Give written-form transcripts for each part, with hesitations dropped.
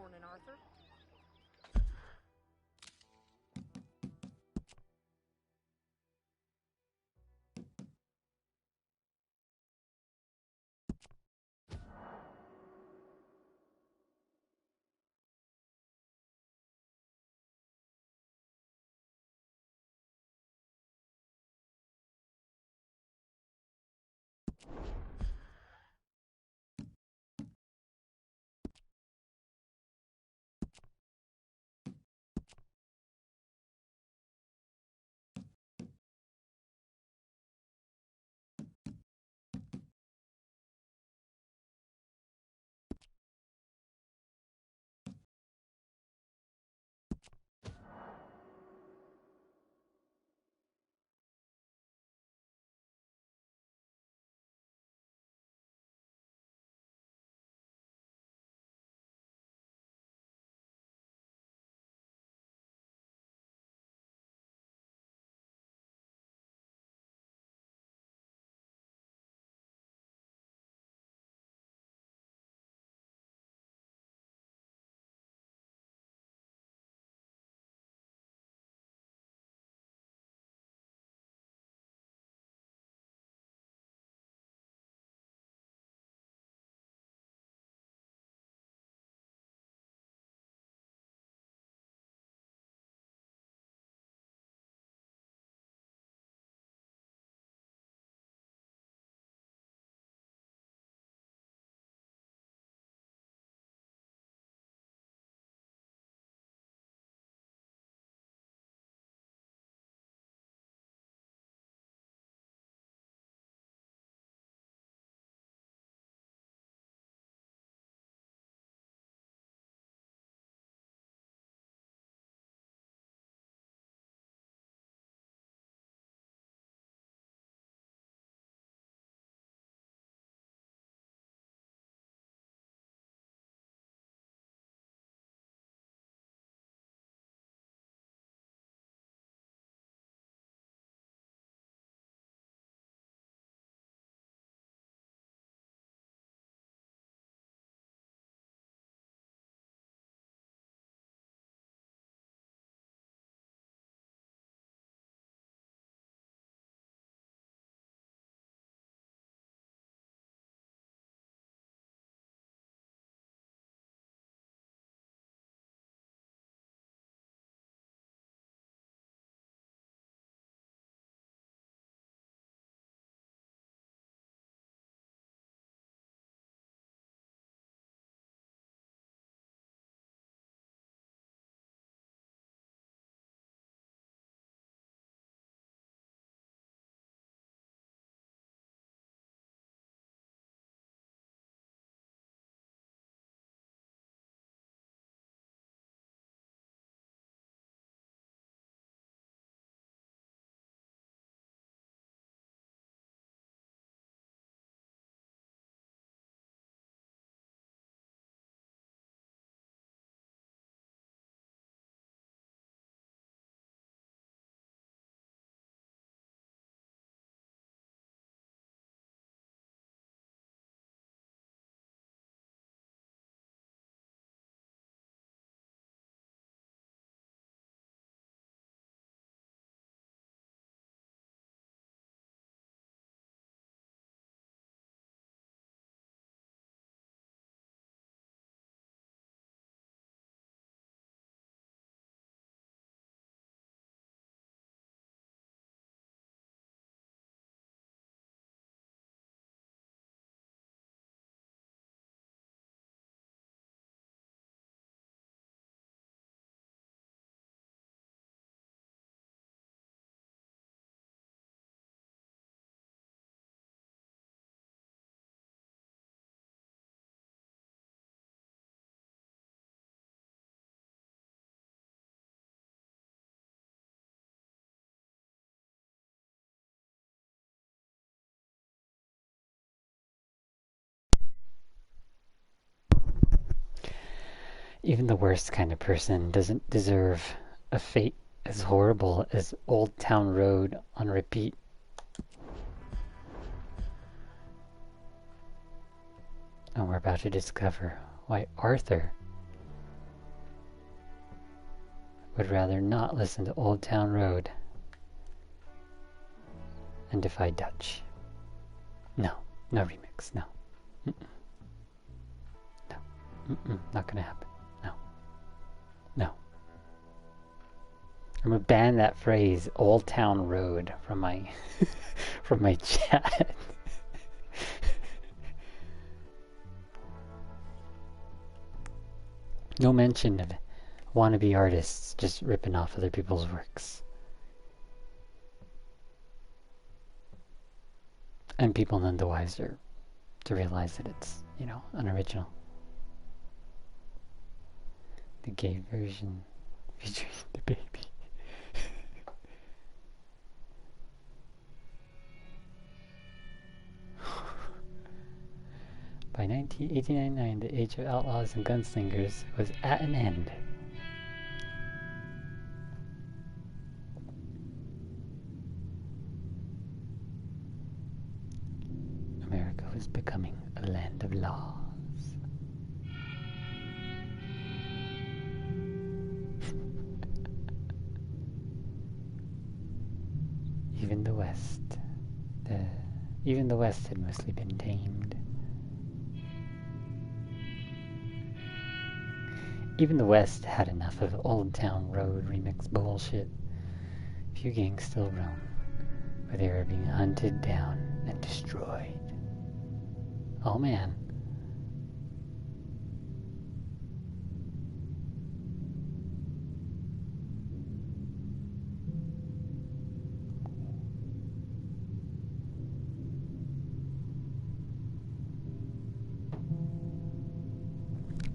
morning, Arthur. Even the worst kind of person doesn't deserve a fate as horrible as Old Town Road on repeat. And we're about to discover why Arthur would rather not listen to Old Town Road and defy Dutch. No, no remix, no. Mm-mm. No, not gonna happen. No, no. I'm gonna ban that phrase "Old Town Road" from my from my chat. No mention of wannabe artists just ripping off other people's works. And people none the wiser to realize that it's, unoriginal. The gay version featuring the baby. By 1899, the age of outlaws and gunslingers was at an end. America was becoming a land of laws. Even the West had mostly been tamed. Even the West had enough of Old Town Road remix bullshit. Few gangs still roam, but they are being hunted down and destroyed. Oh man.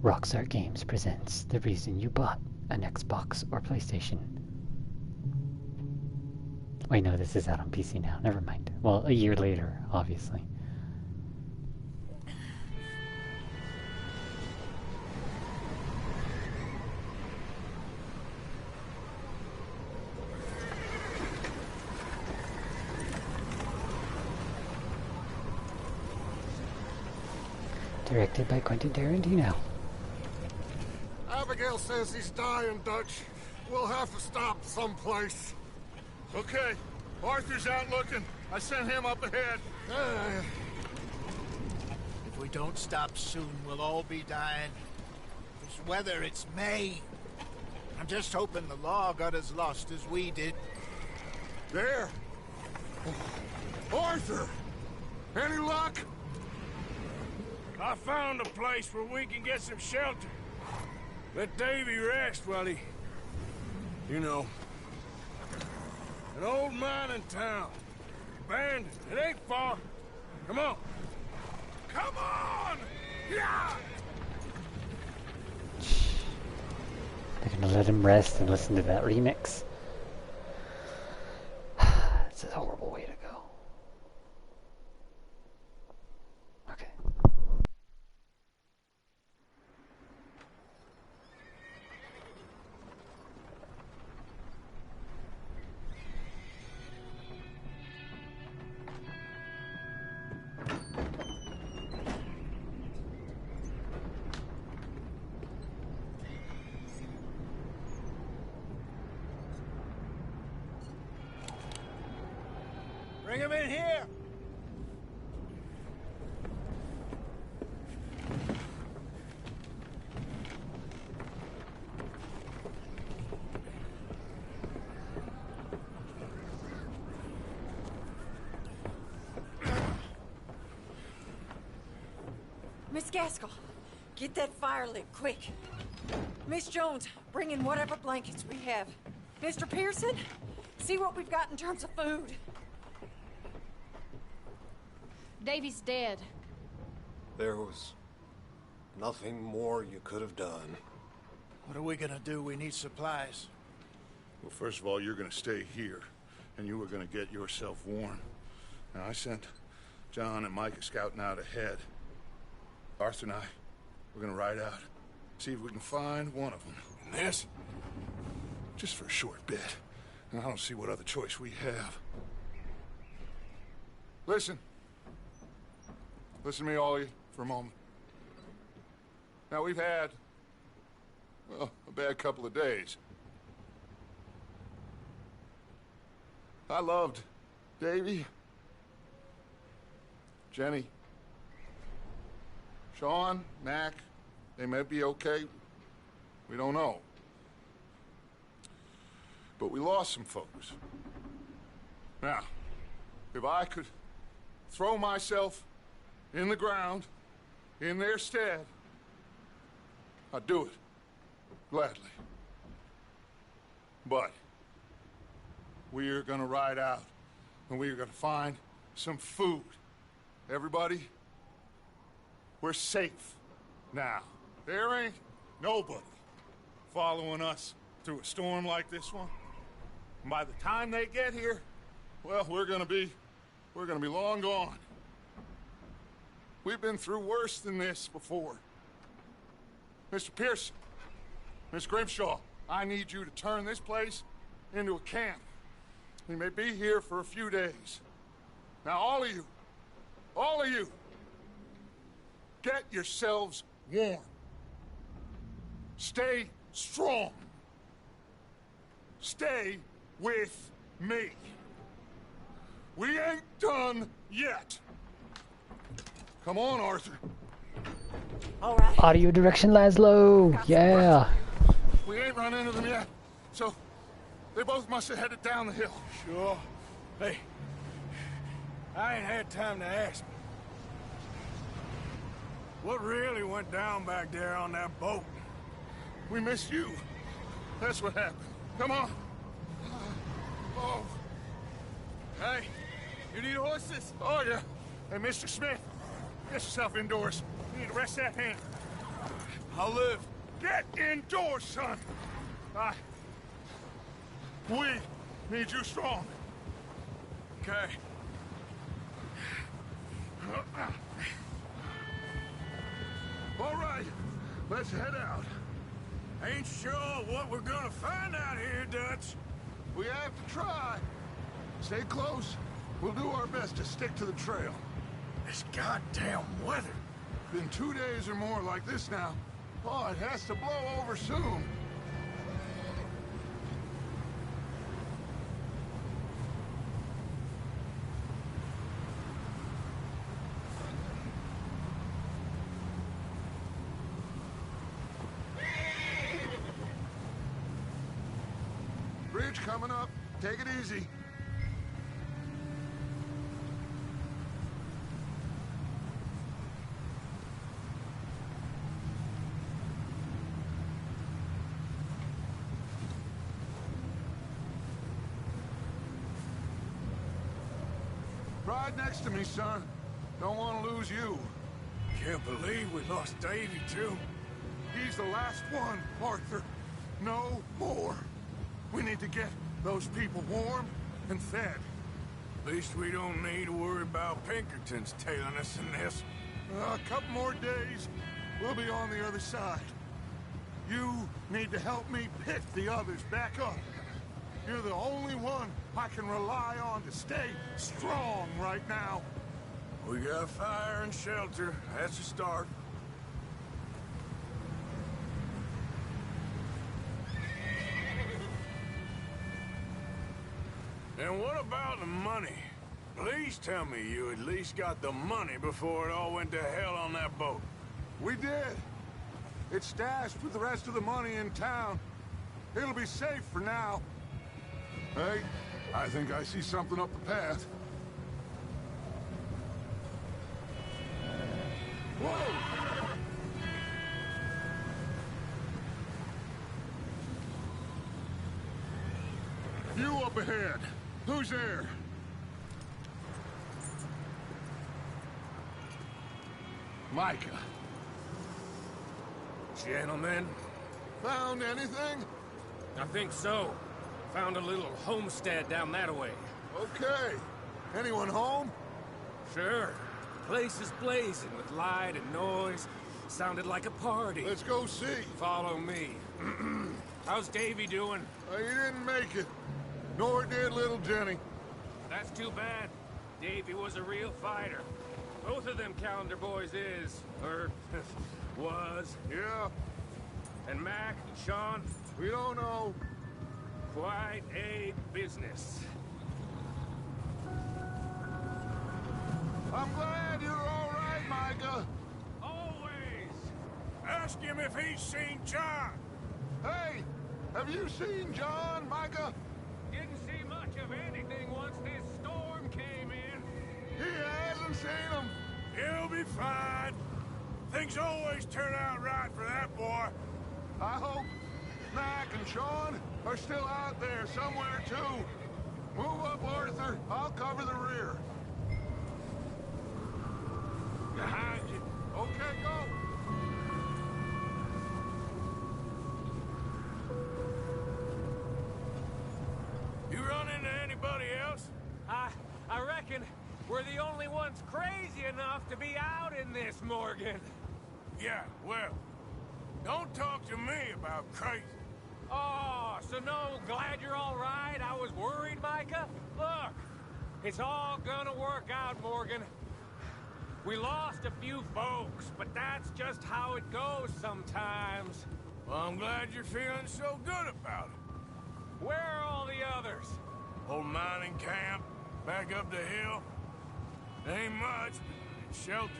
Rockstar Games presents the reason you bought an Xbox or PlayStation. Wait, no, this is out on PC now. Never mind. Well, a year later, obviously. Directed by Quentin Tarantino. Abigail says he's dying, Dutch. We'll have to stop someplace. Okay. Arthur's out looking. I sent him up ahead. If we don't stop soon, we'll all be dying. This weather, it's May. I'm just hoping the law got as lost as we did. There. Arthur! Any luck? I found a place where we can get some shelter. Let Davy rest while he... You know. An old mining town. Abandoned. It ain't far. Come on. Come on! Yeah! They're gonna let him rest and listen to that remix. It's a horrible way to go. Okay. Bring him in here! Miss Gaskell, get that fire lit, quick. Miss Jones, bring in whatever blankets we have. Mr. Pearson, see what we've got in terms of food. Davy's dead. There was nothing more you could have done. What are we gonna do? We need supplies. Well, first of all, you're gonna stay here, and you were gonna get yourself warm. Now, I sent John and Micah scouting out ahead. Arthur and I, we're gonna ride out, see if we can find one of them. And this, just for a short bit. And I don't see what other choice we have. Listen. Listen to me, all of you, for a moment. Now, we've had, well, a bad couple of days. I loved Davy, Jenny, Sean, Mac. They may be okay. We don't know. But we lost some folks. Now, if I could throw myself in the ground in their stead, I'd do it. Gladly. But we are gonna ride out and we are gonna find some food. Everybody, we're safe now. There ain't nobody following us through a storm like this one. And by the time they get here, well, we're gonna be long gone. We've been through worse than this before. Mr. Pearson, Miss Grimshaw, I need you to turn this place into a camp. We may be here for a few days. Now, all of you, get yourselves warm. Stay strong. Stay with me. We ain't done yet. Come on, Arthur. All right. Audio direction, Laszlo. Yeah. We ain't run into them yet, so they both must have headed down the hill. Sure. Hey, I ain't had time to ask. What really went down back there on that boat? We missed you. That's what happened. Come on. Oh. Hey, you need horses? Oh, yeah. Hey, Mr. Smith, get yourself indoors. You need to rest that hand. I'll live. Get indoors, son. We need you strong. Okay. All right, let's head out. Ain't sure what we're gonna find out here, Dutch. We have to try. Stay close. We'll do our best to stick to the trail. This goddamn weather. Been 2 days or more like this now. Oh, it has to blow over soon. Bridge coming up. Take it easy. Ride next to me, son. Don't want to lose you. Can't believe we lost Davy, too. He's the last one, Arthur. No more. We need to get those people warm and fed. At least we don't need to worry about Pinkertons tailing us in this. A couple more days, we'll be on the other side. You need to help me pick the others back up. You're the only one I can rely on to stay strong right now. We got fire and shelter. That's a start. And what about the money? Please tell me you at least got the money before it all went to hell on that boat. We did. It's stashed with the rest of the money in town. It'll be safe for now. Hey, I think I see something up the path. Whoa! You up ahead. Who's there? Micah. Gentlemen, Found anything? I think so. Found a little homestead down that way. Okay. Anyone home? Sure. Place is blazing with light and noise. Sounded like a party. Let's go see. Follow me. How's Davy doing? He didn't make it. Nor did little Jenny. That's too bad. Davy was a real fighter. Both of them calendar boys is, or was. Yeah, And Mac and Sean, we don't know. quite a business. I'm glad you're all right, Micah. Always. Ask him if he's seen John. Hey, have you seen John, Micah? Didn't see much of anything once this storm came in. He hasn't seen him. He'll be fine. Things always turn out right for that boy. I hope Mac and Sean are still out there somewhere, too. Move up, Arthur. I'll cover the rear. Behind you. Okay, go. You run into anybody else? I reckon we're the only ones crazy enough to be out in this, Morgan. Yeah, well, don't talk to me about crazy. Oh, so no, glad you're all right. I was worried, Micah. Look, it's all gonna work out, Morgan. We lost a few folks, but that's just how it goes sometimes. Well, I'm glad you're feeling so good about it. Where are all the others? Old mining camp, back up the hill. Ain't much, but shelter.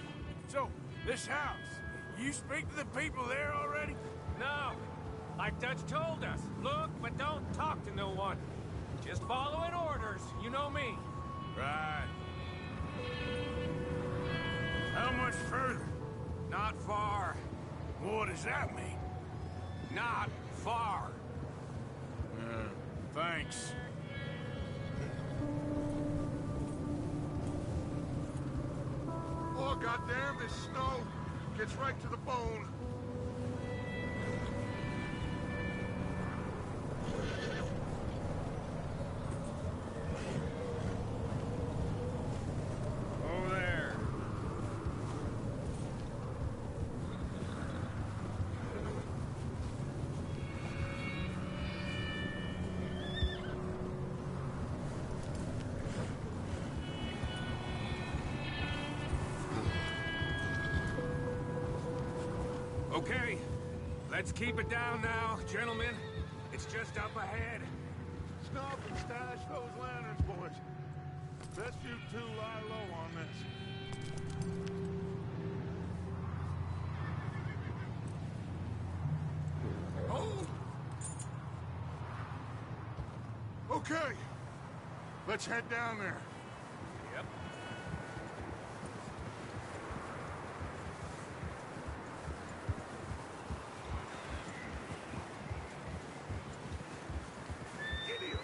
So, this house, you speak to the people there already? No. Like Dutch told us, look, but don't talk to no one. Just following orders, you know me. Right. How much further? Not far. What does that mean? Not far. Thanks. Oh, goddamn, this snow gets right to the bone. Over there. Okay, let's keep it down now, gentlemen. It's just up ahead. Stop and stash those lanterns, boys. Best you two lie low on this. Oh! Okay. Let's head down there. Yep. Idiot.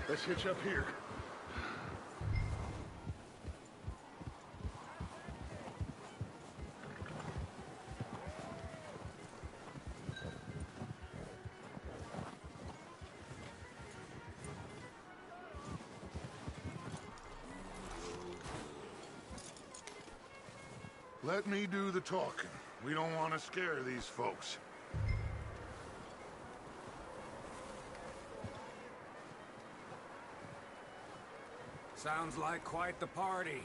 Let's hitch up here. Let me do the talking. We don't want to scare these folks. Sounds like quite the party.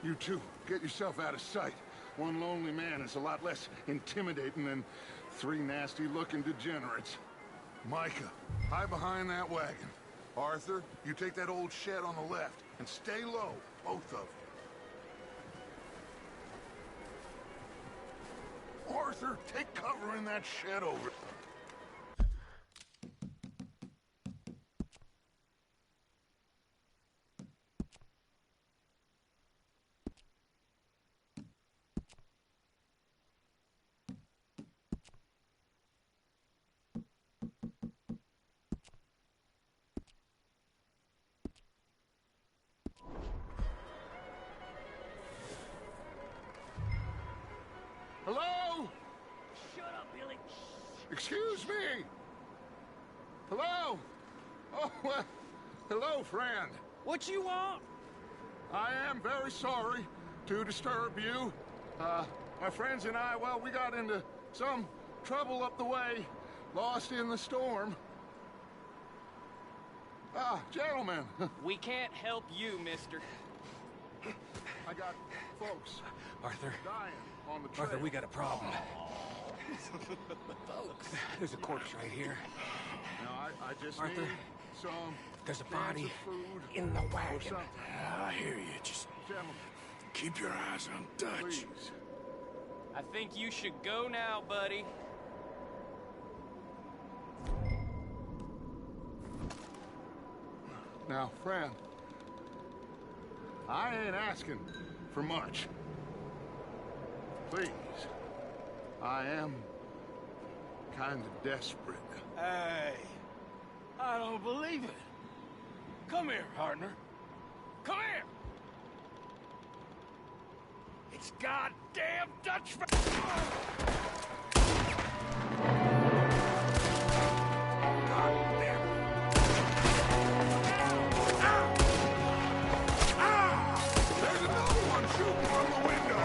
You two, get yourself out of sight. One lonely man is a lot less intimidating than three nasty-looking degenerates. Micah, hide behind that wagon. Arthur, you take that old shed on the left, and stay low, both of you. Arthur, take cover in that shed over... Hello? Shut up, Billy. Excuse me? Hello? Oh, well, hello, friend. What you want? I am very sorry to disturb you. My friends and I, well, we got into some Trouble up the way. Lost in the storm. Ah, gentlemen. We can't help you, mister. I got folks Arthur, dying on the trail. Arthur, we got a problem. There's a corpse right here. Now, I just Arthur, need some there's a cans body of food in the or wagon. something. I hear you. Just Gentlemen, keep your eyes on Dutch. please. I think you should go now, buddy. Now, friend, I ain't asking for much. Please, I am kind of desperate. Hey, I don't believe it. Come here, partner. Come here. It's goddamn Dutch. Goddamn. There's another one shooting from the window.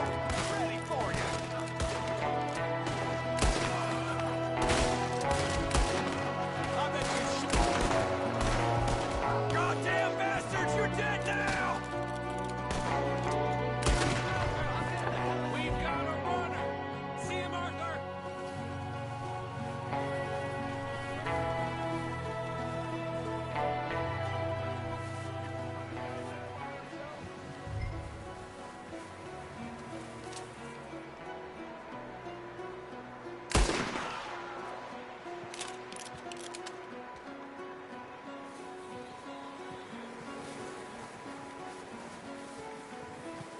Ready for you. I bet you shoot. Goddamn bastards, you're dead now! We've got a runner! See him, Arthur?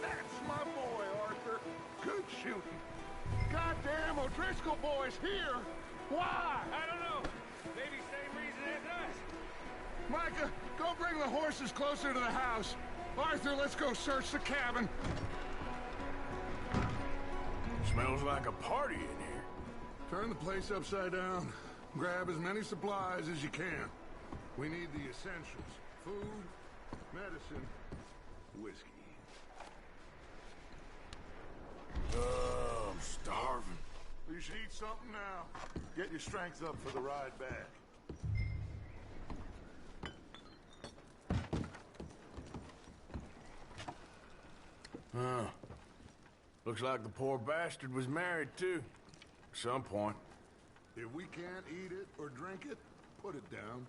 That's my boy, Arthur. Good shooting. Goddamn O'Driscoll boy's here. Why? I don't know. Maybe same reason as us. Micah, go bring the horses closer to the house. Arthur, let's go search the cabin. Smells like a party in here. Turn the place upside down. Grab as many supplies as you can. We need the essentials. Food, medicine, whiskey. I'm starving. You should eat something now. Get your strength up for the ride back. Huh. Looks like the poor bastard was married, too. At some point. If we can't eat it or drink it, put it down.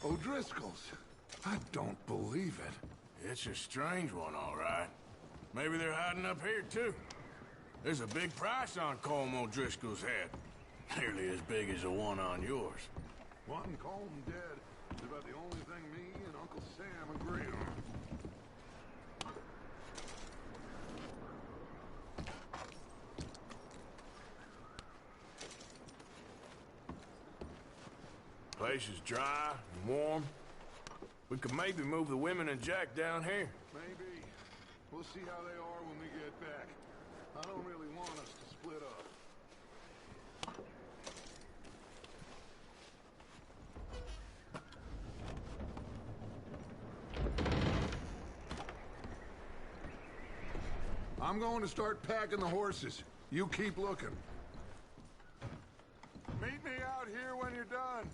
O'Driscoll's. I don't believe it. It's a strange one, all right. Maybe they're hiding up here, too. There's a big price on Colm O'Driscoll's head. Nearly as big as the one on yours. Wanting Colm dead is about the only thing me and Uncle Sam agree on. Place is dry and warm. We could maybe move the women and Jack down here. Maybe. We'll see how they are when we get back. I don't really want us to split up. I'm going to start packing the horses. You keep looking. Meet me out here when you're done.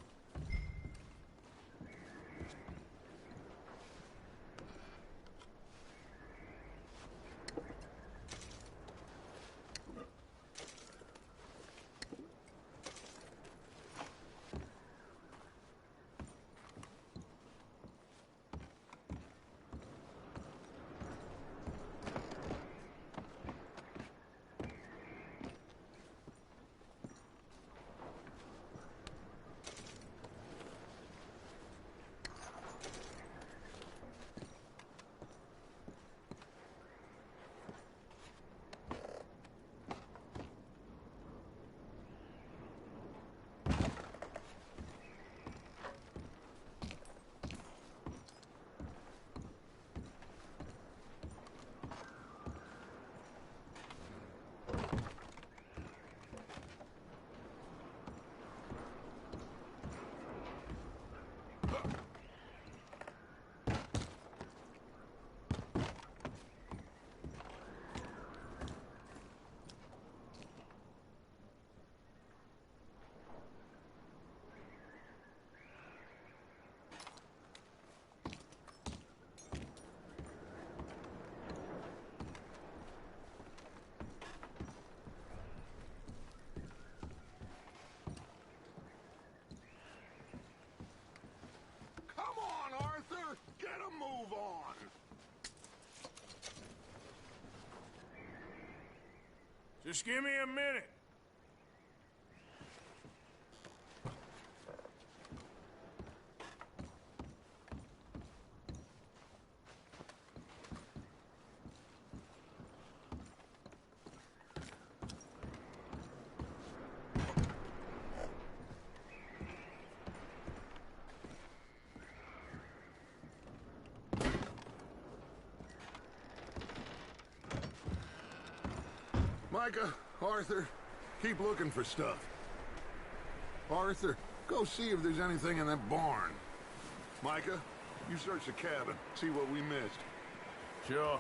move on. Just give me a minute. Micah, Arthur, keep looking for stuff. Arthur, go see if there's anything in that barn. Micah, you search the cabin, see what we missed. Sure.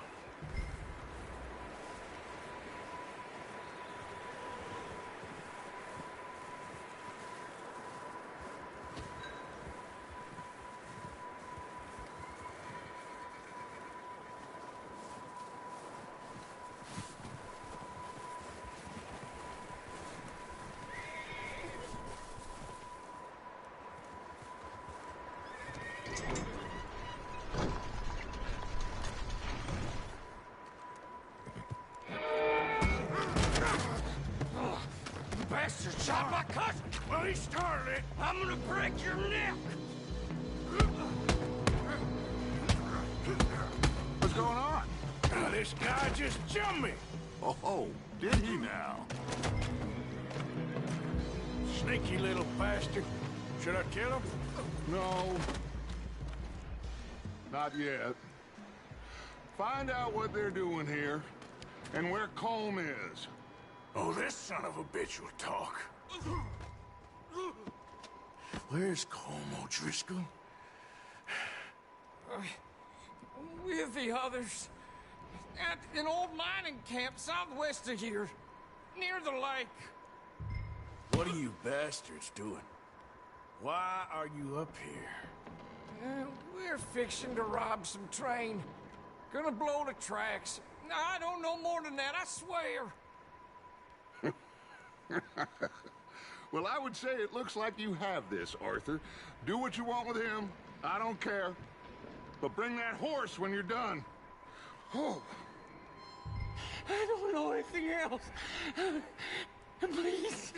Bastard shot my cousin! Well, he started it. I'm gonna break your neck! What's going on? Now, this guy just jumped me. Oh, did he now? Sneaky little bastard. Should I kill him? No. Not yet. Find out what they're doing here, and where Colm is. Oh, this son of a bitch will talk. Where's Colm O'Driscoll? With the others. At an old mining camp southwest of here. Near the lake. What are you bastards doing? Why are you up here? We're fixing to rob some train. Gonna blow the tracks. I don't know more than that, I swear. Well, I would say it looks like you have this, Arthur. Do what you want with him. I don't care. But bring that horse when you're done. Oh. I don't know anything else. Please.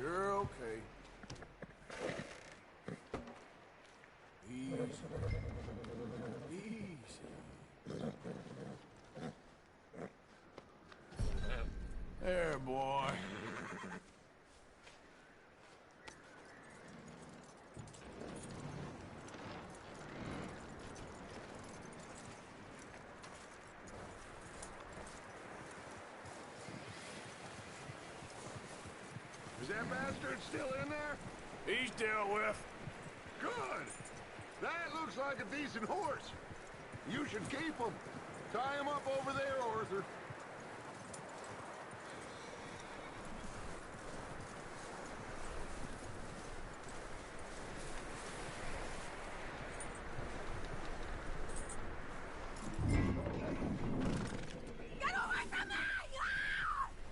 You're okay. Easy. Easy. There, boy. Is that bastard still in there? He's dealt with. Good. That looks like a decent horse. You should keep him. Tie him up over there, Arthur. Get away from me!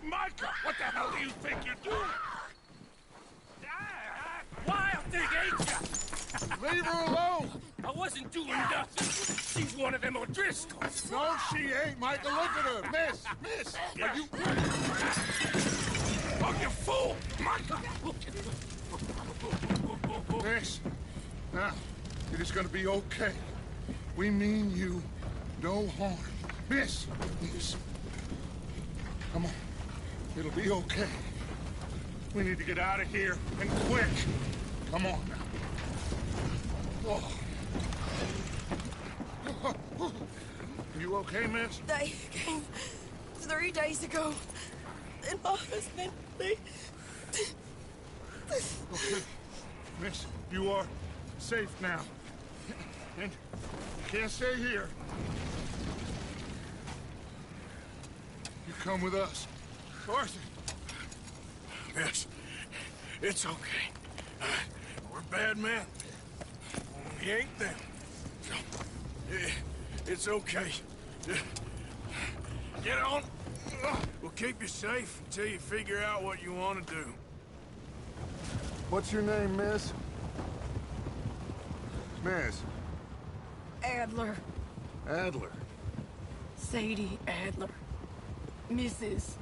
Micah, what the hell do you think you're doing? Wild thing, ain't ya? Leave her alone! I wasn't doing nothing. She's one of them O'Driscolls. No, she ain't, Micah. Look at her. Miss! Miss! Are you... Oh, you fool! Micah! Miss, now, it is gonna be okay. We mean you no harm. Miss! Miss. Come on. It'll be okay. We need to get out of here, and quick. Come on now. Oh. You okay, miss? They came 3 days ago. And my husband, they... Okay. Miss, You are safe now. And you can't stay here. You come with us. Horsey. Miss, it's okay. We're bad men. We ain't them. It's okay. Get on. We'll keep you safe until you figure out what you want to do. What's your name, miss? Miss. Adler. Adler. Sadie Adler. Mrs.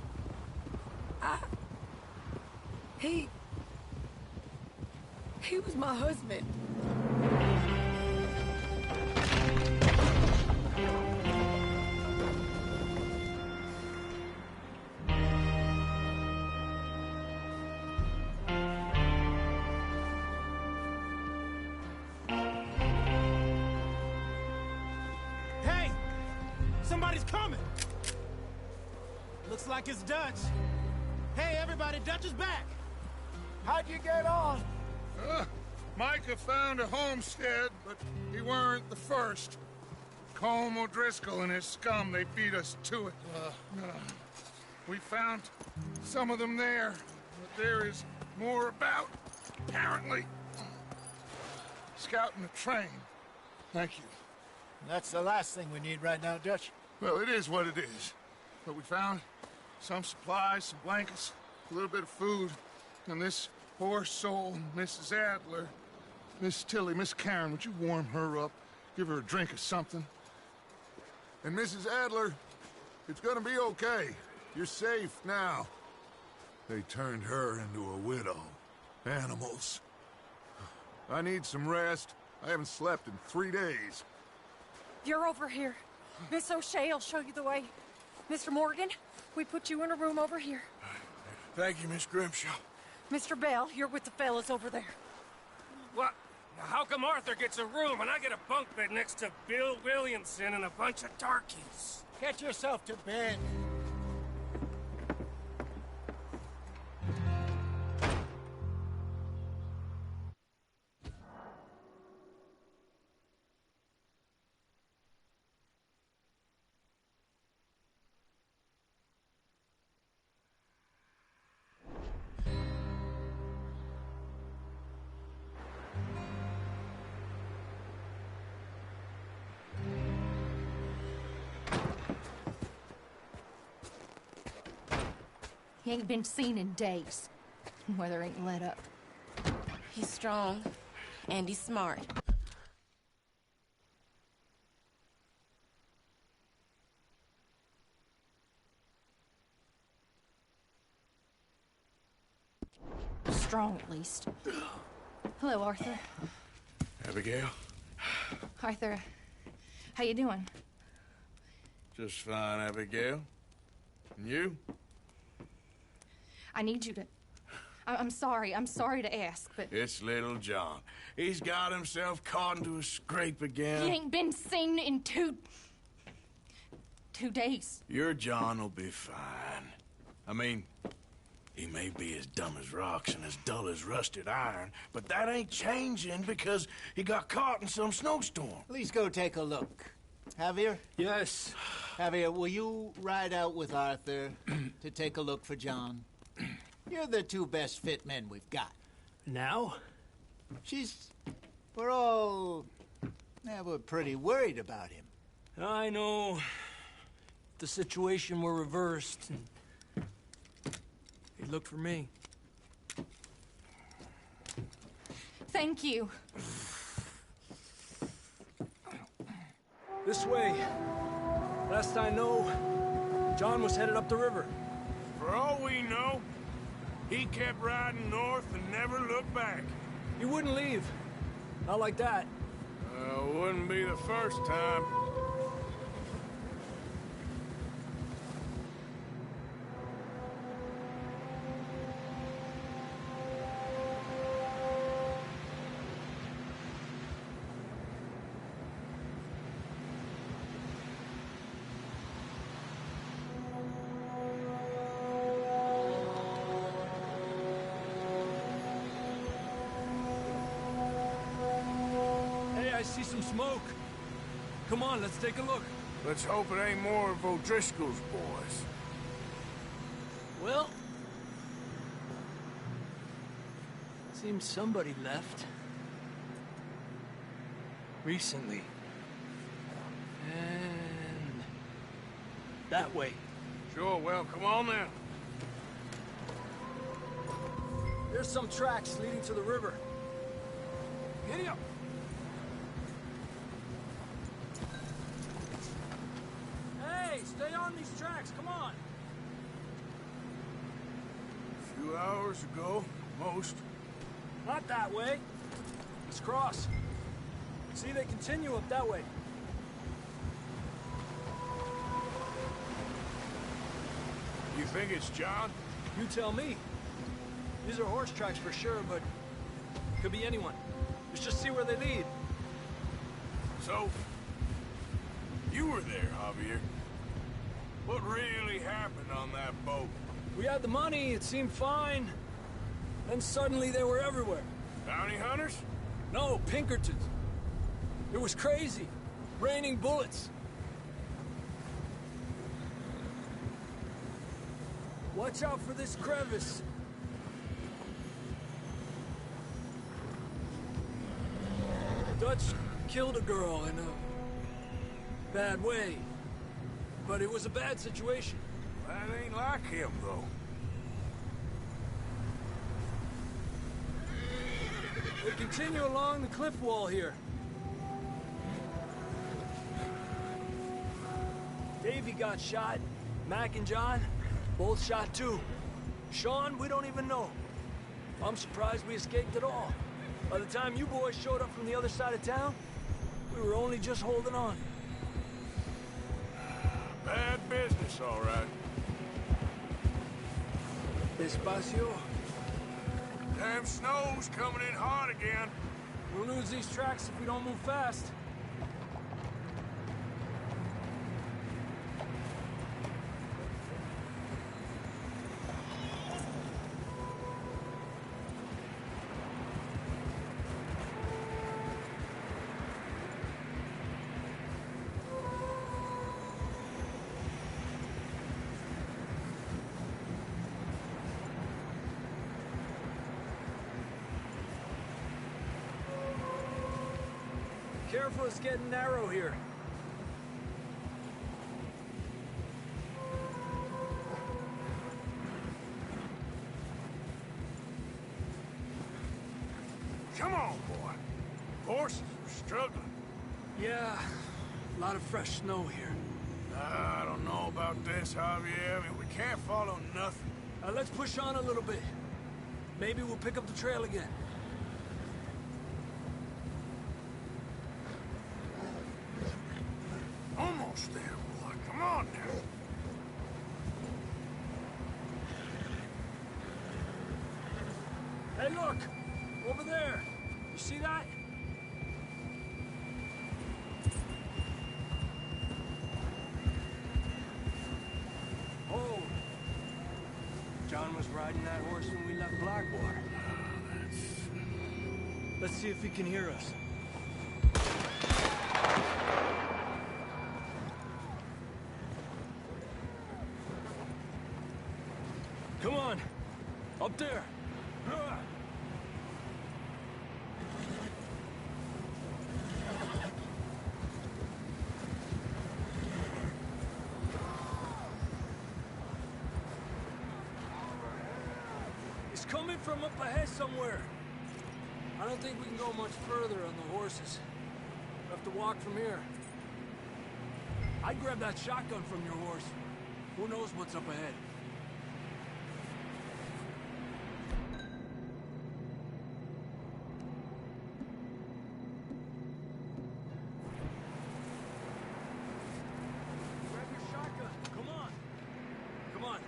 He was my husband. Hey! Somebody's coming! Looks like it's Dutch. Hey, everybody, Dutch is back! How'd you get on? Micah found a homestead, but he weren't the first. Colm O'Driscoll and his scum, they beat us to it. We found some of them there, but there is more about, apparently. Scouting the train. Thank you. That's the last thing we need right now, Dutch. Well, it is what it is. But we found some supplies, some blankets, a little bit of food, and this poor soul, Mrs. Adler, Miss Tilly, Miss Karen, would you warm her up? Give her a drink or something? And Mrs. Adler, it's gonna be okay. You're safe now. They turned her into a widow. Animals. I need some rest. I haven't slept in 3 days. You're over here. Miss O'Shea will show you the way. Mr. Morgan, we put you in a room over here. Thank you, Miss Grimshaw. Mr. Bell, you're with the fellas over there. What? How come Arthur gets a room and I get a bunk bed next to Bill Williamson and a bunch of darkies? Get yourself to bed. He ain't been seen in days. Weather ain't let up. He's strong, and he's smart. Strong, at least. Hello, Arthur. Abigail? Arthur, how you doing? Just fine, Abigail. And you? I need you to... I'm sorry to ask, but... It's little John. He's got himself caught into a scrape again. He ain't been seen in 2 days. Your John will be fine. I mean, he may be as dumb as rocks and as dull as rusted iron, but that ain't changing because he got caught in some snowstorm. Please go take a look. Javier? Yes. Javier, will you ride out with Arthur to take a look for John? You're the 2 best fit men we've got. Now? We're pretty worried about him. I know. If the situation were reversed, and he'd look for me. Thank you. This way. Last I know, John was headed up the river. For all we know, he kept riding north and never looked back. He wouldn't leave. Not like that. Wouldn't be the first time. I see some smoke. Come on, let's take a look. Let's hope it ain't more of O'Driscoll's boys. Well... seems somebody left. Recently. And... that way. Sure, well, come on then. There's some tracks leading to the river. Giddy up! Hey, stay on these tracks, come on! A few hours ago, most. Not that way. Let's cross. See, they continue up that way. You think it's John? You tell me. These are horse tracks for sure, but could be anyone. Let's just see where they lead. So, you were there, Javier. What really happened on that boat? We had the money, it seemed fine. Then suddenly they were everywhere. Bounty hunters? No, Pinkertons. It was crazy. Raining bullets. Watch out for this crevice. Dutch killed a girl in a bad way. But it was a bad situation. That ain't like him, though. They continue along the cliff wall here. Davey got shot. Mac and John, both shot too. Sean, we don't even know. I'm surprised we escaped at all. By the time you boys showed up from the other side of town, we were only just holding on. Bad business, all right. Despacio. Damn snow's coming in hard again. We'll lose these tracks if we don't move fast. Careful, it's getting narrow here. Come on, boy. Horses are struggling. Yeah, a lot of fresh snow here. I don't know about this, Javier. I mean, we can't follow nothing. Let's push on a little bit. Maybe we'll pick up the trail again. Almost there, boy. Come on now. Hey, look! Over there! You see that? Oh! John was riding that horse when we left Blackwater. Let's see if he can hear us. Come on! Up there! It's coming from up ahead somewhere. I don't think we can go much further on the horses. We'll have to walk from here. I'd grab that shotgun from your horse. Who knows what's up ahead? Grab your shotgun. Come on. Come on.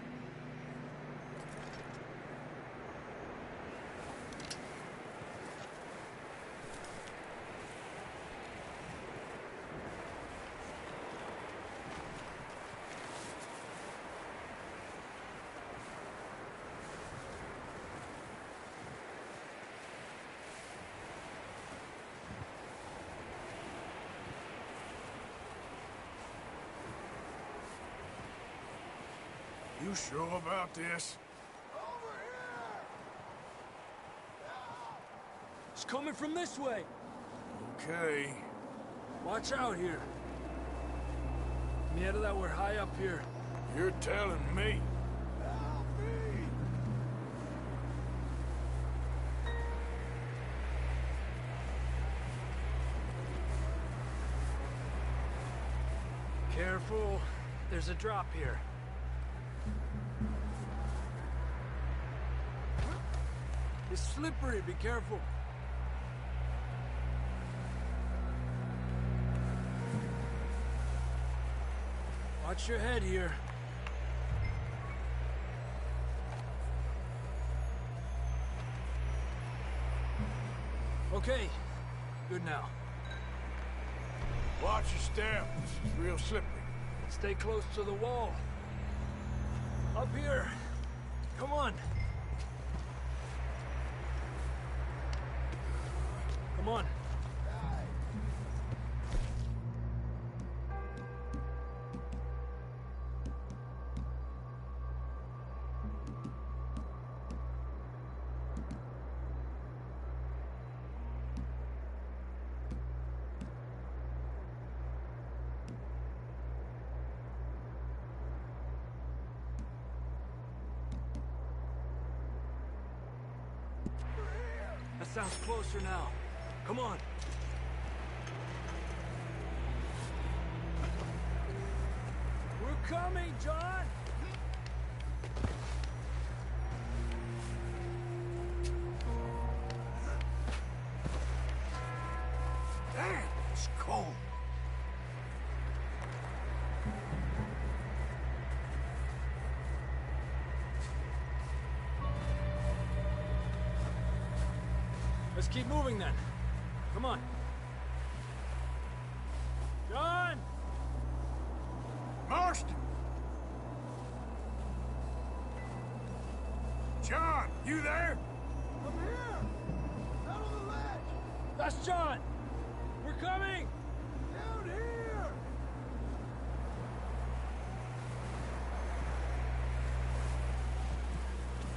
You sure about this? It's coming from this way. Okay. Watch out here. Mierda, that we're high up here. You're telling me. Careful. There's a drop here. It's slippery. Be careful. Watch your head here. Okay. Good now. Watch your step. This is real slippery. Stay close to the wall. Up here. Come on. Come on. That sounds closer now. Come on. We're coming, John! Damn, it's cold. Let's keep moving then. Come on. John! Marston! John, you there? I'm here! Out on the ledge! That's John! We're coming! Down here!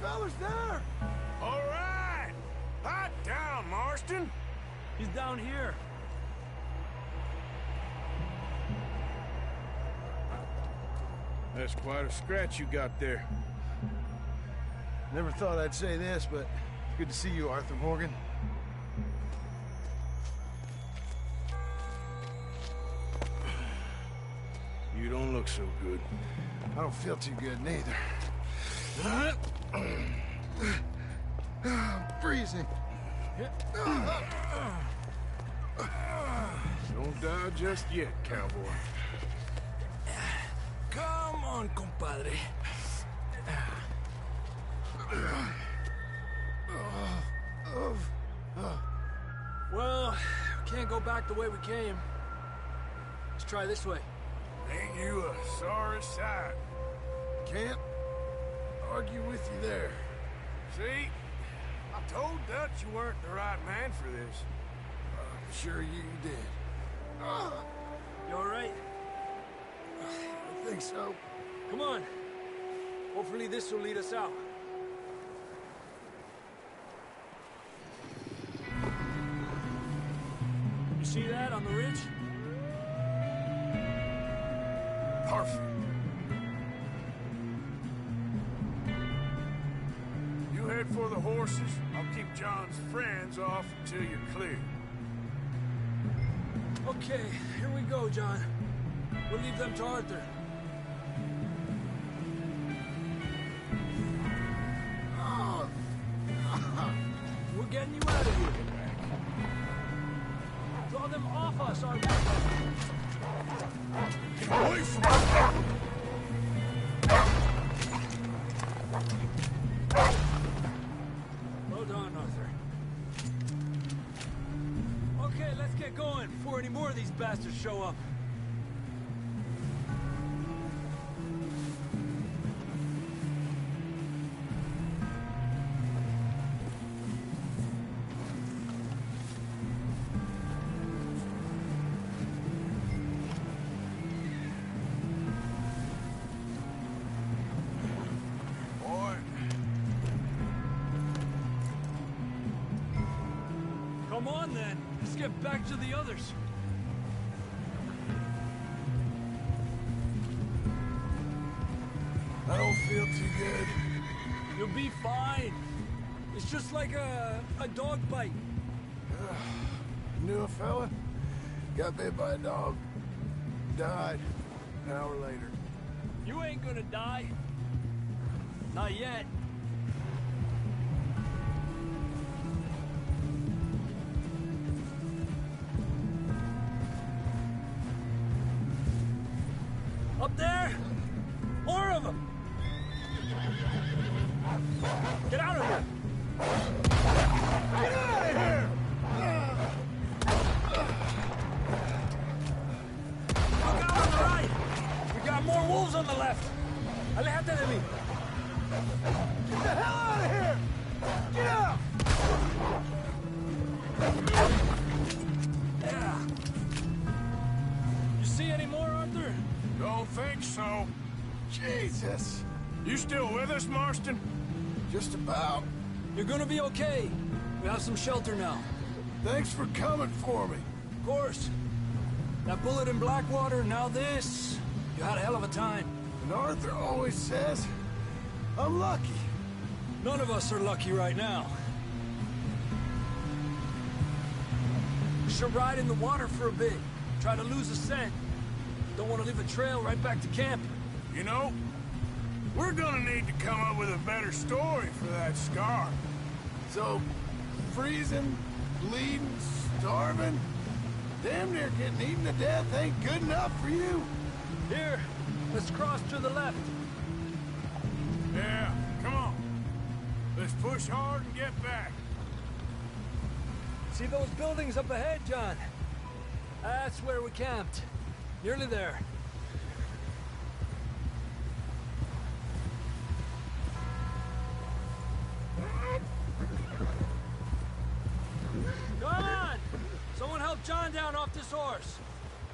Fella's there! All right! Hot down, Marston! He's down here. That's quite a scratch you got there. Never thought I'd say this, but good to see you, Arthur Morgan. You don't look so good. I don't feel too good, neither. I'm freezing. Don't die just yet, cowboy. Come on, compadre. Well, we can't go back the way we came. Let's try this way. Ain't you a sorry sight? Can't argue with you there. See? I told Dutch you weren't the right man for this. I'm sure you did. You all right? I think so. Come on. Hopefully this will lead us out. You see that on the ridge? Perfect. You head for the horses. I'll keep John's friends off until you're clear. Okay, here we go, John. We'll leave them to Arthur. We're getting you out of here. Draw them off us, Arthur. Get away from me! Well done, Arthur. Okay, let's get going before any more of these bastards show up. Come on, then. Let's get back to the others. I don't feel too good. You'll be fine. It's just like a dog bite. Knew a fella? Got bit by a dog. Died an hour later. You ain't gonna die. Not yet. Up there! More of them! Get out of here! Get out of here! Look out on the right! We got more wolves on the left! Aléjate de mí! Get the hell out of here! Get out! Yeah. You see any more, Arthur? Don't think so. Jesus! You still with us, Marston? Just about. You're gonna be okay. We have some shelter now. Thanks for coming for me. Of course. That bullet in Blackwater, now this. You had a hell of a time. And Arthur always says, I'm lucky. None of us are lucky right now. We should ride in the water for a bit. Try to lose the scent. Don't want to leave a trail right back to camp. You know, we're gonna need to come up with a better story for that scar. So, freezing, bleeding, starving, damn near getting eaten to death ain't good enough for you. Here, let's cross to the left. Yeah, come on. Let's push hard and get back. See those buildings up ahead, John? That's where we camped. Nearly there. Come on! Someone help John down off this horse.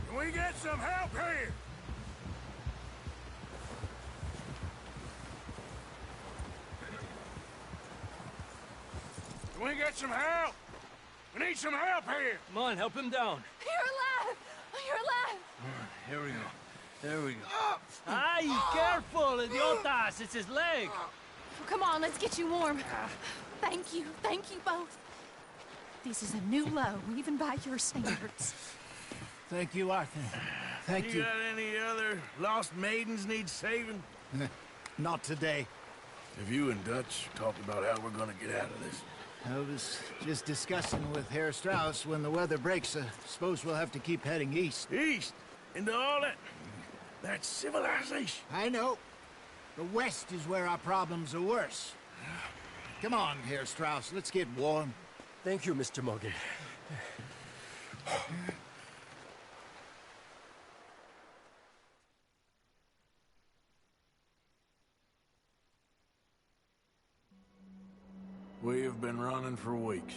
Can we get some help here? Can we get some help? We need some help here. Come on, help him down. You're alive! You're alive! Here we go. There we go. Ay, careful, idiotas! It's his leg. Come on, let's get you warm. Thank you both. This is a new low, even by your standards. Thank you, Arthur. Thank you. Got any other lost maidens need saving? Not today. Have you and Dutch talked about how we're gonna get out of this? I was just discussing with Herr Strauss when the weather breaks. Suppose we'll have to keep heading east. East? Into all that civilization? I know. The west is where our problems are worse. Come on, Herr Strauss, let's get warm. Thank you, Mr. Morgan. We have been running for weeks.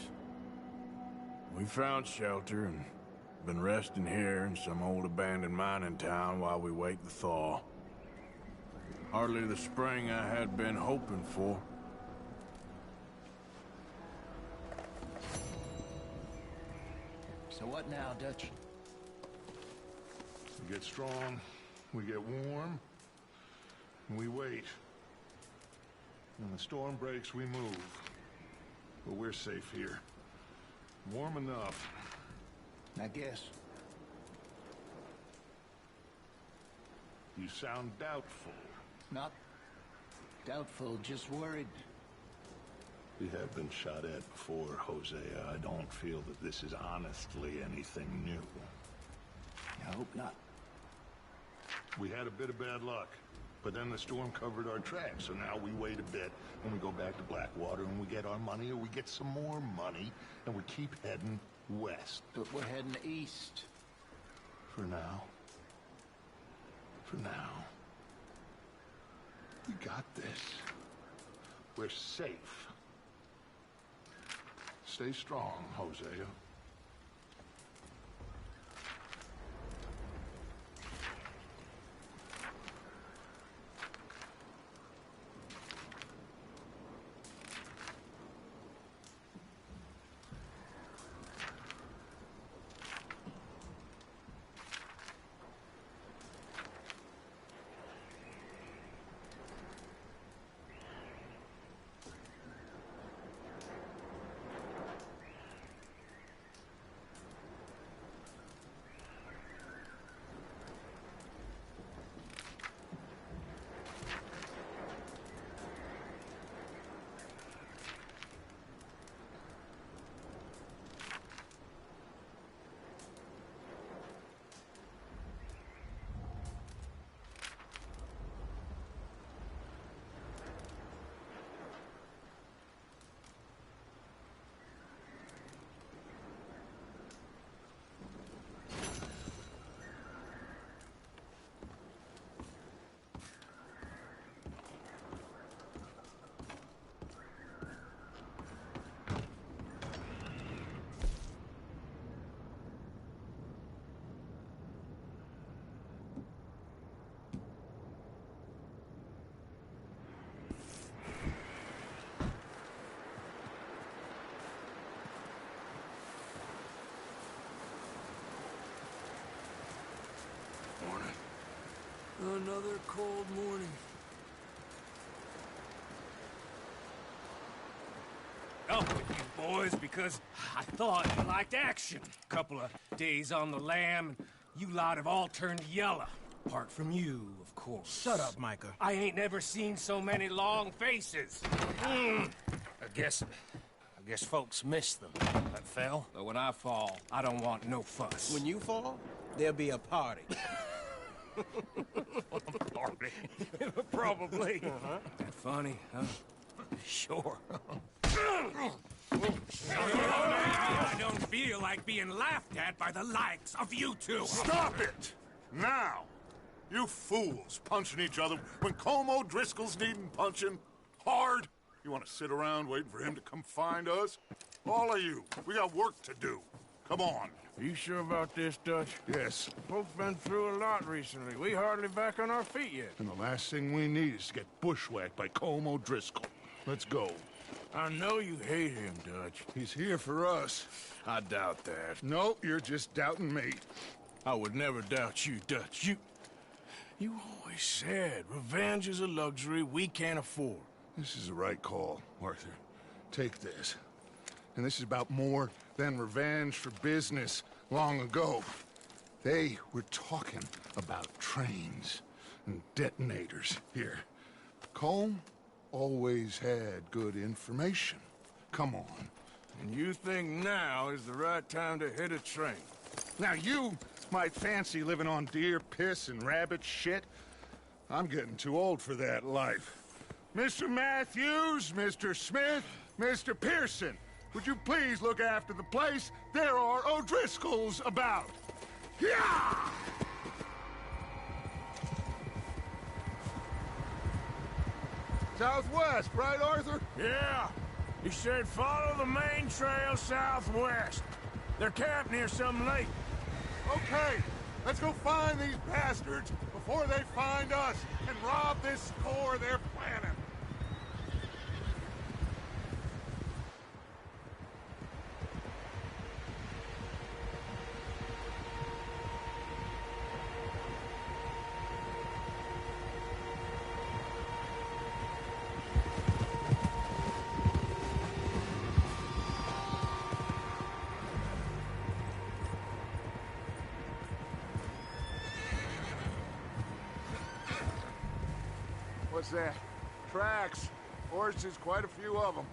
We found shelter and been resting here in some old abandoned mining town while we wait the thaw. Hardly the spring I had been hoping for. So what now, Dutch? We get strong, we get warm, and we wait. When the storm breaks, we move. But we're safe here. Warm enough. I guess. You sound doubtful. Not doubtful, just worried. We have been shot at before, Hosea. I don't feel that this is honestly anything new. I hope not. We had a bit of bad luck, but then the storm covered our tracks, so now we wait a bit, and we go back to Blackwater, and we get our money, or we get some more money, and we keep heading west. But we're heading east. For now. For now. We got this. We're safe. Stay strong, Hosea. another cold morning. Up with you boys because I thought you liked action. Couple of days on the lam, and you lot have all turned yellow. Apart from you, of course. Shut up, Micah. I ain't never seen so many long faces. I guess folks miss them. That fell. But when I fall, I don't want no fuss. When you fall, there'll be a party. Party? Probably. That funny, huh? Sure. I don't feel like being laughed at by the likes of you two. Stop it! Now! You fools punching each other when Colm O'Driscoll's needing punching hard. You want to sit around waiting for him to come find us? All of you, we got work to do. Come on. Are you sure about this, Dutch? Yes. Folks been through a lot recently. We hardly back on our feet yet. And the last thing we need is to get bushwhacked by Colm O'Driscoll. Let's go. I know you hate him, Dutch. He's here for us. I doubt that. No, you're just doubting me. I would never doubt you, Dutch. You always said revenge is a luxury we can't afford. This is the right call, Arthur. Take this. And this is about more than revenge for business long ago. They were talking about trains and detonators here. Colm always had good information. Come on. And you think now is the right time to hit a train? Now you might fancy living on deer piss and rabbit shit. I'm getting too old for that life. Mr. Matthews, Mr. Smith, Mr. Pearson, would you please look after the place? There are O'Driscolls about. Yeah! Southwest, right, Arthur? Yeah. He said follow the main trail southwest. They're camped near some lake. Okay, let's go find these bastards before they find us and rob this store they're planning. What's that? Tracks. Horses, quite a few of them.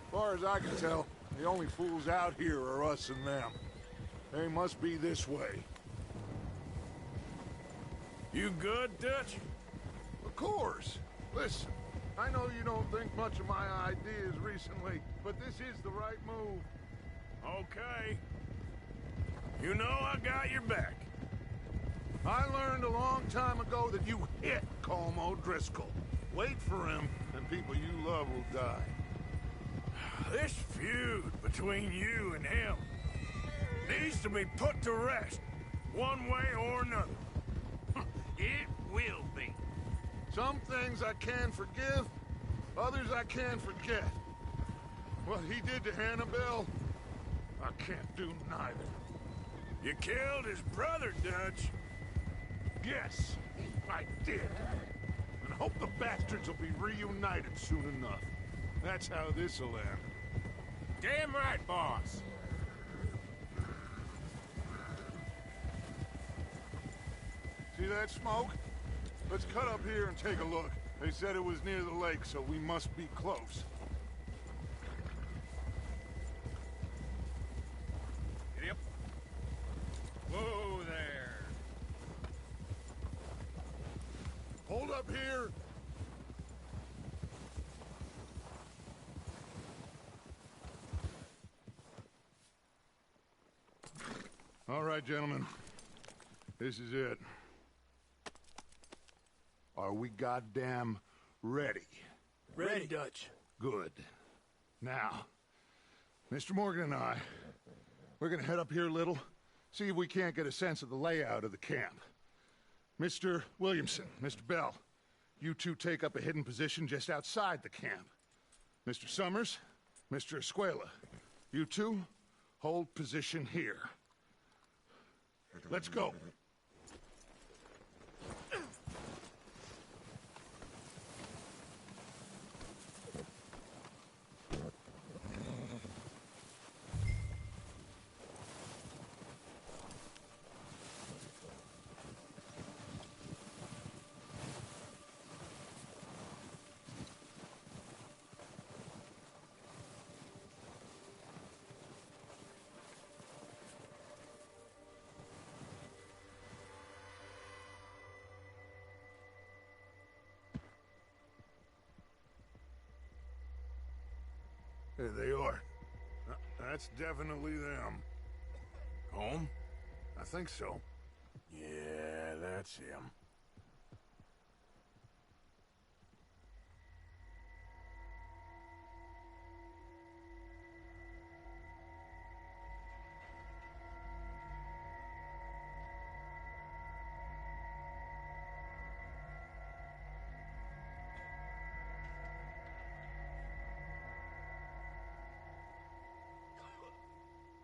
As far as I can tell, the only fools out here are us and them. They must be this way. You good, Dutch? Of course. Listen, I know you don't think much of my ideas recently, but this is the right move. Okay. You know I got your back. I learned a long time ago that you hit Colm O'Driscoll. Wait for him, and people you love will die. This feud between you and him needs to be put to rest, one way or another. It will be. Some things I can forgive, others I can't forget. What he did to Annabelle, I can't do neither. You killed his brother, Dutch. Yes, I did. And I hope the bastards will be reunited soon enough. That's how this'll end. Damn right, boss. See that smoke? Let's cut up here and take a look. They said it was near the lake, so we must be close. Yep. Whoa there. Hold up here. All right, gentlemen. This is it. Are we goddamn ready? Ready, Dutch. Good. Now, Mr. Morgan and I, we're gonna head up here a little, see if we can't get a sense of the layout of the camp. Mr. Williamson, Mr. Bell, you two take up a hidden position just outside the camp. Mr. Summers, Mr. Escuela, you two hold position here. Let's go. There they are. That's definitely them. Home? I think so. Yeah, that's him.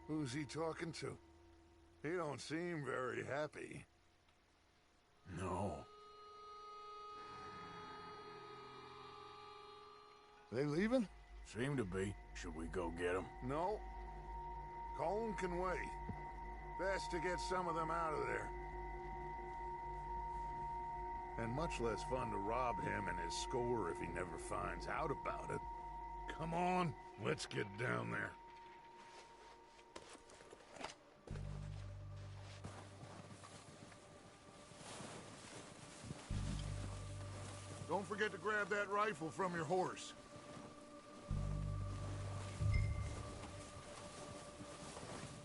Who's he talking to? He don't seem very happy. No. They leaving? Seem to be. Should we go get them? No. Colin can wait. Best to get some of them out of there. And much less fun to rob him and his score if he never finds out about it. Come on, let's get down there. Don't forget to grab that rifle from your horse.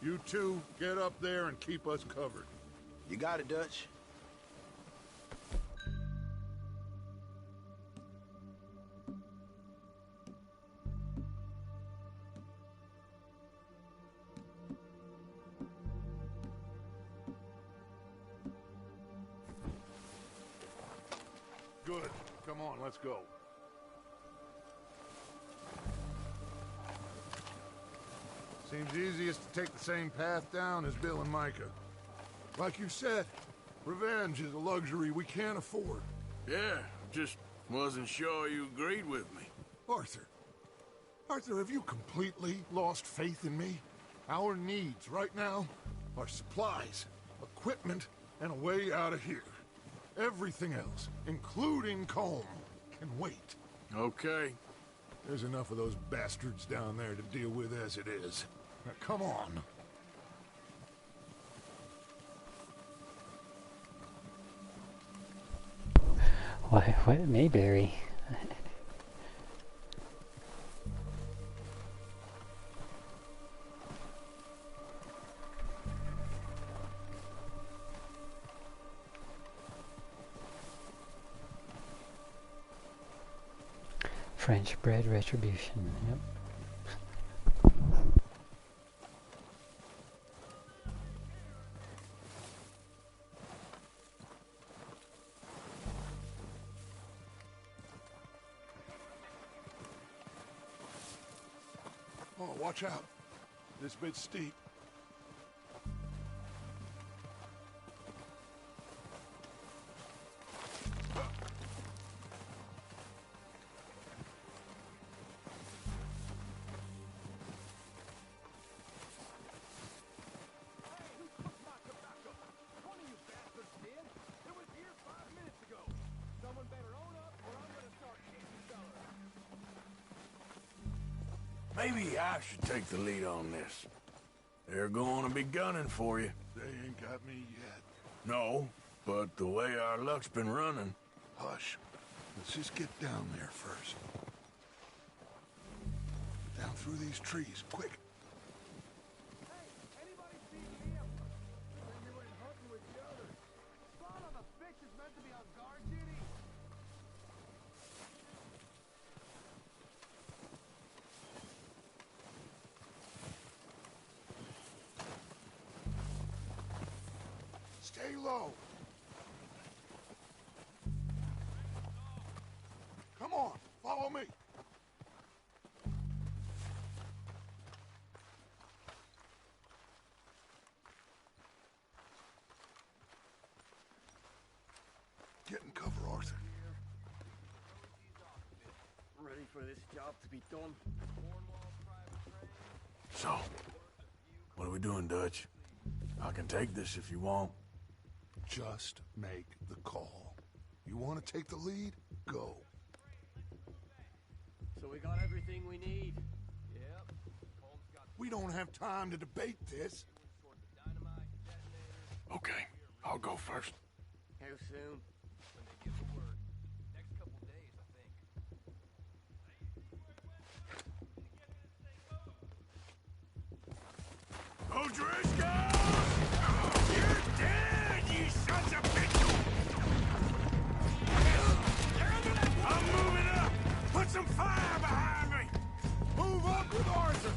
You two, get up there and keep us covered. You got it, Dutch. Good. Come on, let's go. Seems easiest to take the same path down as Bill and Micah. Like you said, revenge is a luxury we can't afford. Yeah, just wasn't sure you agreed with me. Arthur. Arthur, have you completely lost faith in me? Our needs right now are supplies, equipment, and a way out of here. Everything else, including Colm, can wait. Okay. There's enough of those bastards down there to deal with as it is. Now, come on. What Mayberry? French bread retribution, yep. Oh, watch out. This bit's steep. Maybe I should take the lead on this. They're going to be gunning for you. They ain't got me yet. No, but the way our luck's been running... Hush. Let's just get down there first. Down through these trees, quick. Hey, anybody see him? When you went hunting with the others. Spawn on the fish is meant to be on guard duty. Stay low. Come on, follow me. Get in cover, Arthur. Ready for this job to be done. So, what are we doing, Dutch? I can take this if you want. Just make the call. You want to take the lead? Go. So we got everything we need? Yep. We don't have time to debate this. Okay, I'll go first. How soon? When they give the word. Next couple days, I think. O'Driscoll! You're dead, you sons of bitches! I'm moving up! Put some fire behind me! Move up with Arthur!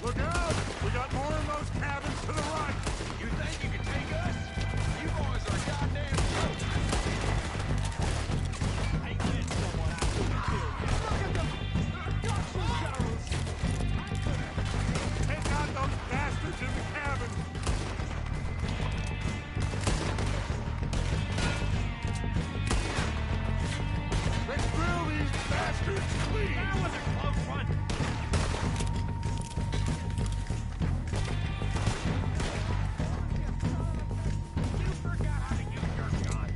Look out! We got more in those cabins to the right! You think you can take us? You boys are goddamn jokes. Ain't been someone I couldn't kill yet. Look at them! Gushing shells! Take out those bastards in the cabin! Let's drill these bastards clean! That was a close one. You forgot how to use your gun.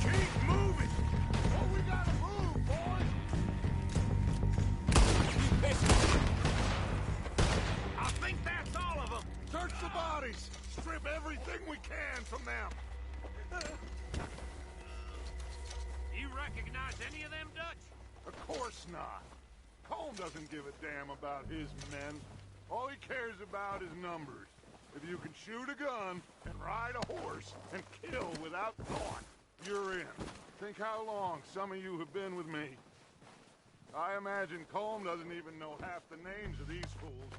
Keep moving! Oh, we gotta move, boys! I think that's all of them. Search the bodies! Strip everything we can from them! You recognize any of them, Dutch? Of course not. Colm doesn't give a damn about his men. All he cares about is numbers. If you can shoot a gun and ride a horse and kill without thought, you're in. Think how long some of you have been with me. I imagine Colm doesn't even know half the names of these fools.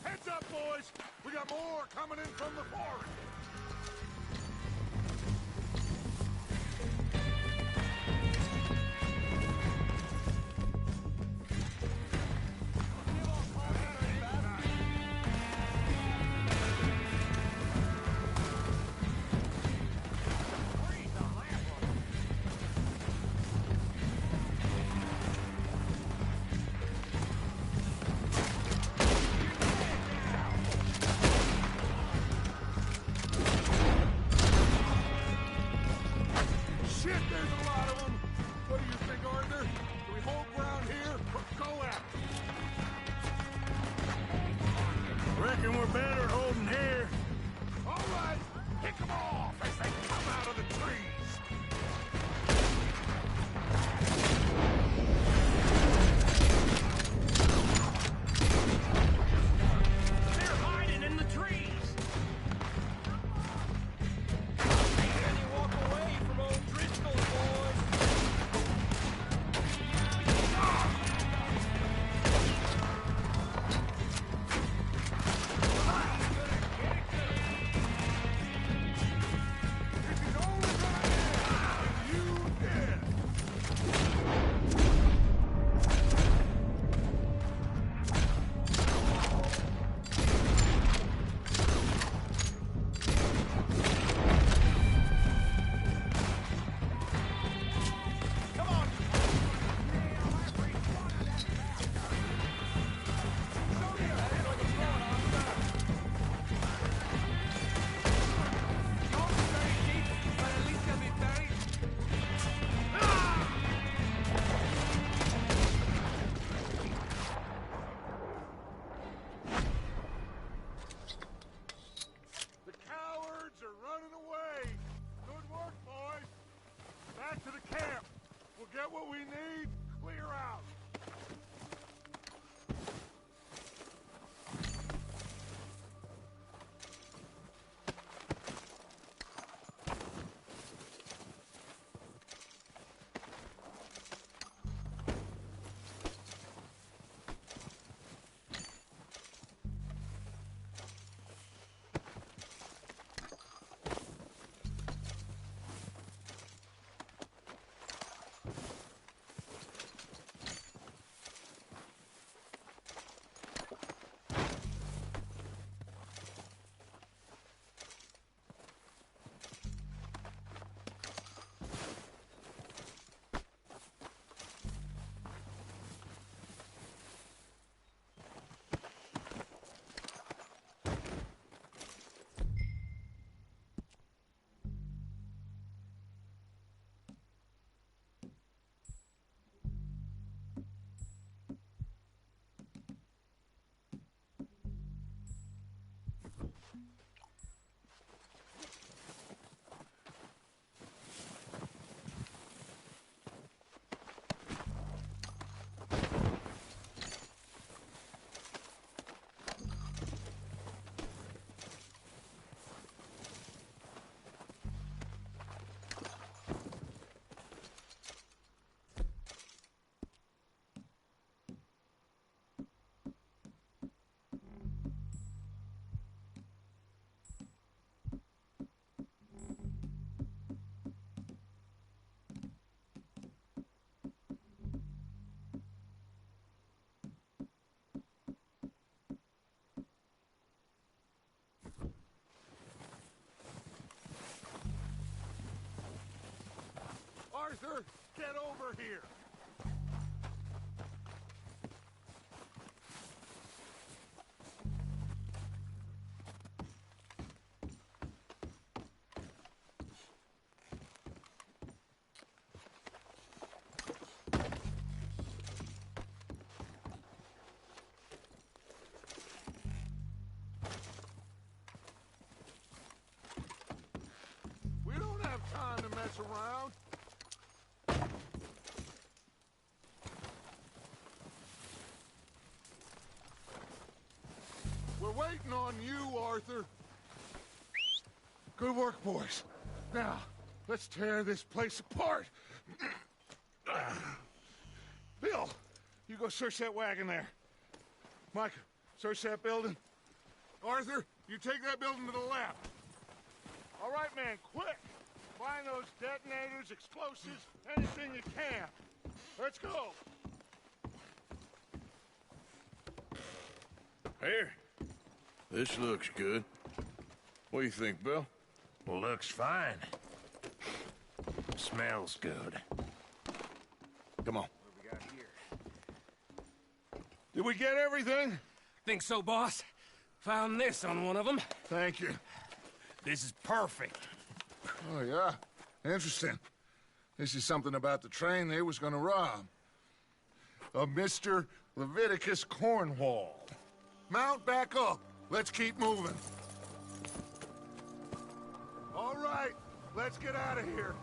Heads up, boys! We got more coming in from the forest! Shit, there's a lot of them! What do you think, Arthur? Do we hold ground here or go at them? Reckon we're better holding here. All right, pick them off as they come out of the trees! They're hiding in the trees. Can you walk away from old Driscoll, boys? Get over here! We don't have time to mess around. We're waiting on you, Arthur. Good work, boys. Now, let's tear this place apart. Bill, you go search that wagon there. Mike, search that building. Arthur, you take that building to the left. All right, man, quick. Find those detonators, explosives, anything you can. Let's go. Here. This looks good. What do you think, Bill? Well, looks fine. Smells good. Come on. What do we got here? Did we get everything? Think so, boss. Found this on one of them. Thank you. This is perfect. Oh, yeah? Interesting. This is something about the train they was gonna rob. A Mr. Leviticus Cornwall. Mount back up. Let's keep moving. All right, let's get out of here.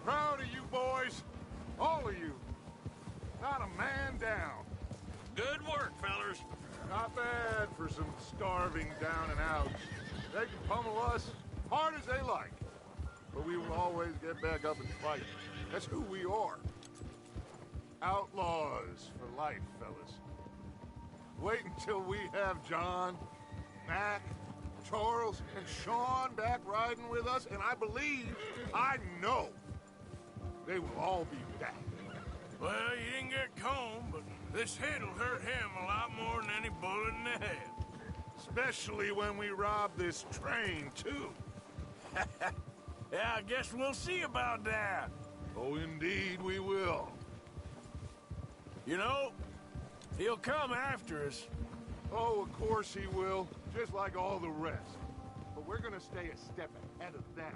Proud of you boys. All of you. Not a man down. Good work, fellers. Not bad for some starving down and outs. They can pummel us hard as they like. But we will always get back up and fight. That's who we are. Outlaws for life, fellas. Wait until we have John, Mac, Charles, and Sean back riding with us, and I believe, I know, they will all be back. Well, you didn't get Combe, but this hit'll hurt him a lot more than any bullet in the head. Especially when we rob this train, too. Yeah, I guess we'll see about that. Oh, indeed we will. You know, he'll come after us. Oh, of course he will, just like all the rest. But we're gonna stay a step ahead of them.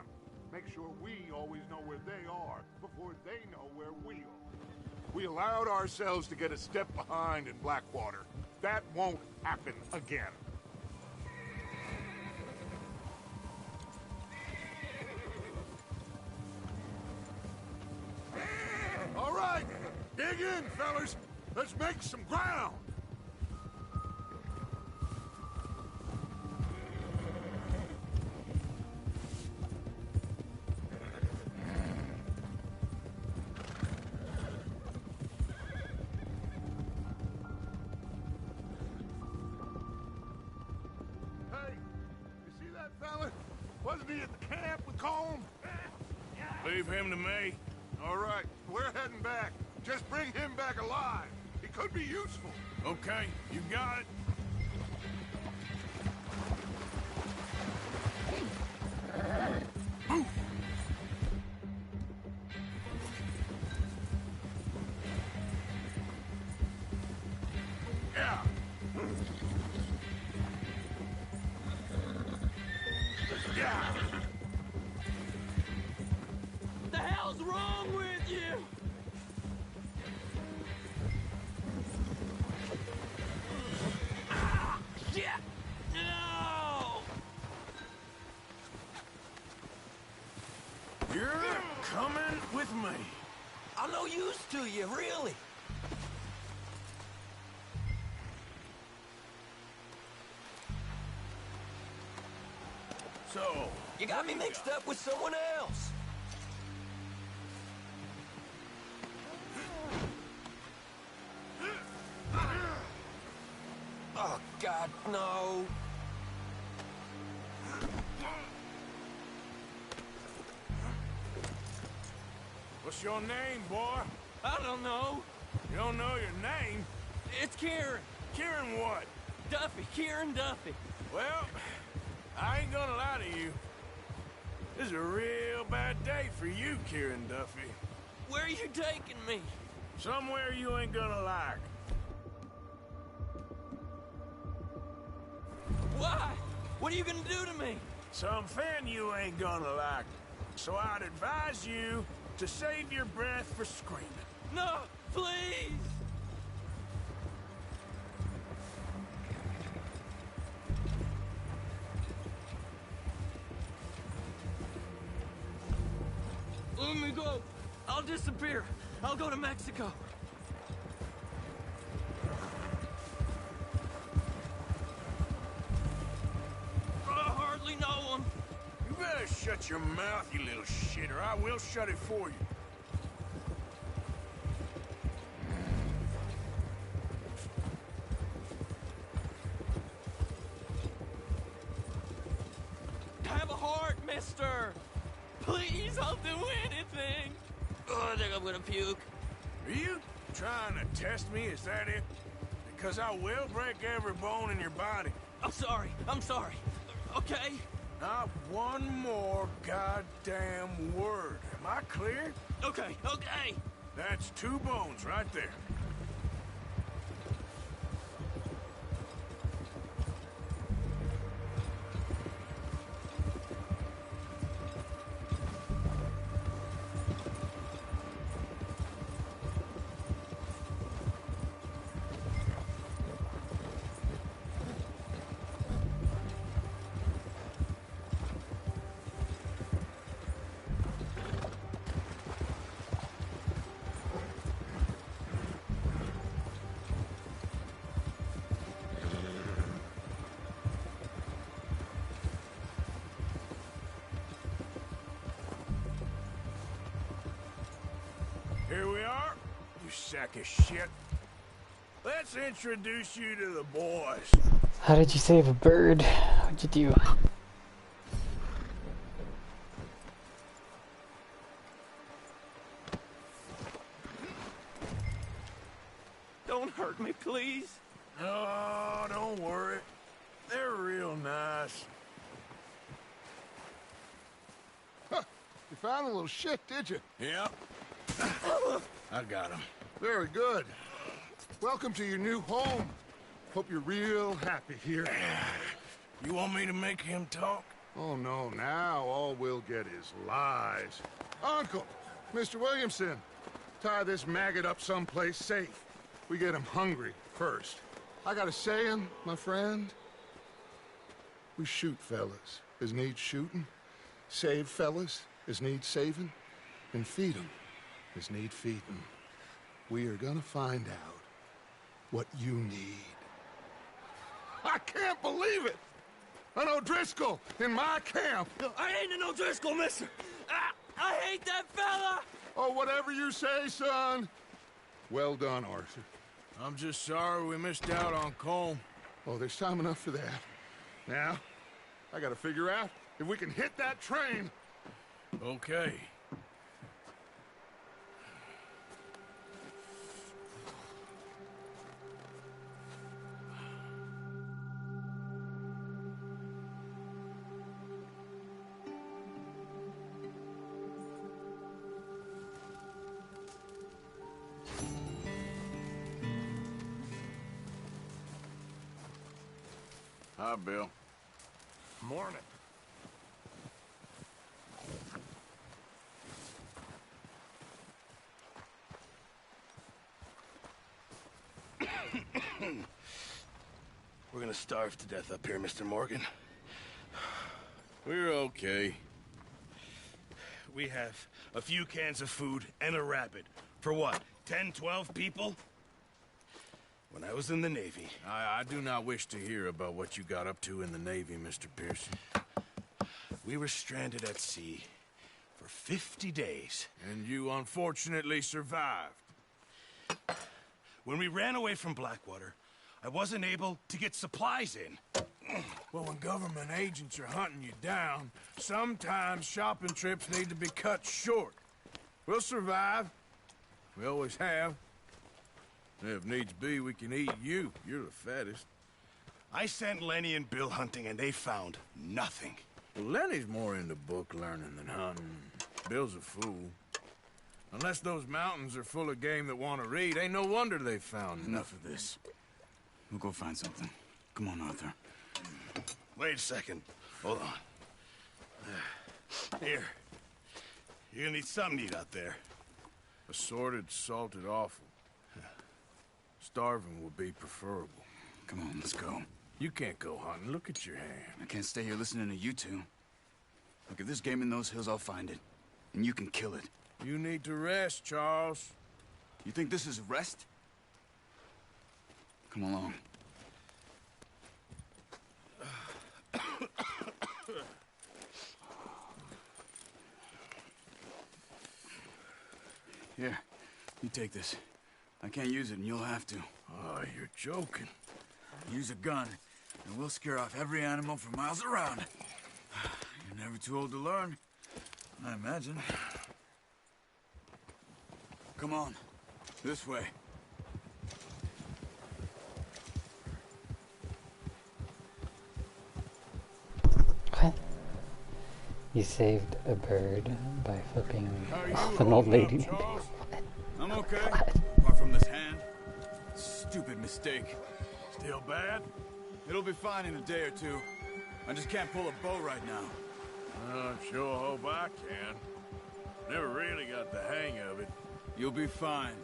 Make sure we always know where they are before they know where we are. We allowed ourselves to get a step behind in Blackwater. That won't happen again. All right, dig in, fellas. Let's make some ground. Hey, you see that fella? Wasn't he at the camp with Colm? Leave him to me. All right, we're heading back. Just bring him back alive. He could be useful. Okay, you got it. Yeah. Yeah. The hell's wrong with you? Ah, shit! No! You're coming with me. I'm no use to you, really. So, You got me mixed up with someone else. Oh, God, no. what's your name, boy? I don't know. You don't know your name? It's Kieran. Kieran what? Duffy. Kieran Duffy. Well, I ain't gonna lie to you. This is a real bad day for you, Kieran Duffy. Where are you taking me? Somewhere you ain't gonna like. Why? What are you gonna do to me? Something you ain't gonna like. So I'd advise you to save your breath for screaming. No, please! Let me go. I'll disappear. I'll go to Mexico. I hardly know him. You better shut your mouth, you little shit, or I will shut it for you. Have a heart, mister. Please, I'll do anything. Oh, I think I'm gonna puke. Are you trying to test me? Is that it? Because I will break every bone in your body. I'm sorry. I'm sorry. Okay? Not one more goddamn word. Am I clear? Okay, okay. That's 2 bones right there. Here we are, you sack of shit. Let's introduce you to the boys. How did you save a bird? What'd you do? Don't hurt me, please. Oh, don't worry. They're real nice. Huh. You found a little shit, did you? Yep. I got him. Very good. Welcome to your new home. Hope you're real happy here. You want me to make him talk? Oh, no, now all we'll get is lies. Uncle, Mr. Williamson, tie this maggot up someplace safe. We get him hungry first. I got a saying, my friend. We shoot fellas as need shooting, save fellas as need saving, and feed 'em as need feeding. We are gonna find out what you need. I can't believe it! An O'Driscoll in my camp! I ain't an O'Driscoll, mister! I hate that fella! Oh, whatever you say, son. Well done, Arthur. I'm just sorry we missed out on Colm. Oh, there's time enough for that. Now, I gotta figure out if we can hit that train. Okay. Hi, Bill. Morning. We're gonna starve to death up here, Mr. Morgan. We're okay. We have a few cans of food and a rabbit. For what, 10, 12 people? When I was in the Navy... I do not wish to hear about what you got up to in the Navy, Mr. Pearson. We were stranded at sea for 50 days. And you unfortunately survived. When we ran away from Blackwater, I wasn't able to get supplies in. Well, when government agents are hunting you down, sometimes shopping trips need to be cut short. We'll survive. We always have. If needs be, we can eat you. You're the fattest. I sent Lenny and Bill hunting, and they found nothing. Well, Lenny's more into book learning than hunting. Bill's a fool. Unless those mountains are full of game that want to read, ain't no wonder they found Enough of this. We'll go find something. Come on, Arthur. Wait a second. Hold on. Here. You're gonna need something to eat out there. Assorted, salted offal. Starving would be preferable. Come on, let's go. You can't go hunting. Look at your hand. I can't stay here listening to you two. Look, if there's game in those hills, I'll find it. And you can kill it. You need to rest, Charles. You think this is rest? Come along. Here, you take this. I can't use it, and you'll have to. Oh, you're joking. Use a gun, and we'll scare off every animal for miles around. You're never too old to learn, I imagine. Come on, this way. What? You saved a bird by flipping off an old lady. I'm okay. Apart from this hand. Stupid mistake. Still bad? It'll be fine in a day or two. I just can't pull a bow right now. I sure hope I can. Never really got the hang of it. You'll be fine.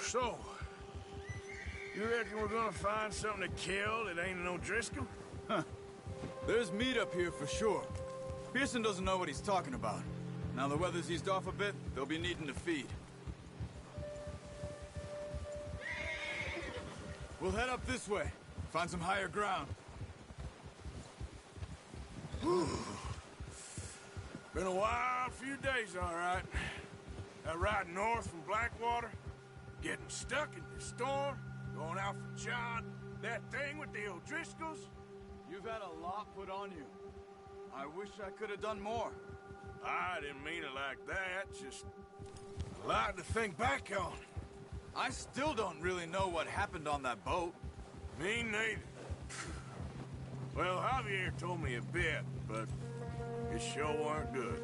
So, you reckon we're gonna find something to kill that ain't no Driscoll? Huh. There's meat up here for sure. Pearson doesn't know what he's talking about. Now the weather's eased off a bit, they'll be needing to feed. We'll head up this way. Find some higher ground. Been a wild few days, all right. That ride north from Blackwater, getting stuck in the storm, going out for John, that thing with the O'Driscolls. You've had a lot put on you. I wish I could have done more. I didn't mean it like that, just a lot to think back on. I still don't really know what happened on that boat. Me neither. Well, Javier told me a bit, but it sure weren't good.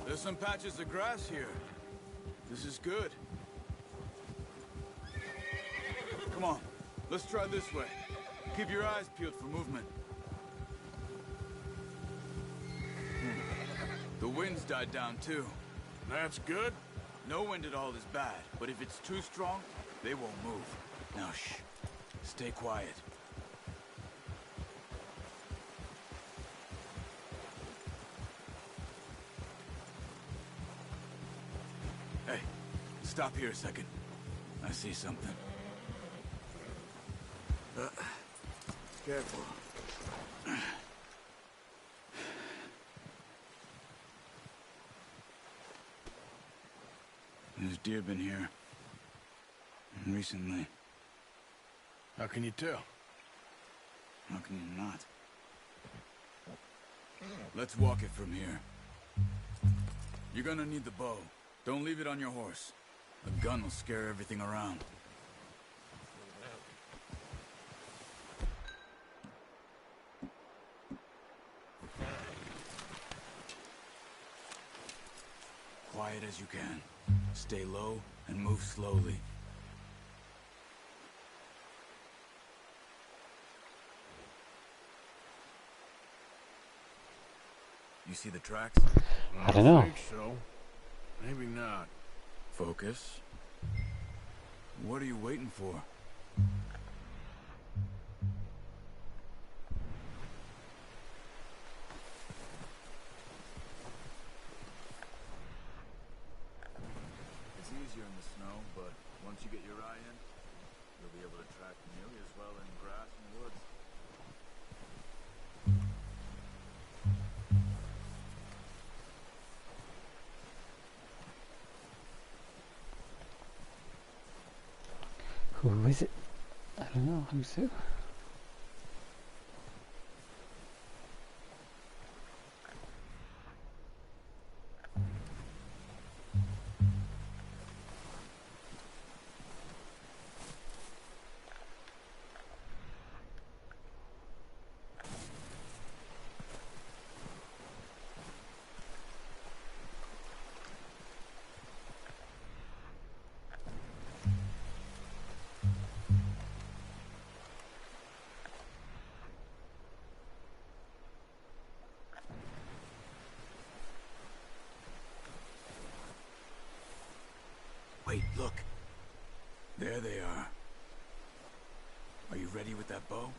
There's some patches of grass here. This is good. Come on, let's try this way. Keep your eyes peeled for movement. The wind's died down too. That's good. No wind at all is bad, but if it's too strong, they won't move. Now shh, stay quiet. Hey, stop here a second. I see something. Careful. There's deer been here. Recently. How can you tell? How can you not? Let's walk it from here. You're gonna need the bow. Don't leave it on your horse. A gun will scare everything around. Quiet as you can. Stay low and move slowly. You see the tracks? I don't know. think so. Maybe not. Focus. What are you waiting for? dry in, you'll be able to track nearly as well in grass and woods. Who is it? I don't know. Who's who? Wait, look. There they are. Are you ready with that bow?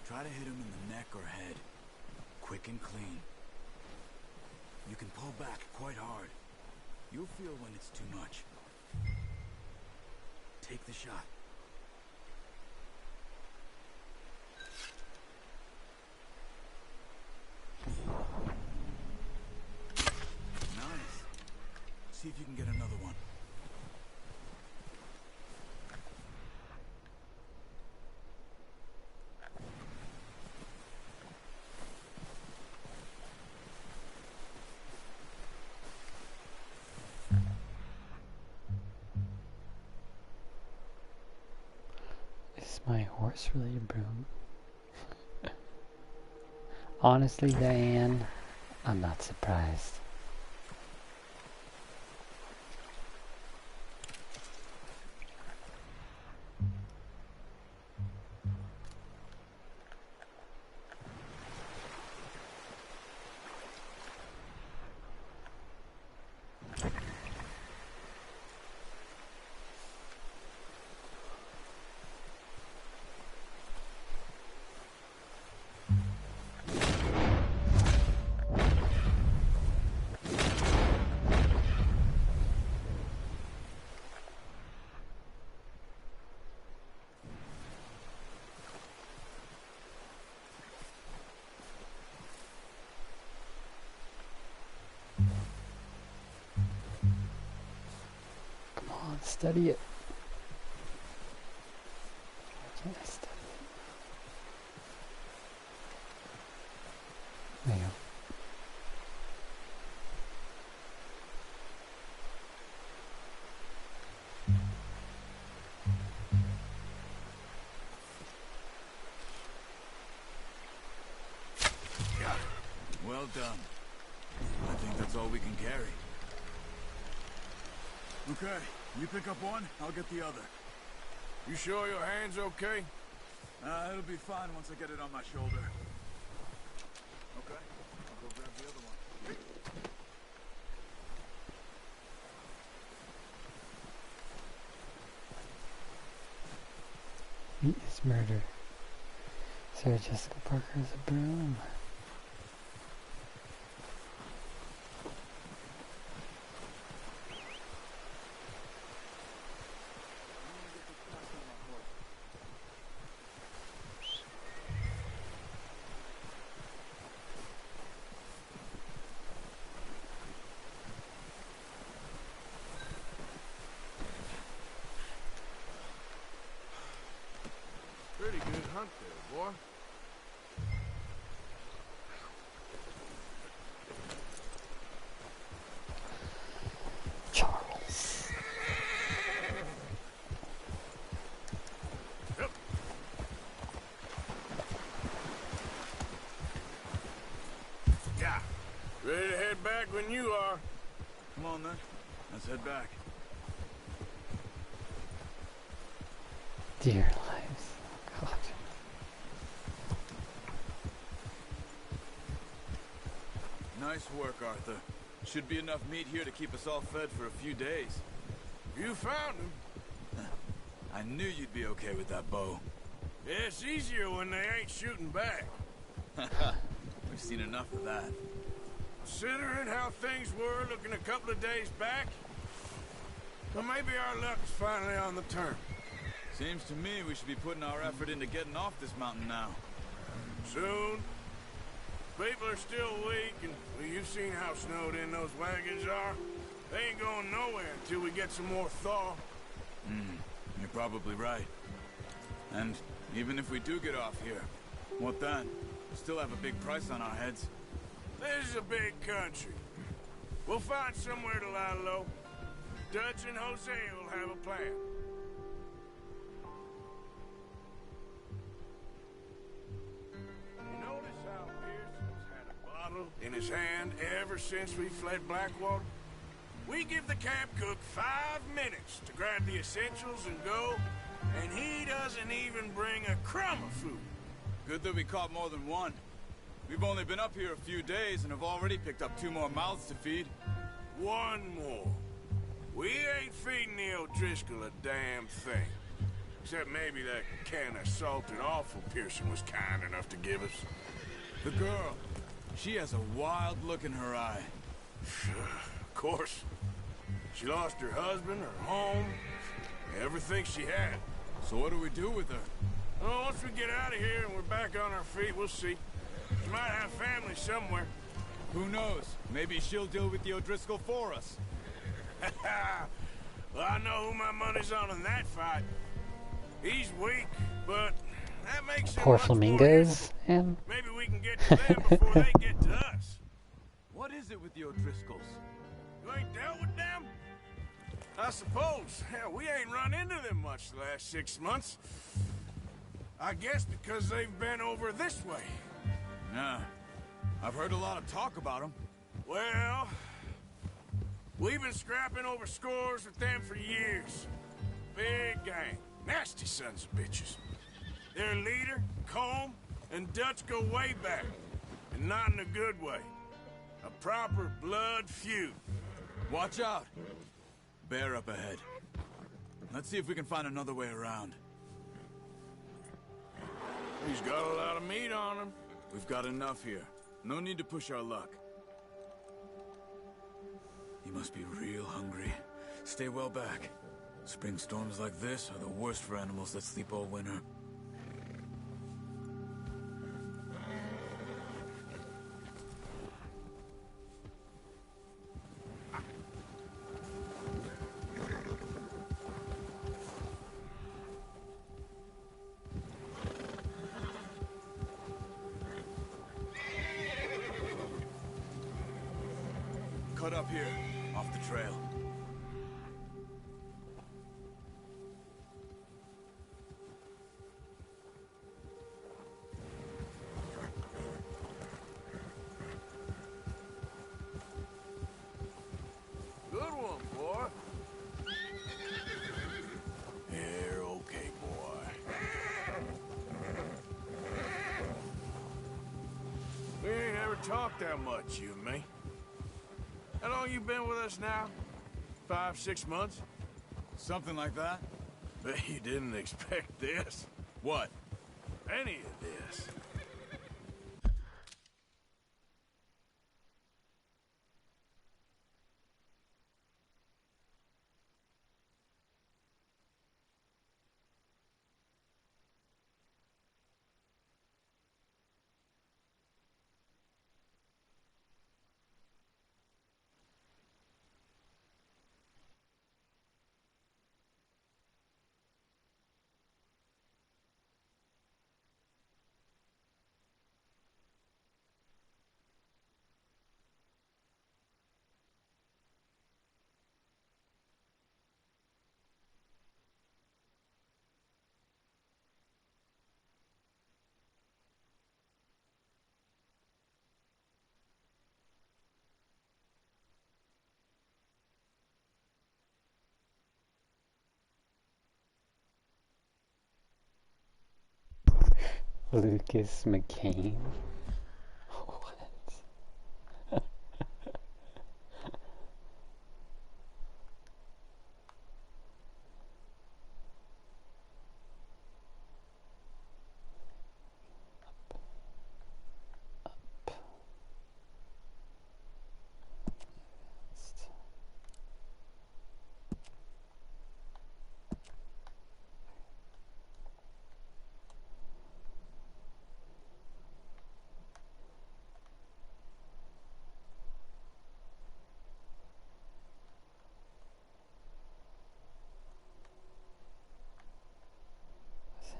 Try to hit him in the neck or head. Quick and clean. You can pull back quite hard. You'll feel when it's too much. Take the shot. Nice. See if you can get another one. Is my horse really a broom? Honestly, Diane, I'm not surprised. Study it. Why can't I study it? There you go. Well done. I think that's all we can carry. Okay, you pick up one, I'll get the other. You sure your hand's okay? It'll be fine once I get it on my shoulder. Okay, I'll go grab the other one. Meat is murder. Sarah Jessica Parker is a broom. Pretty good hunt there, boy. Charles. Yep. Yeah. Ready to head back when you are. Come on then, let's head back. Dear lives. God. Nice work, Arthur. Should be enough meat here to keep us all fed for a few days. You found him. I knew you'd be okay with that bow. Yeah, it's easier when they ain't shooting back. We've seen enough of that. Considering how things were looking a couple of days back, Well, maybe our luck's finally on the turn. Seems to me we should be putting our effort into getting off this mountain now. Soon. People are still weak, and well, you've seen how snowed in those wagons are. They ain't going nowhere until we get some more thaw. You're probably right. And even if we do get off here, what then? We still have a big price on our heads. This is a big country. We'll find somewhere to lie low. Dutch and Jose will have a plan. You notice how Pearson's had a bottle in his hand ever since we fled Blackwater? We give the camp cook 5 minutes to grab the essentials and go, and he doesn't even bring a crumb of food. Good that we caught more than one. We've only been up here a few days and have already picked up 2 more mouths to feed. 1 more. We ain't feeding the O'Driscoll a damn thing. Except maybe that can of salted offal Pearson was kind enough to give us. The girl. She has a wild look in her eye. Of course. She lost her husband, her home, everything she had. So what do we do with her? Oh, once we get out of here and we're back on our feet, we'll see. She might have family somewhere. Who knows? Maybe she'll deal with the O'Driscoll for us. Well, I know who my money's on in that fight. He's weak, but that makes him Poor much more flamingos. evil. Maybe we can get to them before they get to us. What is it with the O'Driscolls? You ain't dealt with them? I suppose. Hell, we ain't run into them much the last 6 months. I guess because they've been over this way. Nah. I've heard a lot of talk about them. Well, we've been scrapping over scores with them for years. Big gang. Nasty sons of bitches. Their leader, Combe, and Dutch go way back. And not in a good way. A proper blood feud. Watch out! Bear up ahead. Let's see if we can find another way around. He's got a lot of meat on him. We've got enough here. No need to push our luck. He must be real hungry. Stay well back. Spring storms like this are the worst for animals that sleep all winter. Cut up here, off the trail. Good one, boy. You're okay, boy. We ain't ever talked that much, you and me. How long you been with us now? 5, 6 months? Something like that? Bet you didn't expect this. What? Any of this. Lucas McCain. What?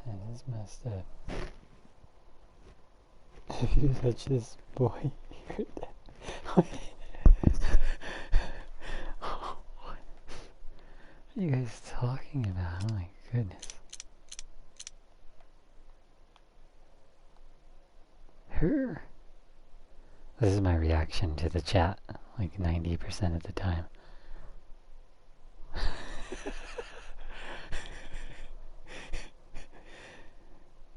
That is messed up. If you touch this boy, you're dead. What are you guys talking about? Oh my goodness. Her? This is my reaction to the chat, like 90% of the time.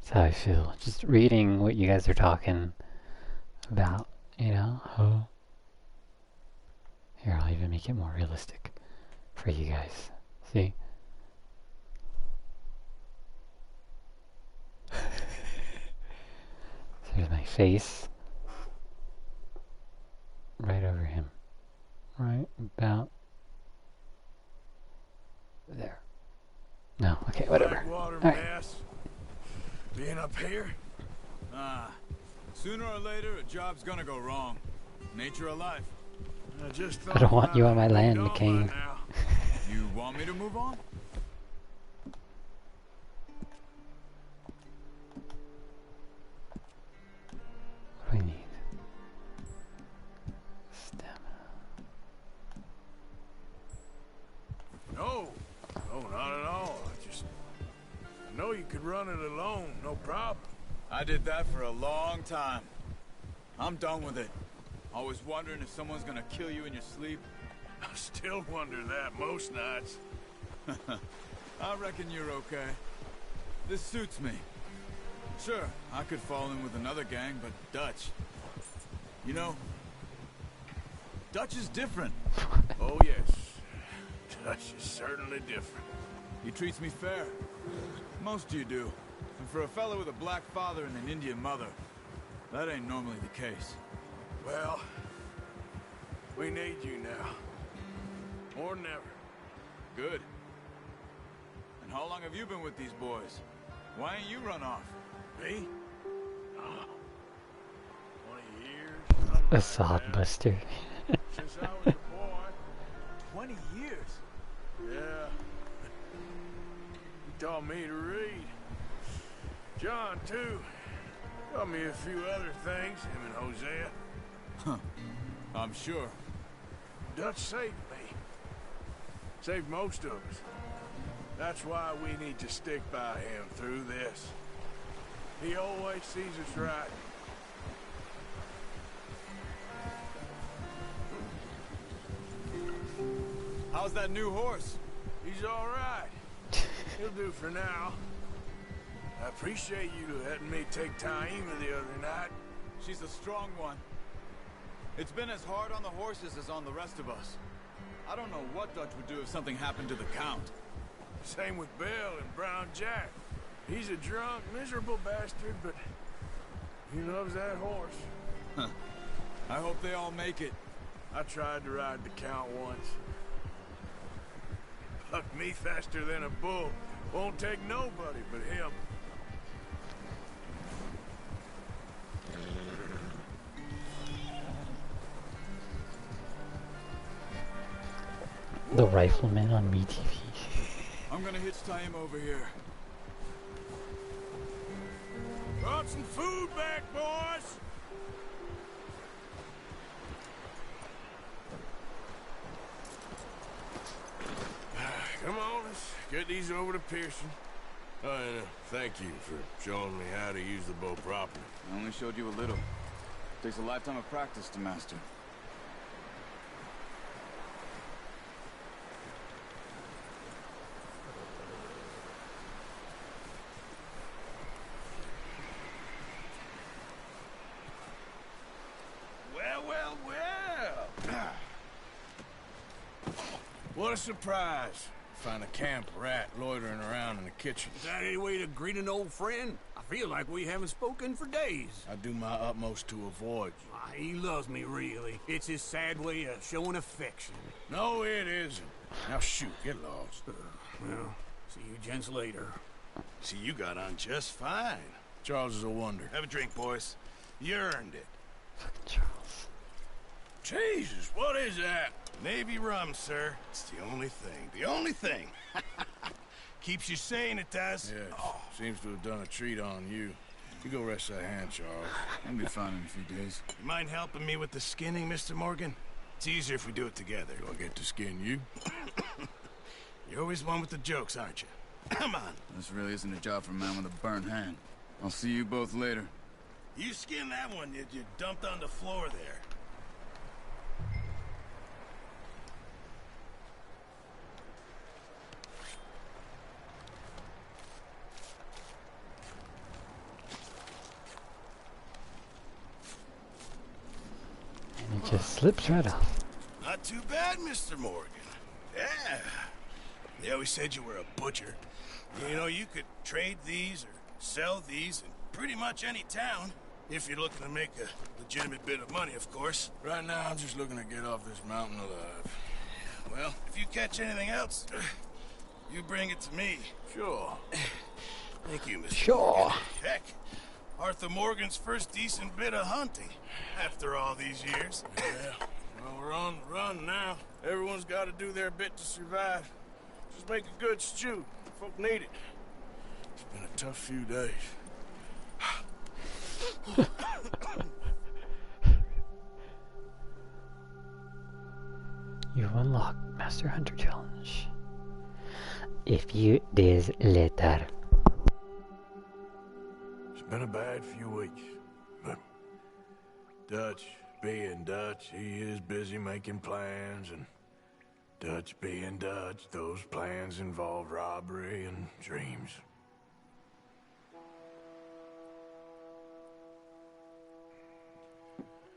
That's how I feel. Just reading what you guys are talking about, you know? Oh. Here, I'll even make it more realistic for you guys. See? So here's my face. Right over him. Right about there. No, okay, whatever. Blackwater All right. mess. Being up here? Sooner or later, a job's gonna go wrong. Nature of life. I don't want you on my land, McGee. You want me to move on? What do we need? Stamina. No, not at all. I know you could run it alone, no problem. I did that for a long time. I'm done with it. Always wondering if someone's gonna kill you in your sleep. I still wonder that most nights. I reckon you're okay. This suits me. Sure, I could fall in with another gang, but Dutch... You know... Dutch is different. Oh, yes. Dutch is certainly different. He treats me fair. Most of you do. And for a fellow with a black father and an Indian mother, that ain't normally the case. Well, we need you now. More than ever. Good. And how long have you been with these boys? Why ain't you run off? Me? 20 years. A sod buster. Since I was a boy. 20 years? Yeah. He taught me to read. John, too. Taught me a few other things, him and Hosea. Huh. I'm sure. Dutch saved me. Saved most of us. That's why we need to stick by him through this. He always sees us right. How's that new horse? He's all right. He'll do for now. I appreciate you letting me take Taima the other night. She's a strong one. It's been as hard on the horses as on the rest of us. I don't know what Dutch would do if something happened to the Count. Same with Bill and Brown Jack. He's a drunk, miserable bastard, but he loves that horse. Huh. I hope they all make it. I tried to ride the Count once. Bucked me faster than a bull. Won't take nobody but him. The Rifleman on MeTV. I'm gonna hitch Taima over here. Brought some food back, boys! Come on, let's get these over to Pearson. Oh, and thank you for showing me how to use the bow properly. I only showed you a little. Takes a lifetime of practice to master. What a surprise. Find a camp rat loitering around in the kitchen. Is that any way to greet an old friend? I feel like we haven't spoken for days. I do my utmost to avoid you. He loves me, really. It's his sad way of showing affection. No, it isn't. Now shoot, get lost. Well, see you gents later. See, you got on just fine. Charles is a wonder. Have a drink, boys. You earned it. Charles. Jesus, what is that? Navy rum, sir. It's the only thing. The only thing. Keeps you sane, it does. Yeah, seems to have done a treat on you. You go rest that hand, Charles. I'll be fine in a few days. You mind helping me with the skinning, Mr. Morgan? It's easier if we do it together. Do I get to skin you? You're always one with the jokes, aren't you? Come on. This really isn't a job for a man with a burnt hand. I'll see you both later. You skinned that one you dumped on the floor there. And it just slips right off. Not too bad, Mr. Morgan. Yeah. They always said you were a butcher. You know, you could trade these or sell these in pretty much any town. If you're looking to make a legitimate bit of money, of course. Right now, I'm just looking to get off this mountain alive. Well, if you catch anything else, you bring it to me. Sure. Thank you, Mr. Sure. Morgan. Heck, Arthur Morgan's first decent bit of hunting after all these years. Yeah. Well, we're on the run now. Everyone's got to do their bit to survive. Just make a good stew. Folk need it. It's been a tough few days. You unlock Master Hunter Challenge. A few days later. It's been a bad few weeks, but Dutch being Dutch, he is busy making plans, and Dutch being Dutch, those plans involve robbery and dreams.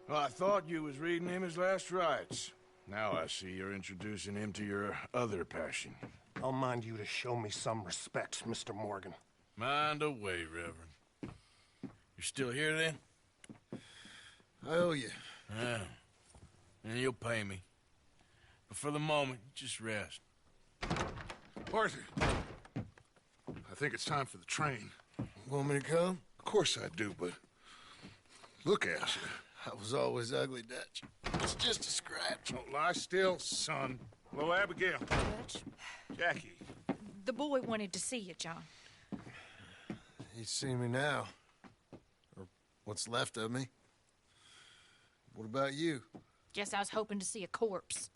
Well, I thought you was reading him his last rites. Now I see you're introducing him to your other passion. I'll mind you to show me some respect, Mr. Morgan. Mind away, Reverend. You're still here, then? I owe you. Yeah. And you'll pay me. But for the moment, just rest. Horsey, I think it's time for the train. Want me to come? Of course I do, but look at you. I was always ugly, Dutch. It's just a scratch. Don't lie still, son. Hello, Abigail. Dutch, Jackie. the boy wanted to see you, John. He's seen me now. Or what's left of me. What about you? Guess I was hoping to see a corpse.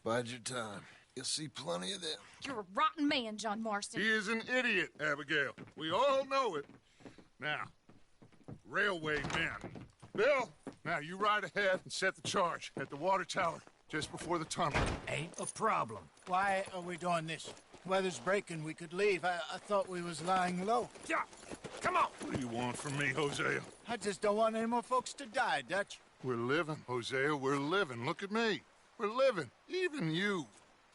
Bide your time. You'll see plenty of them. You're a rotten man, John Marston. He is an idiot, Abigail. We all know it. Now, railway men. Bill, now you ride ahead and set the charge at the water tower just before the tunnel. Ain't a problem. Why are we doing this? Weather's breaking. We could leave. I thought we was lying low. Yeah, come on. What do you want from me, Hosea? I just don't want any more folks to die, Dutch. We're living, Hosea. We're living. Look at me. We're living. Even you.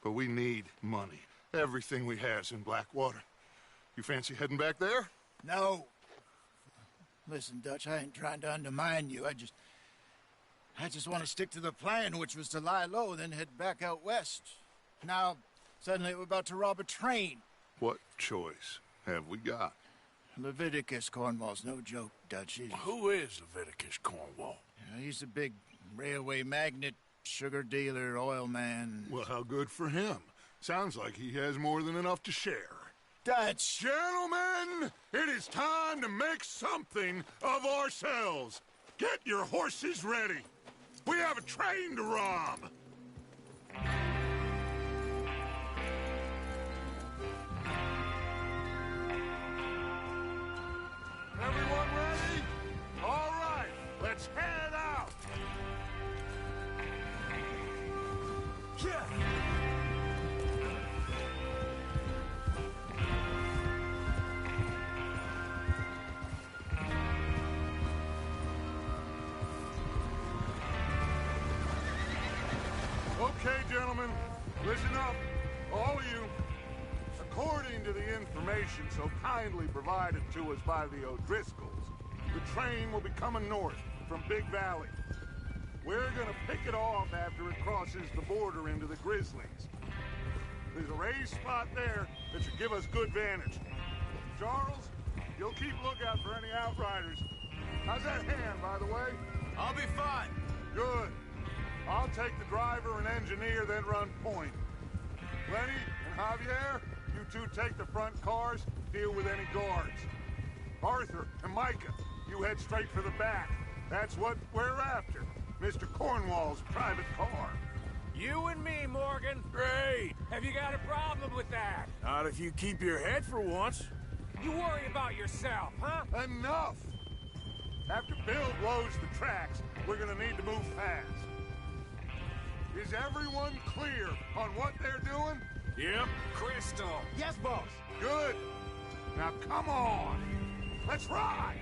But we need money. Everything we have's in Blackwater. You fancy heading back there? No. Listen, Dutch, I ain't trying to undermine you. I just want to stick to the plan, which was to lie low, then head back out west. Now, suddenly we're about to rob a train. What choice have we got? Leviticus Cornwall's no joke, Dutch. Who is Leviticus Cornwall? He's a big railway magnate, sugar dealer, oil man. Well, how good for him. Sounds like he has more than enough to share. Dutch! Gentlemen, it is time to make something of ourselves. Get your horses ready. We have a train to rob. Everyone ready? All right, let's head out. Yeah. Okay, gentlemen, listen up, all of you. According to the information so kindly provided to us by the O'Driscolls, the train will be coming north from Big Valley. We're gonna pick it off after it crosses the border into the Grizzlies. There's a raised spot there that should give us good vantage. Charles, you'll keep lookout for any outriders. How's that hand, by the way? I'll be fine. Good. I'll take the driver and engineer, then run point. Lenny and Javier, You two take the front cars, deal with any guards. Arthur and Micah, you head straight for the back. That's what we're after. Mr. Cornwall's private car. You and me, Morgan. Great. Have you got a problem with that? Not if you keep your head for once. You worry about yourself, huh? Enough! After Bill blows the tracks, we're gonna need to move fast. Is everyone clear on what they're doing? Yep. Crystal. Yes, boss. Good. Now come on. Let's ride.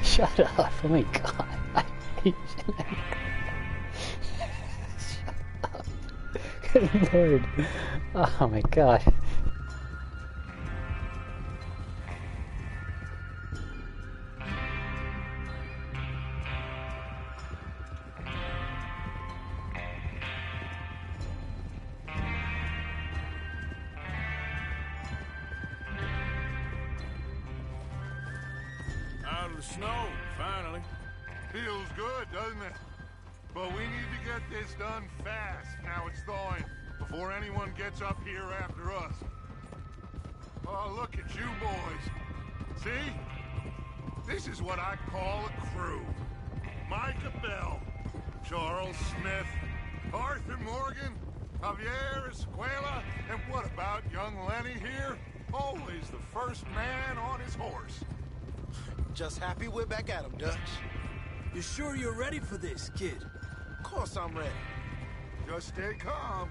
Shut up. Oh my god. I hate you. Shut up. Good lord. Oh my god. Out of the snow, finally. Feels good, doesn't it? But we need to get this done fast. Now it's thawing, before anyone gets up here after us. Oh, look at you boys. See? This is what I call a crew. Micah Bell, Charles Smith, Arthur Morgan, Javier Escuela, and what about young Lenny here? Always the first man on his horse. Just happy we're back at him, Dutch. You sure you're ready for this, kid? Of course I'm ready. Just stay calm.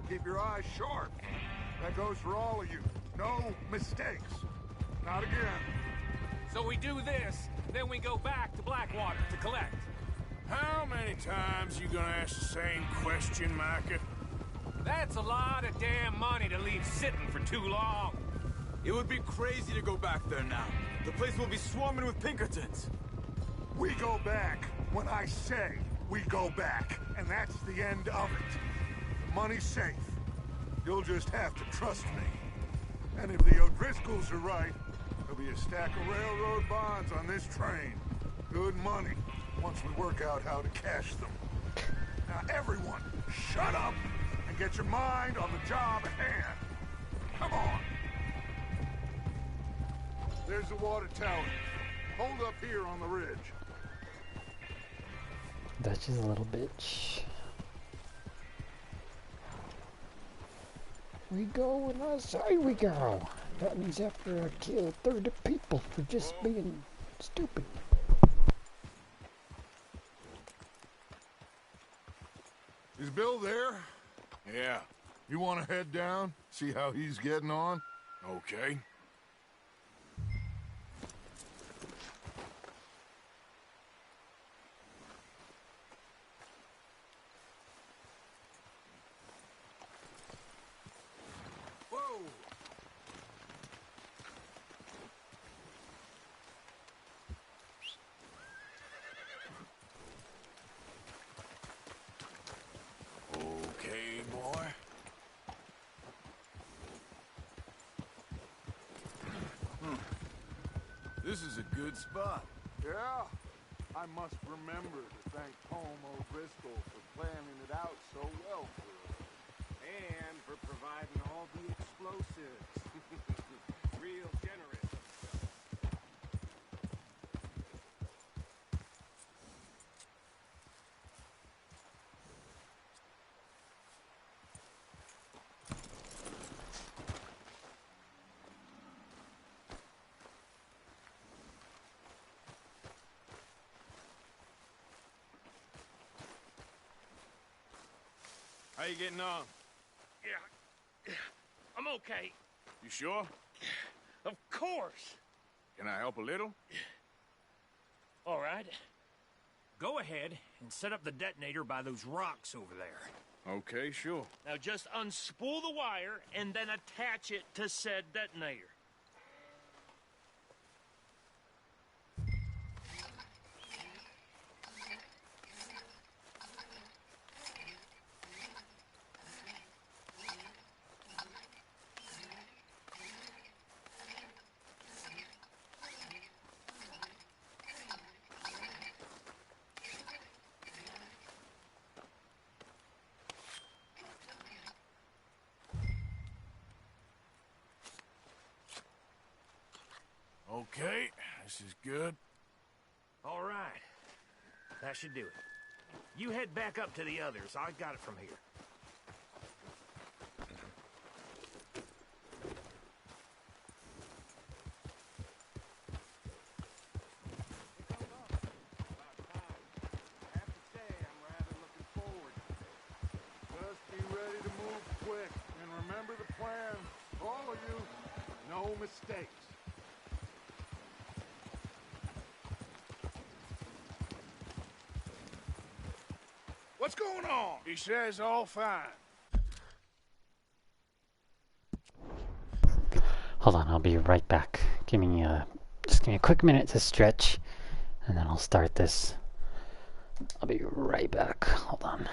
Keep your eyes sharp. That goes for all of you. No mistakes. Not again. So we do this, then we go back to Blackwater to collect. How many times you gonna ask the same question, Micah? That's a lot of damn money to leave sitting for too long. It would be crazy to go back there now. The place will be swarming with Pinkertons. We go back when I say we go back, and that's the end of it. The money's safe. You'll just have to trust me. And if the O'Driscolls are right, there'll be a stack of railroad bonds on this train. Good money, once we work out how to cash them. Now everyone, shut up and get your mind on the job at hand. Come on. There's the water tower. Hold up here on the ridge. Dutch is a little bitch. We go when I say we go. That means after I kill 30 people for just being stupid. Is Bill there? Yeah. You want to head down? See how he's getting on? Okay. Okay, boy. This is a good spot. Yeah. I must remember to thank Tom O'Driscoll for planning it out so well for us. And for providing all the explosives. Real generous. How you getting on? Yeah, I'm okay. You sure? Of course. Can I help a little? All right. Go ahead and set up the detonator by those rocks over there. Okay, sure. Now just unspool the wire and then attach it to said detonator. Okay, this is good. All right. That should do it. You head back up to the others. I got it from here. Just be ready to move quick, and remember the plan. All of you, no mistakes. What's going on? He says all fine. Hold on, I'll be right back. Just give me a quick minute to stretch, and then I'll start this. I'll be right back. Hold on.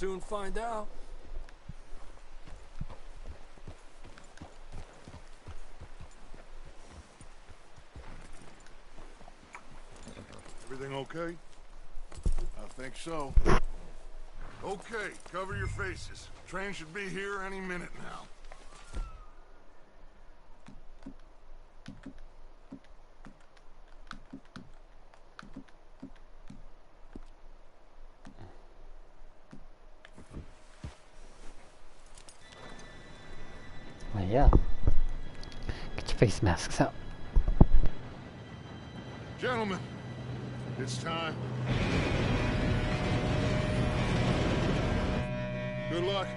soon find out. Everything okay? I think so. Okay, cover your faces. Train should be here any minute now. Well, yeah. Get your face masks out. Gentlemen, it's time. Good luck,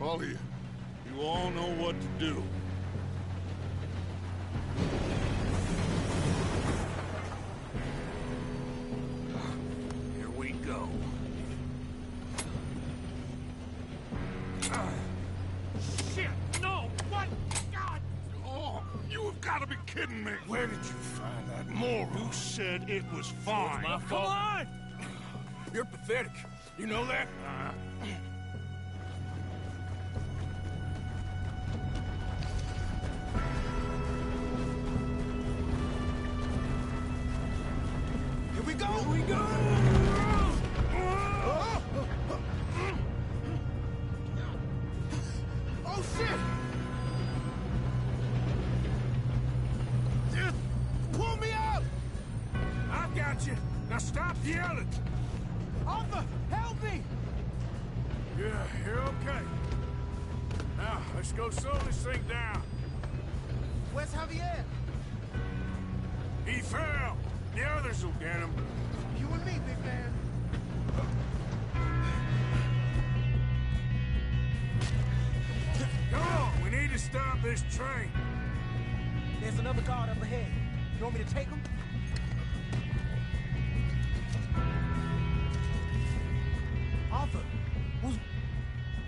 all of you. You all know what to do. Here we go. Shit! No! What? God! Oh, you have got to be kidding me! Where did you find that moron? Who said it was fine? My fault. Come on! You're pathetic. You know that? Here we go! Here we go! Oh, shit! Just pull me out! I got you. Now stop yelling. Arthur, help me! Yeah, you're okay. Now, let's go slow this thing down. Where's Javier? He fell. The others will get him. You and me, big man. Come on, we need to stop this train. There's another guard up ahead. You want me to take him? Arthur, who's...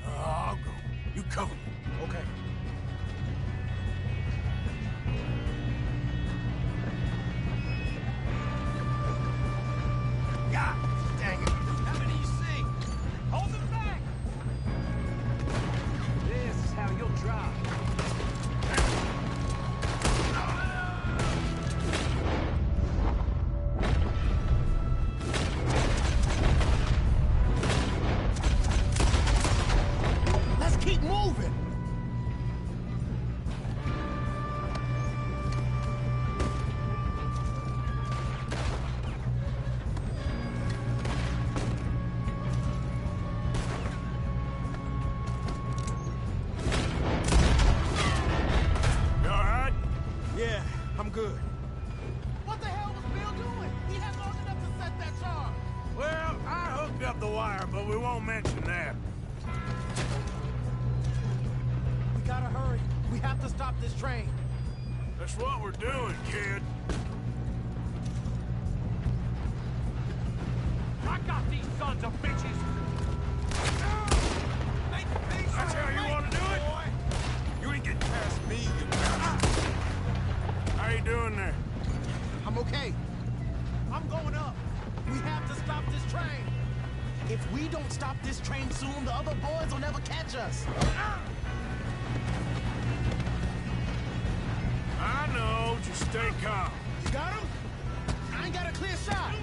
I'll go. You cover me. Okay. God dang it. How many you see? Hold them back! This is how you'll drive. Let's keep moving! You all right? Yeah, I'm good. What the hell was Bill doing? He had long enough to set that charge. Well, I hooked up the wire, but we won't mention that. We gotta hurry. We have to stop this train. That's what we're doing, kid. I got these sons of bitches! That's how you want to do it? You ain't getting past me, you bastard. How you doing there? I'm okay. I'm going up. We have to stop this train. If we don't stop this train soon, the other boys will never catch us. I know. Just stay calm. You got him? I ain't got a clear shot.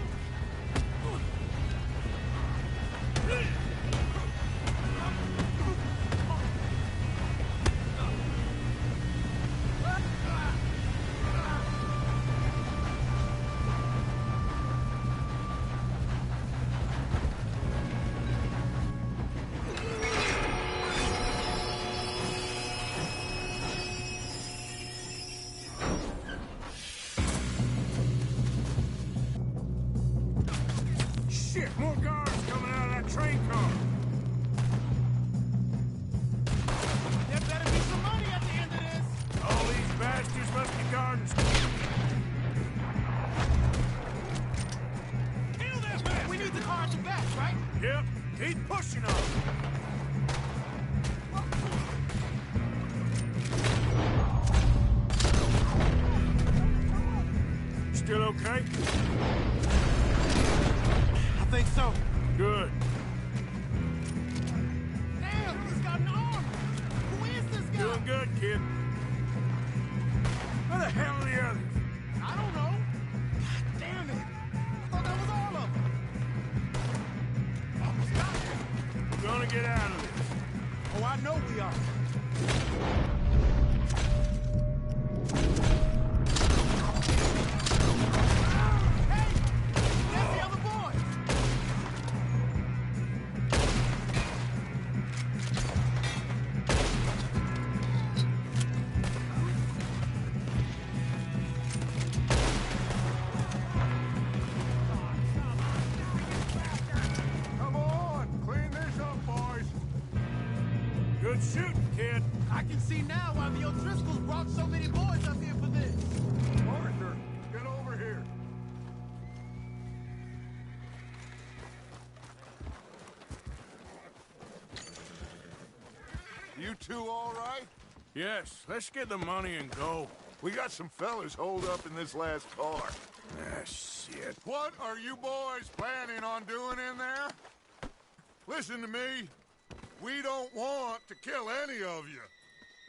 Shit, more guards coming out of that train car. There better be some money at the end of this. All these bastards must be guarding. Kill that man. We need the car at the back, right? Yep, keep pushing on. Still okay? I think so. Good. good, kid. Where the hell are the others? I don't know. God damn it. I thought that was all of them. Almost got it. We're gonna get out of this. Oh, I know we are. Hey! That's the other boy! Come on, clean this up, boys. Good shooting, kid. I can see now why the O'Driscolls brought so many boys up here for this. Arthur, get over here. You two all right? Yes, let's get the money and go. We got some fellas holed up in this last car. Ah, shit. What are you boys planning on doing in there? Listen to me. We don't want to kill any of you.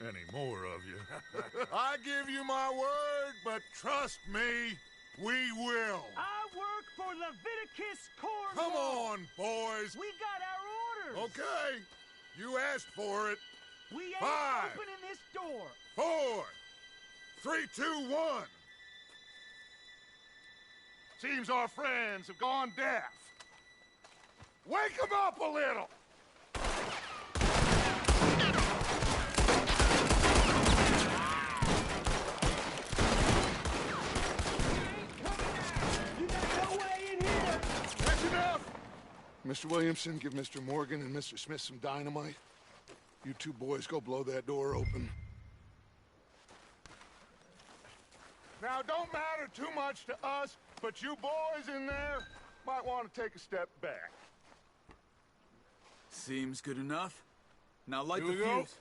Any more of you. I give you my word, but trust me, we will. I work for Leviticus Corps. Come on, boys. We got our orders. Okay. You asked for it. We ain't 5, opening this door. 4, 3, 2, 1. Seems our friends have gone deaf. Wake them up a little. That's enough! Mr. Williamson, give Mr. Morgan and Mr. Smith some dynamite. You two boys go blow that door open. Now, don't matter too much to us, but you boys in there might want to take a step back. Seems good enough. Now light Here the we go. fuse.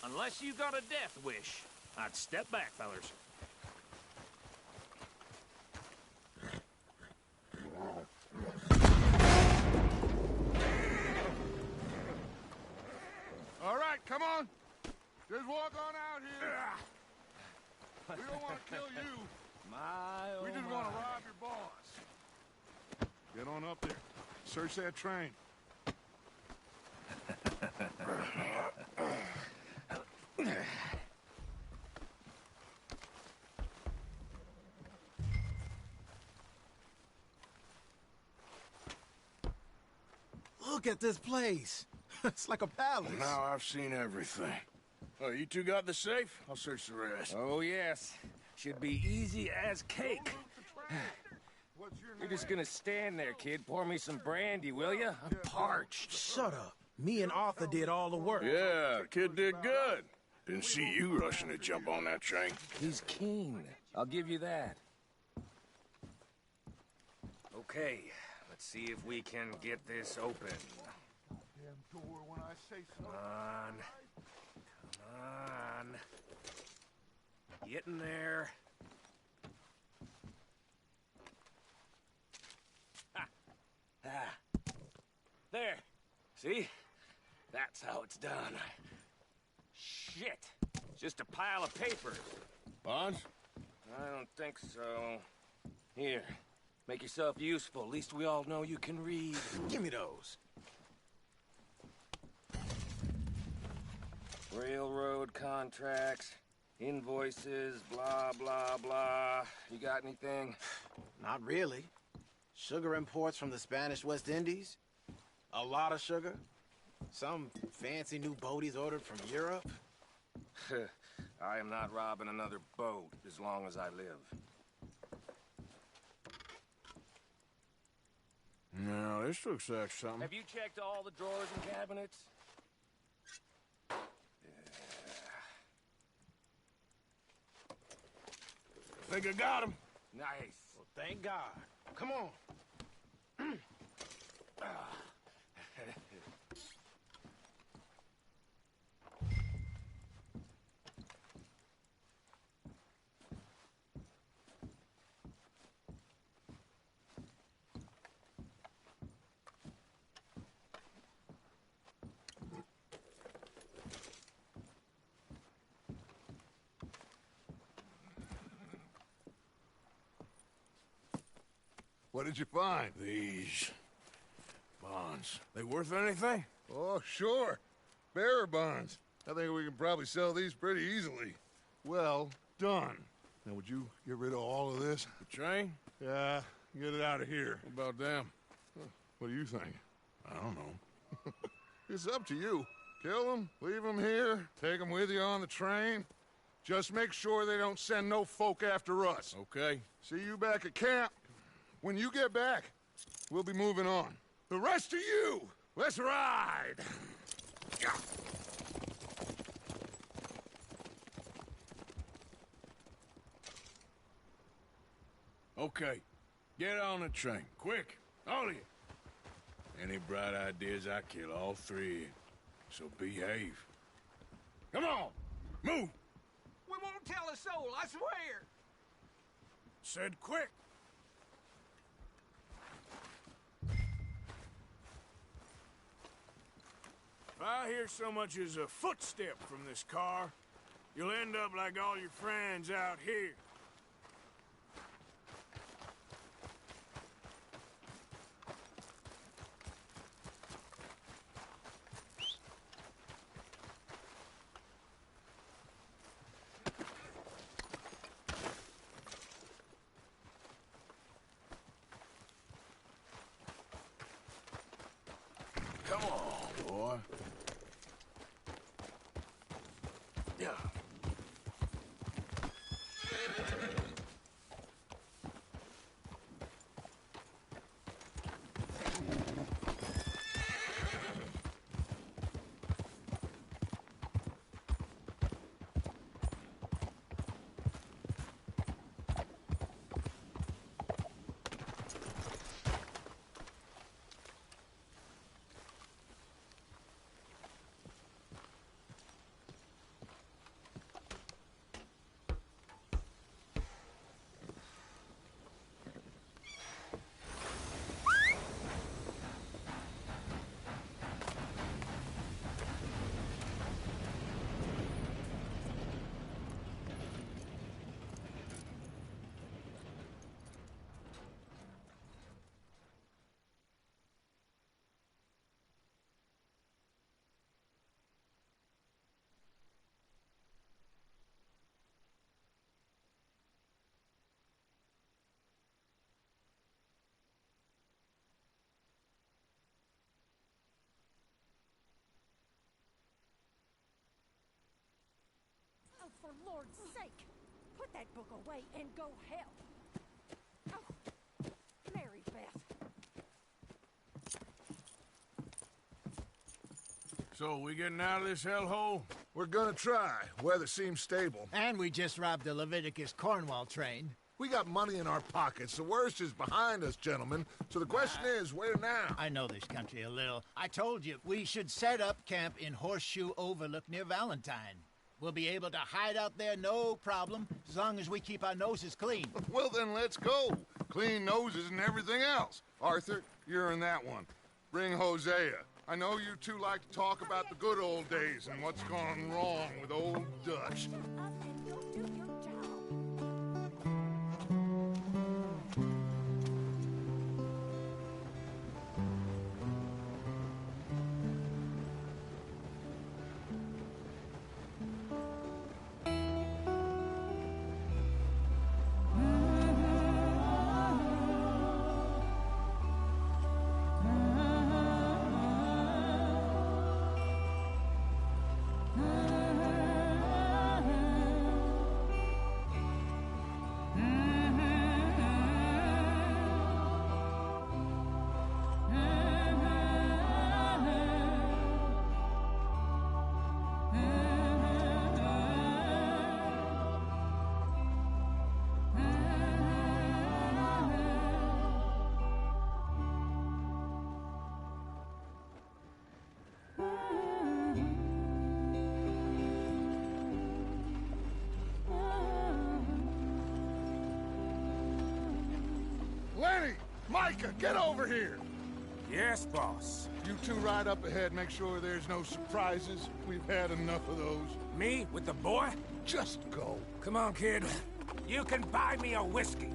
Unless you got a death wish, I'd step back, fellers. All right, come on. Just walk on out here. We don't want to kill you. We just want to rob your boss. Get on up there. Search that train. Look at this place. It's like a palace. Now I've seen everything. Oh, you two got the safe? I'll search the rest. Oh, yes. Should be easy as cake. You're just gonna stand there, kid. Pour me some brandy, will you? I'm parched. Shut up. Me and Arthur did all the work. Yeah, the kid did good. Didn't see you rushing to jump on that train. He's keen. I'll give you that. Okay, let's see if we can get this open. Damn door when I say so. Come on. Come on. Get in there. Ha. Ah. There. See? That's how it's done. Shit. It's just a pile of papers. Bonds? I don't think so. Here. Make yourself useful. At least we all know you can read. Give me those. Railroad contracts, invoices, blah, blah, blah. You got anything? Not really. Sugar imports from the Spanish West Indies. A lot of sugar. Some fancy new boat he's ordered from Europe. I am not robbing another boat as long as I live. No, this looks like something. Have you checked all the drawers and cabinets? Think I got him. Nice. Well, thank God. Come on. What did you find? These bonds. They worth anything? Oh, sure. Bearer bonds. I think we can probably sell these pretty easily. Well done. Now, would you get rid of all of this? The train? Yeah, get it out of here. What about them? What do you think? I don't know. It's up to you. Kill them, leave them here, take them with you on the train. Just make sure they don't send no folk after us. Okay. See you back at camp. When you get back, we'll be moving on. The rest of you, let's ride! Yeah. Okay. Get on the train. Quick. All of you. Any bright ideas, I kill all three of you. So behave. Come on! Move! We won't tell a soul, I swear. Said quick. If I hear so much as a footstep from this car, you'll end up like all your friends out here. Come on, boy. Yeah. Oh, for Lord's sake, put that book away and go help. Oh, Mary Beth. So, we getting out of this hellhole? We're gonna try. Weather seems stable. And we just robbed the Leviticus Cornwall train. We got money in our pockets. The worst is behind us, gentlemen. So the question is, where now? I know this country a little. I told you, we should set up camp in Horseshoe Overlook near Valentine. We'll be able to hide out there, no problem, as long as we keep our noses clean. Well, then let's go. Clean noses and everything else. Arthur, you're in that one. Bring Hosea. I know you two like to talk about the good old days and what's gone wrong with old Dutch. Lenny! Micah, get over here! Yes, boss. You two ride up ahead, make sure there's no surprises. We've had enough of those. Me with the boy? Just go. Come on, kid. You can buy me a whiskey.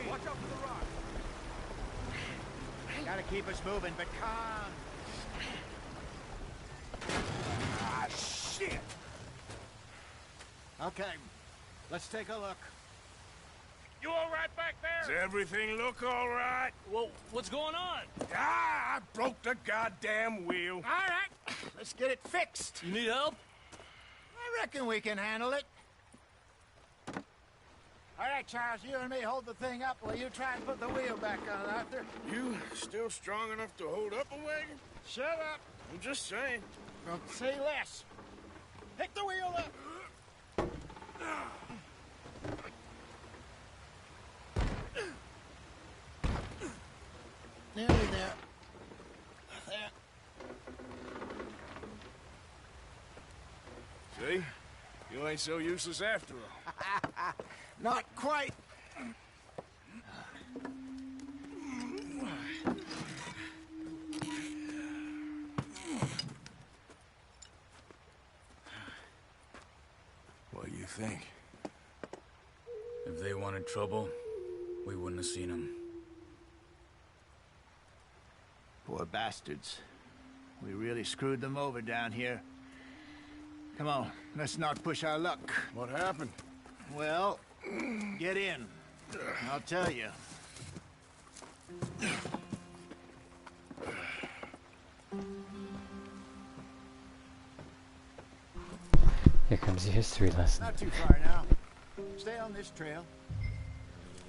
Watch out for the rock. Gotta keep us moving, but calm. Ah, shit! Okay, let's take a look. You all right back there? Does everything look all right? Well, what's going on? Ah, I broke the goddamn wheel. All right, let's get it fixed. You need help? I reckon we can handle it. All right, Charles, you and me hold the thing up while you try and put the wheel back on, Arthur. You still strong enough to hold up a wagon? Shut up. I'm just saying. Don't say less. Pick the wheel up. Nearly there. There. See? You ain't so useless after all. Not quite. What do you think? If they wanted trouble, we wouldn't have seen them. Poor bastards. We really screwed them over down here. Come on, let's not push our luck. What happened? Well, get in. I'll tell you. Here comes the history lesson. Not too far now. Stay on this trail.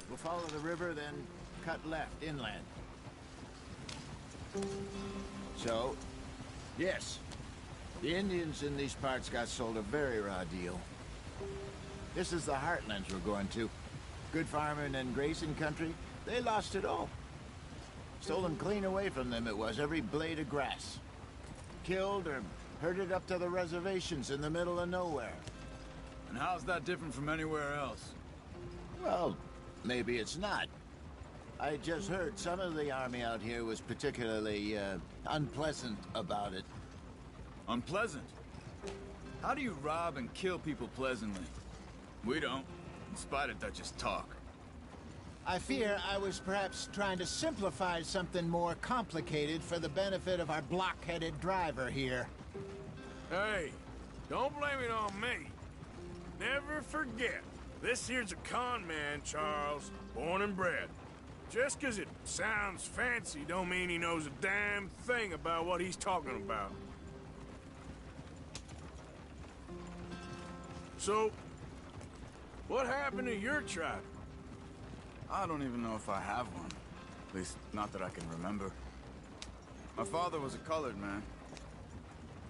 We'll follow the river, then cut left inland. So, yes, the Indians in these parts got sold a very raw deal. This is the heartlands we're going to. Good farming and grazing country, they lost it all. Stolen clean away from them it was, every blade of grass. Killed or herded up to the reservations in the middle of nowhere. And how's that different from anywhere else? Well, maybe it's not. I just heard some of the army out here was particularly, unpleasant about it. Unpleasant? How do you rob and kill people pleasantly? We don't, in spite of Dutch's talk. I fear I was perhaps trying to simplify something more complicated for the benefit of our block-headed driver here. Hey, don't blame it on me. Never forget, this here's a con man, Charles, born and bred. Just 'cause it sounds fancy don't mean he knows a damn thing about what he's talking about. So, what happened to your tribe? I don't even know if I have one. At least, not that I can remember. My father was a colored man.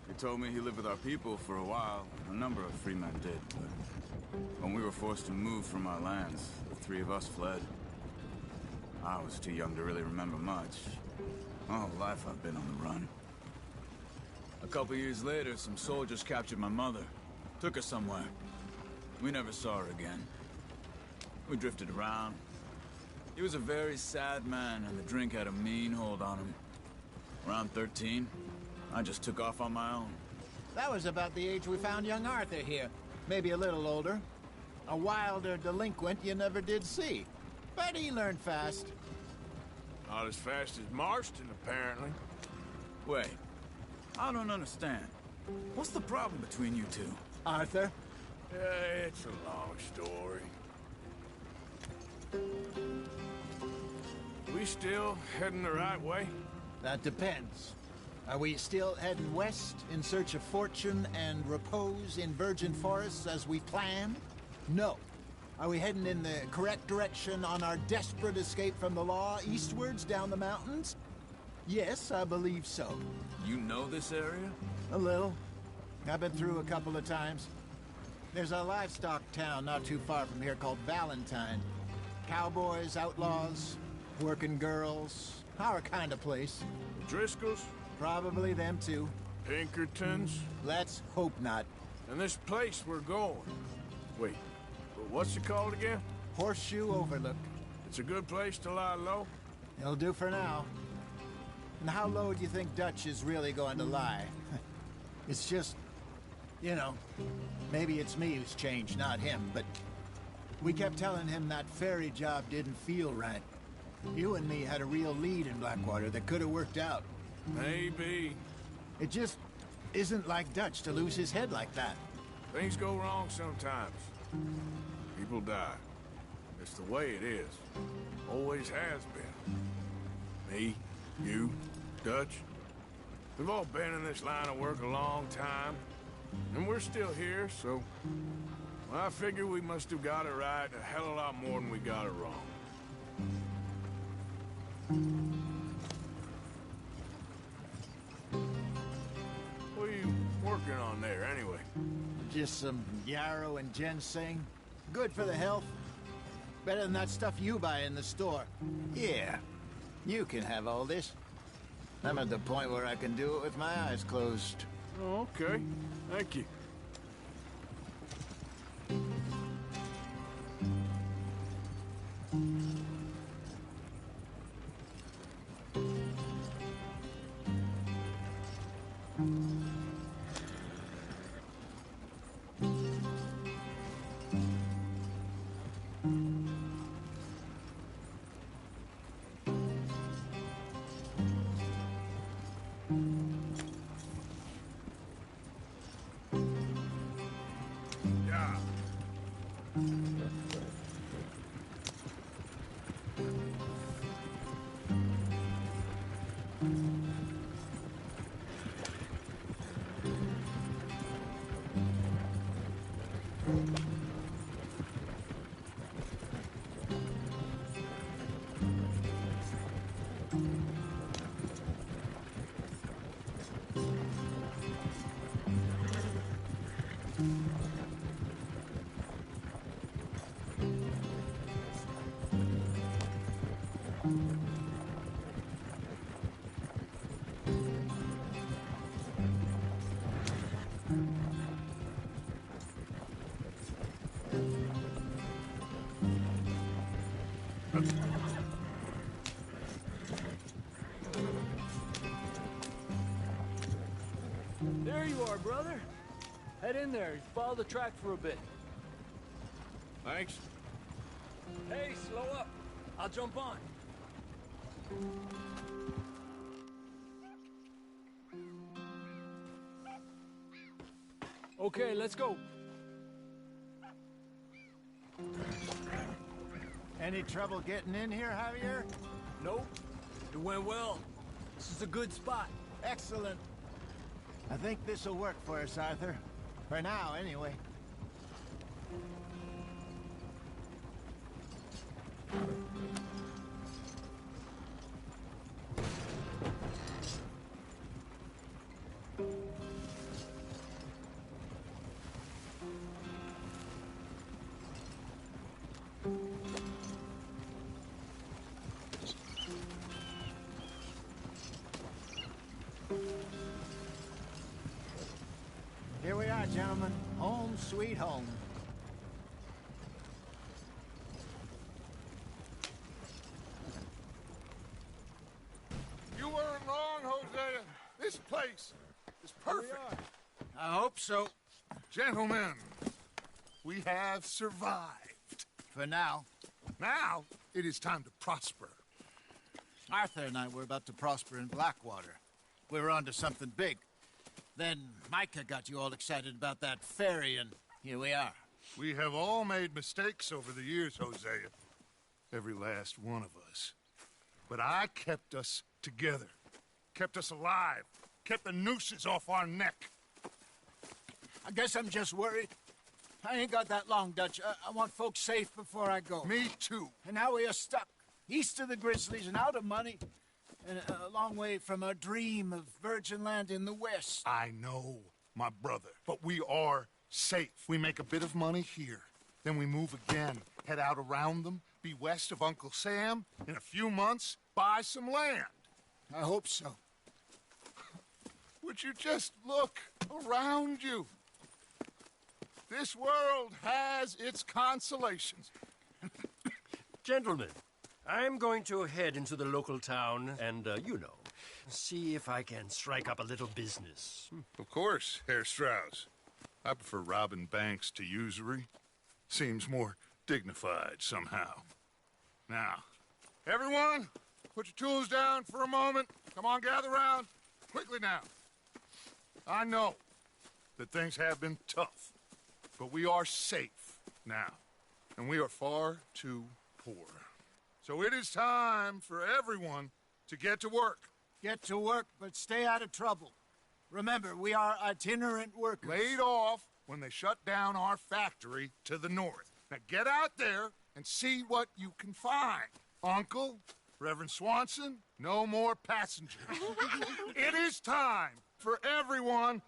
He told me he lived with our people for a while. A number of free men did, but when we were forced to move from our lands, the three of us fled. I was too young to really remember much. My whole life I've been on the run. A couple years later, some soldiers captured my mother. Took her somewhere. We never saw her again. We drifted around. He was a very sad man, and the drink had a mean hold on him. Around 13, I just took off on my own. That was about the age we found young Arthur here. Maybe a little older. A wilder delinquent you never did see. But he learned fast. Not as fast as Marston, apparently. Wait, I don't understand. What's the problem between you two? Arthur? It's a long story. We still heading the right way? That depends. Are we still heading west in search of fortune and repose in virgin forests as we planned? No. Are we heading in the correct direction on our desperate escape from the law eastwards down the mountains? Yes, I believe so. You know this area? A little. I've been through a couple of times. There's a livestock town not too far from here called Valentine. Cowboys, outlaws, working girls, our kind of place. The Driscolls? Probably them too. Pinkertons? Let's hope not. And this place we're going. Wait, but what's it called again? Horseshoe Overlook. It's a good place to lie low? It'll do for now. And how low do you think Dutch is really going to lie? It's just, you know, maybe it's me who's changed, not him, but We kept telling him that ferry job didn't feel right. You and me had a real lead in Blackwater that could have worked out. Maybe. It just isn't like Dutch to lose his head like that. Things go wrong sometimes. People die. It's the way it is. Always has been. Me, you, Dutch. We've all been in this line of work a long time. And we're still here, so... well, I figure we must have got it right a hell of a lot more than we got it wrong. What are you working on there, anyway? Just some yarrow and ginseng. Good for the health. Better than that stuff you buy in the store. Yeah, you can have all this. I'm at the point where I can do it with my eyes closed. Oh, okay. Thank you. There you are, brother. Head in there. Follow the track for a bit. Thanks. Hey, slow up. I'll jump on. Okay, let's go. Any trouble getting in here, Javier? Nope. It went well. This is a good spot. Excellent. I think this'll work for us, Arthur. For now, anyway. Here we are, gentlemen. Home sweet home. You weren't wrong, Hosea. This place is perfect. I hope so. Gentlemen, we have survived. For now. Now, it is time to prosper. Arthur and I were about to prosper in Blackwater. We were onto something big. Then Micah got you all excited about that ferry, and here we are. We have all made mistakes over the years, Hosea. Every last one of us. But I kept us together. Kept us alive. Kept the nooses off our neck. I guess I'm just worried. I ain't got that long, Dutch. I want folks safe before I go. Me too. And now we are stuck. East of the Grizzlies and out of money. And a long way from our dream of virgin land in the west. I know, my brother. But we are safe. We make a bit of money here. Then we move again. Head out around them. Be west of Uncle Sam. In a few months, buy some land. I hope so. Would you just look around you? This world has its consolations. Gentlemen, I'm going to head into the local town and, see if I can strike up a little business. Of course, Herr Strauss. I prefer robbing banks to usury. Seems more dignified somehow. Now, everyone, put your tools down for a moment. Come on, gather round. Quickly now. I know that things have been tough, but we are safe now, and we are far too poor. So it is time for everyone to get to work. Get to work, but stay out of trouble. Remember, we are itinerant workers. Laid off when they shut down our factory to the north. Now get out there and see what you can find. Uncle, Reverend Swanson, no more passengers. It is time for everyone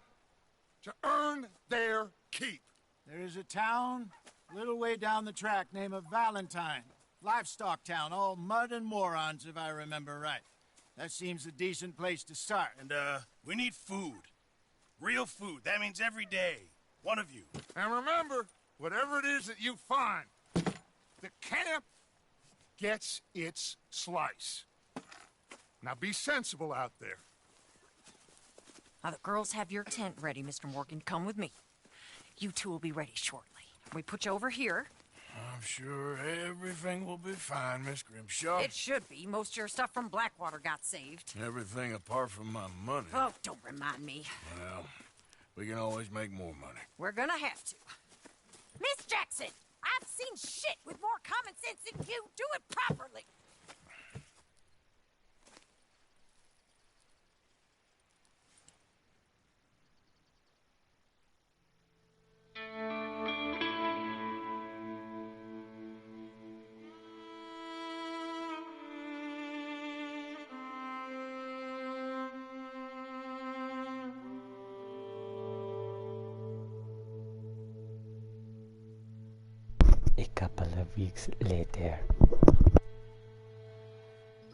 to earn their keep. There is a town a little way down the track named Valentine. Livestock town, all mud and morons, if I remember right. That seems a decent place to start. And, we need food. Real food. That means every day. One of you. And remember, whatever it is that you find, the camp gets its slice. Now be sensible out there. Now, the girls have your tent ready, Mr. Morgan. Come with me. You two will be ready shortly. We put you over here. I'm sure everything will be fine, Miss Grimshaw. It should be. Most of your stuff from Blackwater got saved. Everything apart from my money. Oh, don't remind me. Well, we can always make more money. We're gonna have to. Miss Jackson, I've seen shit with more common sense than you. Do it properly. A couple of weeks later.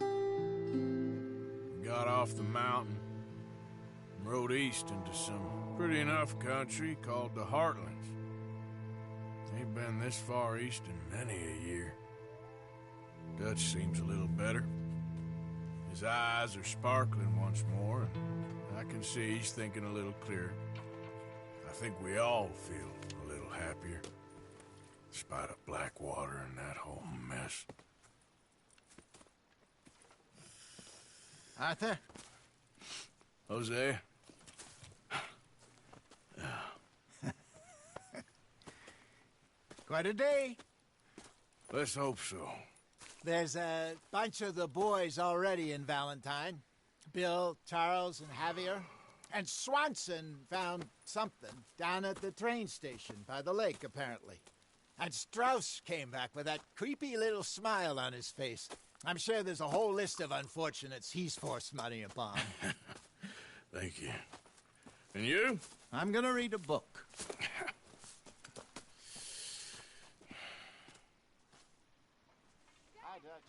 We got off the mountain and rode east into some pretty enough country called the Heartlands. Ain't been this far east in many a year. Dutch seems a little better. His eyes are sparkling once more, and I can see he's thinking a little clearer. I think we all feel a little happier. Despite of Blackwater and that whole mess. Arthur? Jose? Quite a day. Let's hope so. There's a bunch of the boys already in Valentine. Bill, Charles, and Javier. And Swanson found something down at the train station by the lake, apparently. And Strauss came back with that creepy little smile on his face. I'm sure there's a whole list of unfortunates he's forced money upon. Thank you. And you? I'm gonna read a book. Hi, Dutch.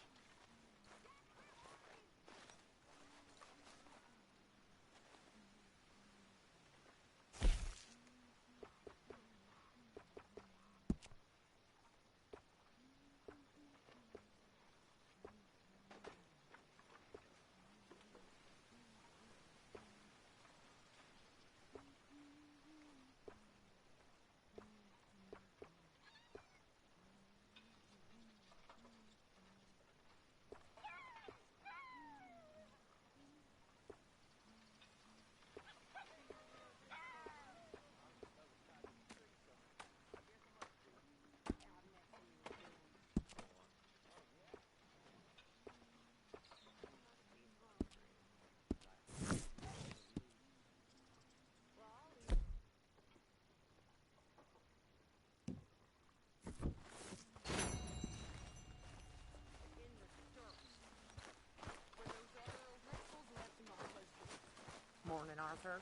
Morning, Arthur.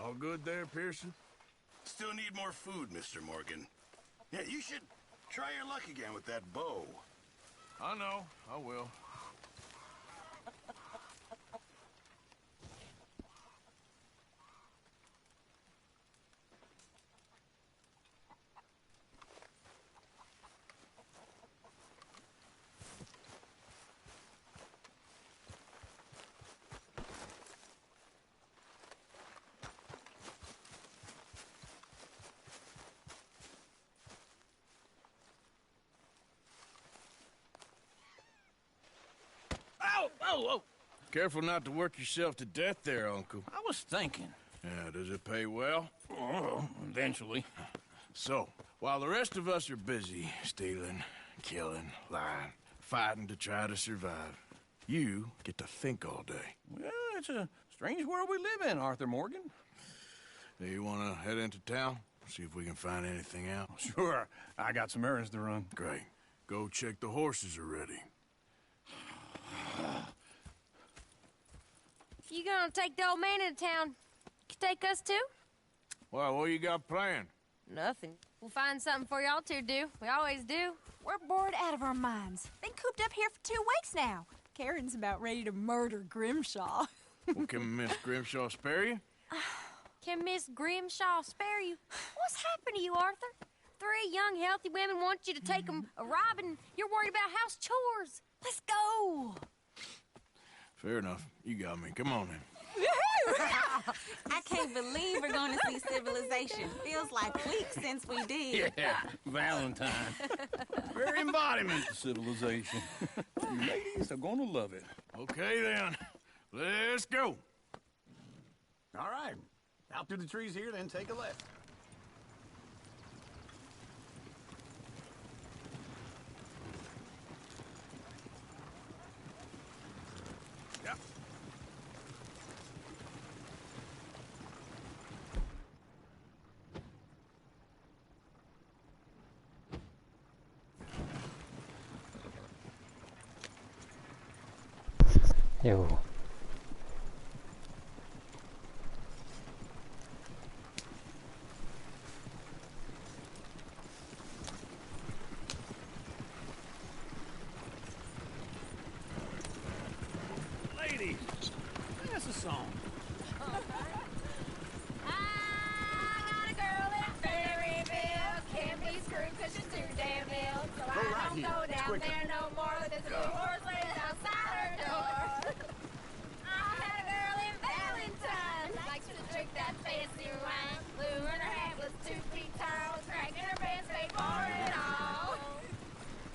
All good there, Pearson? Still need more food, Mr. Morgan. Yeah, you should try your luck again with that bow. I know. I will. Whoa! Careful not to work yourself to death there, Uncle. I was thinking. Yeah, does it pay well? Oh, eventually. So, while the rest of us are busy stealing, killing, lying, fighting to try to survive, you get to think all day. Well, it's a strange world we live in, Arthur Morgan. Do you want to head into town? See if we can find anything out? Sure. I got some errands to run. Great. Go check the horses are ready. You gonna take the old man into town? Take us too? Well, what you got planned? Nothing. We'll find something for y'all to do. We always do. We're bored out of our minds. Been cooped up here for 2 weeks now. Karen's about ready to murder Grimshaw. Well, can Miss Grimshaw spare you? Can Miss Grimshaw spare you? What's happened to you, Arthur? 3 young, healthy women want you to take them a robbing. You're worried about house chores. Let's go. Fair enough. You got me. Come on then. I can't believe we're going to see civilization. Feels like weeks since we did. Yeah, Valentine. Very embodiment of civilization. You ladies are gonna love it. Okay then. Let's go. All right. Out through the trees here, then take a left. Yep. Yo. Ladies, that's a song. I got a girl in Berryville. Can't be screwed 'cause she's too damn ill. So I don't go down there no more. There's a blue horse laying outside her door. I had a girl in Valentine. Likes to drink that fancy wine. Blue and her hat was 2 feet tall. Cracking her pants made for it all.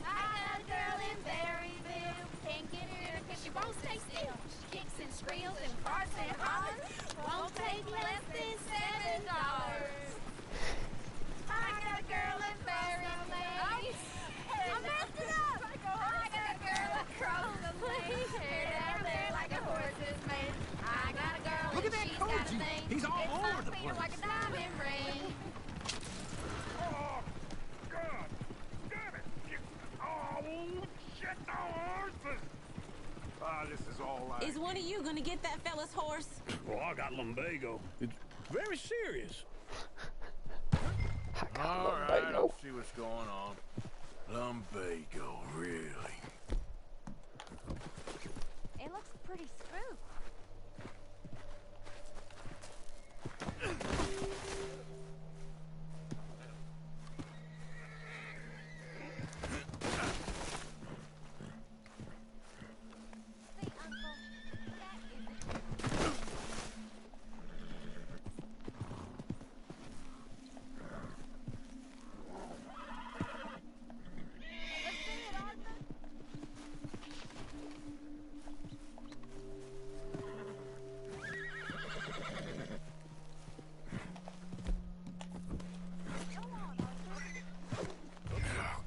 I got a girl in Berryville. Can't get her 'cause she won't stay still. She kicks and squeals and farts and hollers. Won't take less than $7. I got a girl in Berryville. I messed it up. I got a girl across the lane. Hair down there like a horse's mane. I got a girl Look and at that she's got a Koji. thing. He's all Makes over my the feet like a place. diamond ring. Oh, God! Damn it! Oh, shit, no horses! Ah, this is all I... Is one of you gonna get that fella's horse? Well, I got lumbago. It's very serious. All right, I'll see what's going on. Lumbago, really? It looks pretty spooked.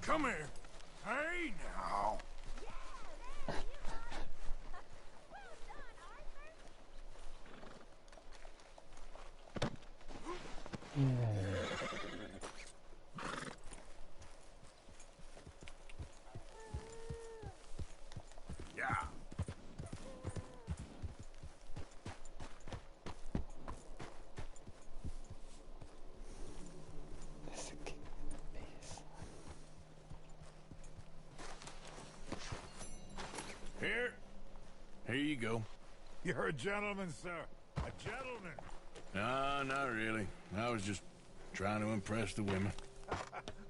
Come here. Hey, now. Yeah. Here you go. You're a gentleman, sir. A gentleman. No, not really. I was just trying to impress the women.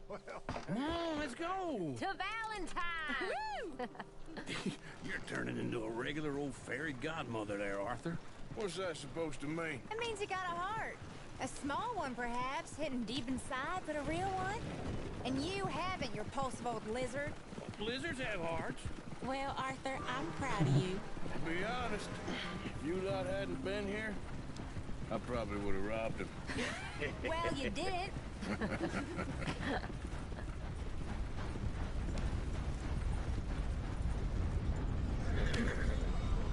Well, Come on, let's go. To Valentine! You're turning into a regular old fairy godmother there, Arthur. What's that supposed to mean? It means you got a heart. A small one, perhaps, hidden deep inside, but a real one. And you haven't, you repulsive old lizard. Blizzards have hearts. Well, Arthur, I'm proud of you. To be honest, if you lot hadn't been here, I probably would have robbed him. Well, you did.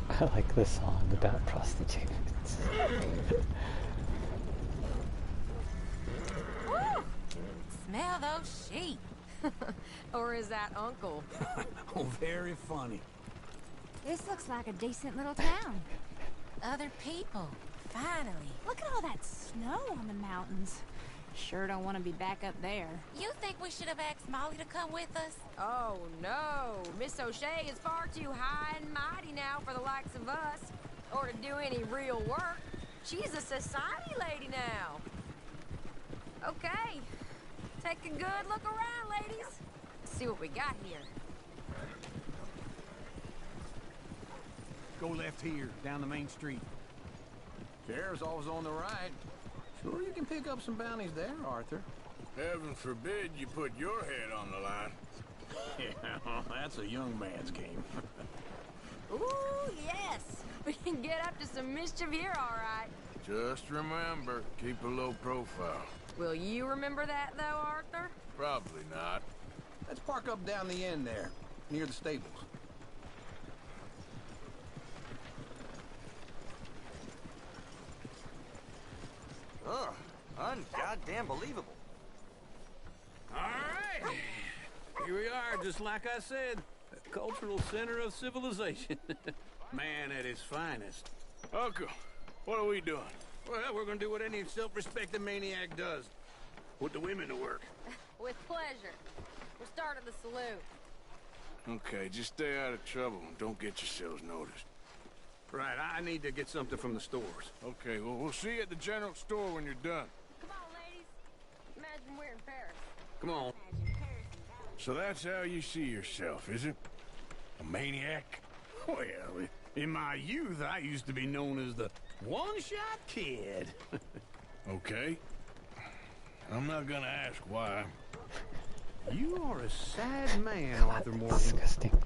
I like this song about prostitutes. Woo! Smell those sheep. Or is that Uncle? Oh, very funny. This looks like a decent little town. Other people, finally. Look at all that snow on the mountains. Sure don't want to be back up there. You think we should have asked Molly to come with us? Oh, no. Miss O'Shea is far too high and mighty now for the likes of us. Or to do any real work. She's a society lady now. Okay. Take a good look around, ladies. See what we got here. Go left here, down the main street. Sheriff's always on the right. Sure you can pick up some bounties there, Arthur. Heaven forbid you put your head on the line. Yeah, that's a young man's game. Ooh, yes. We can get up to some mischief here, all right. Just remember, keep a low profile. Will you remember that, though, Arthur? Probably not. Let's park up down the end there, near the stables. Ugh, un-goddamn believable. All right. Here we are, just like I said. A cultural center of civilization. Man at his finest. Uncle, what are we doing? Well, we're gonna do what any self-respecting maniac does. Put the women to work. With pleasure. We'll start at the saloon. Okay, just stay out of trouble and don't get yourselves noticed. Right, I need to get something from the stores. Okay, well, we'll see you at the general store when you're done. Come on, ladies. Imagine we're in Paris. Come on. So that's how you see yourself, is it? A maniac? Well, in my youth, I used to be known as the one-shot kid. Okay. I'm not gonna ask why. You are a sad man, Arthur Morgan. Disgusting.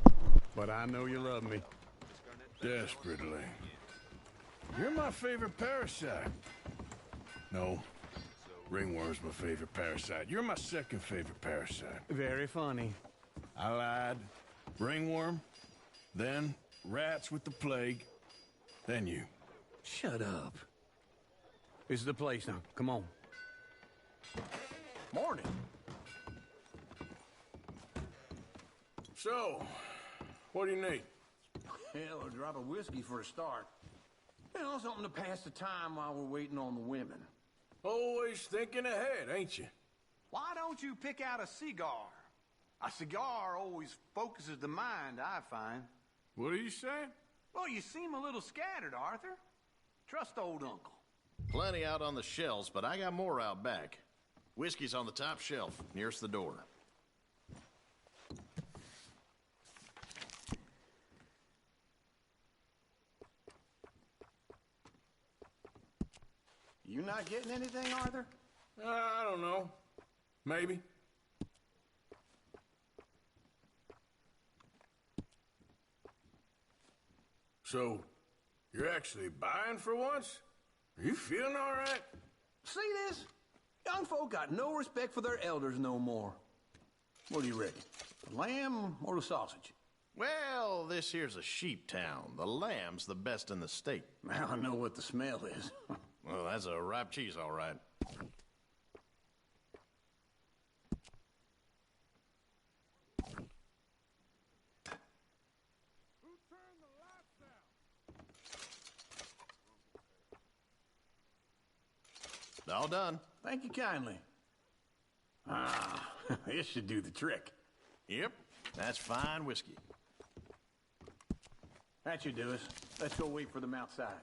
But I know you love me. Desperately. You're my favorite parasite. No. Ringworm's my favorite parasite. You're my second favorite parasite. Very funny. I lied. Ringworm. Then rats with the plague. Then you. Shut up. This is the place now. Come on. Morning. So, what do you need? Hell, a drop of whiskey for a start. You know, something to pass the time while we're waiting on the women. Always thinking ahead, ain't you? Why don't you pick out a cigar? A cigar always focuses the mind, I find. What are you saying? Well, you seem a little scattered, Arthur. Trust old Uncle. Plenty out on the shelves, but I got more out back. Whiskey's on the top shelf, nearest the door. You not getting anything, Arthur? I don't know. Maybe. So, you're actually buying for once? Are you feeling all right? See this? Young folk got no respect for their elders no more. What do you reckon? The lamb or the sausage? Well, this here's a sheep town. The lamb's the best in the state. I know what the smell is. Well, that's a ripe cheese, all right. All done. Thank you kindly. Ah, this should do the trick. Yep, that's fine whiskey. That should do us. Let's go wait for them outside.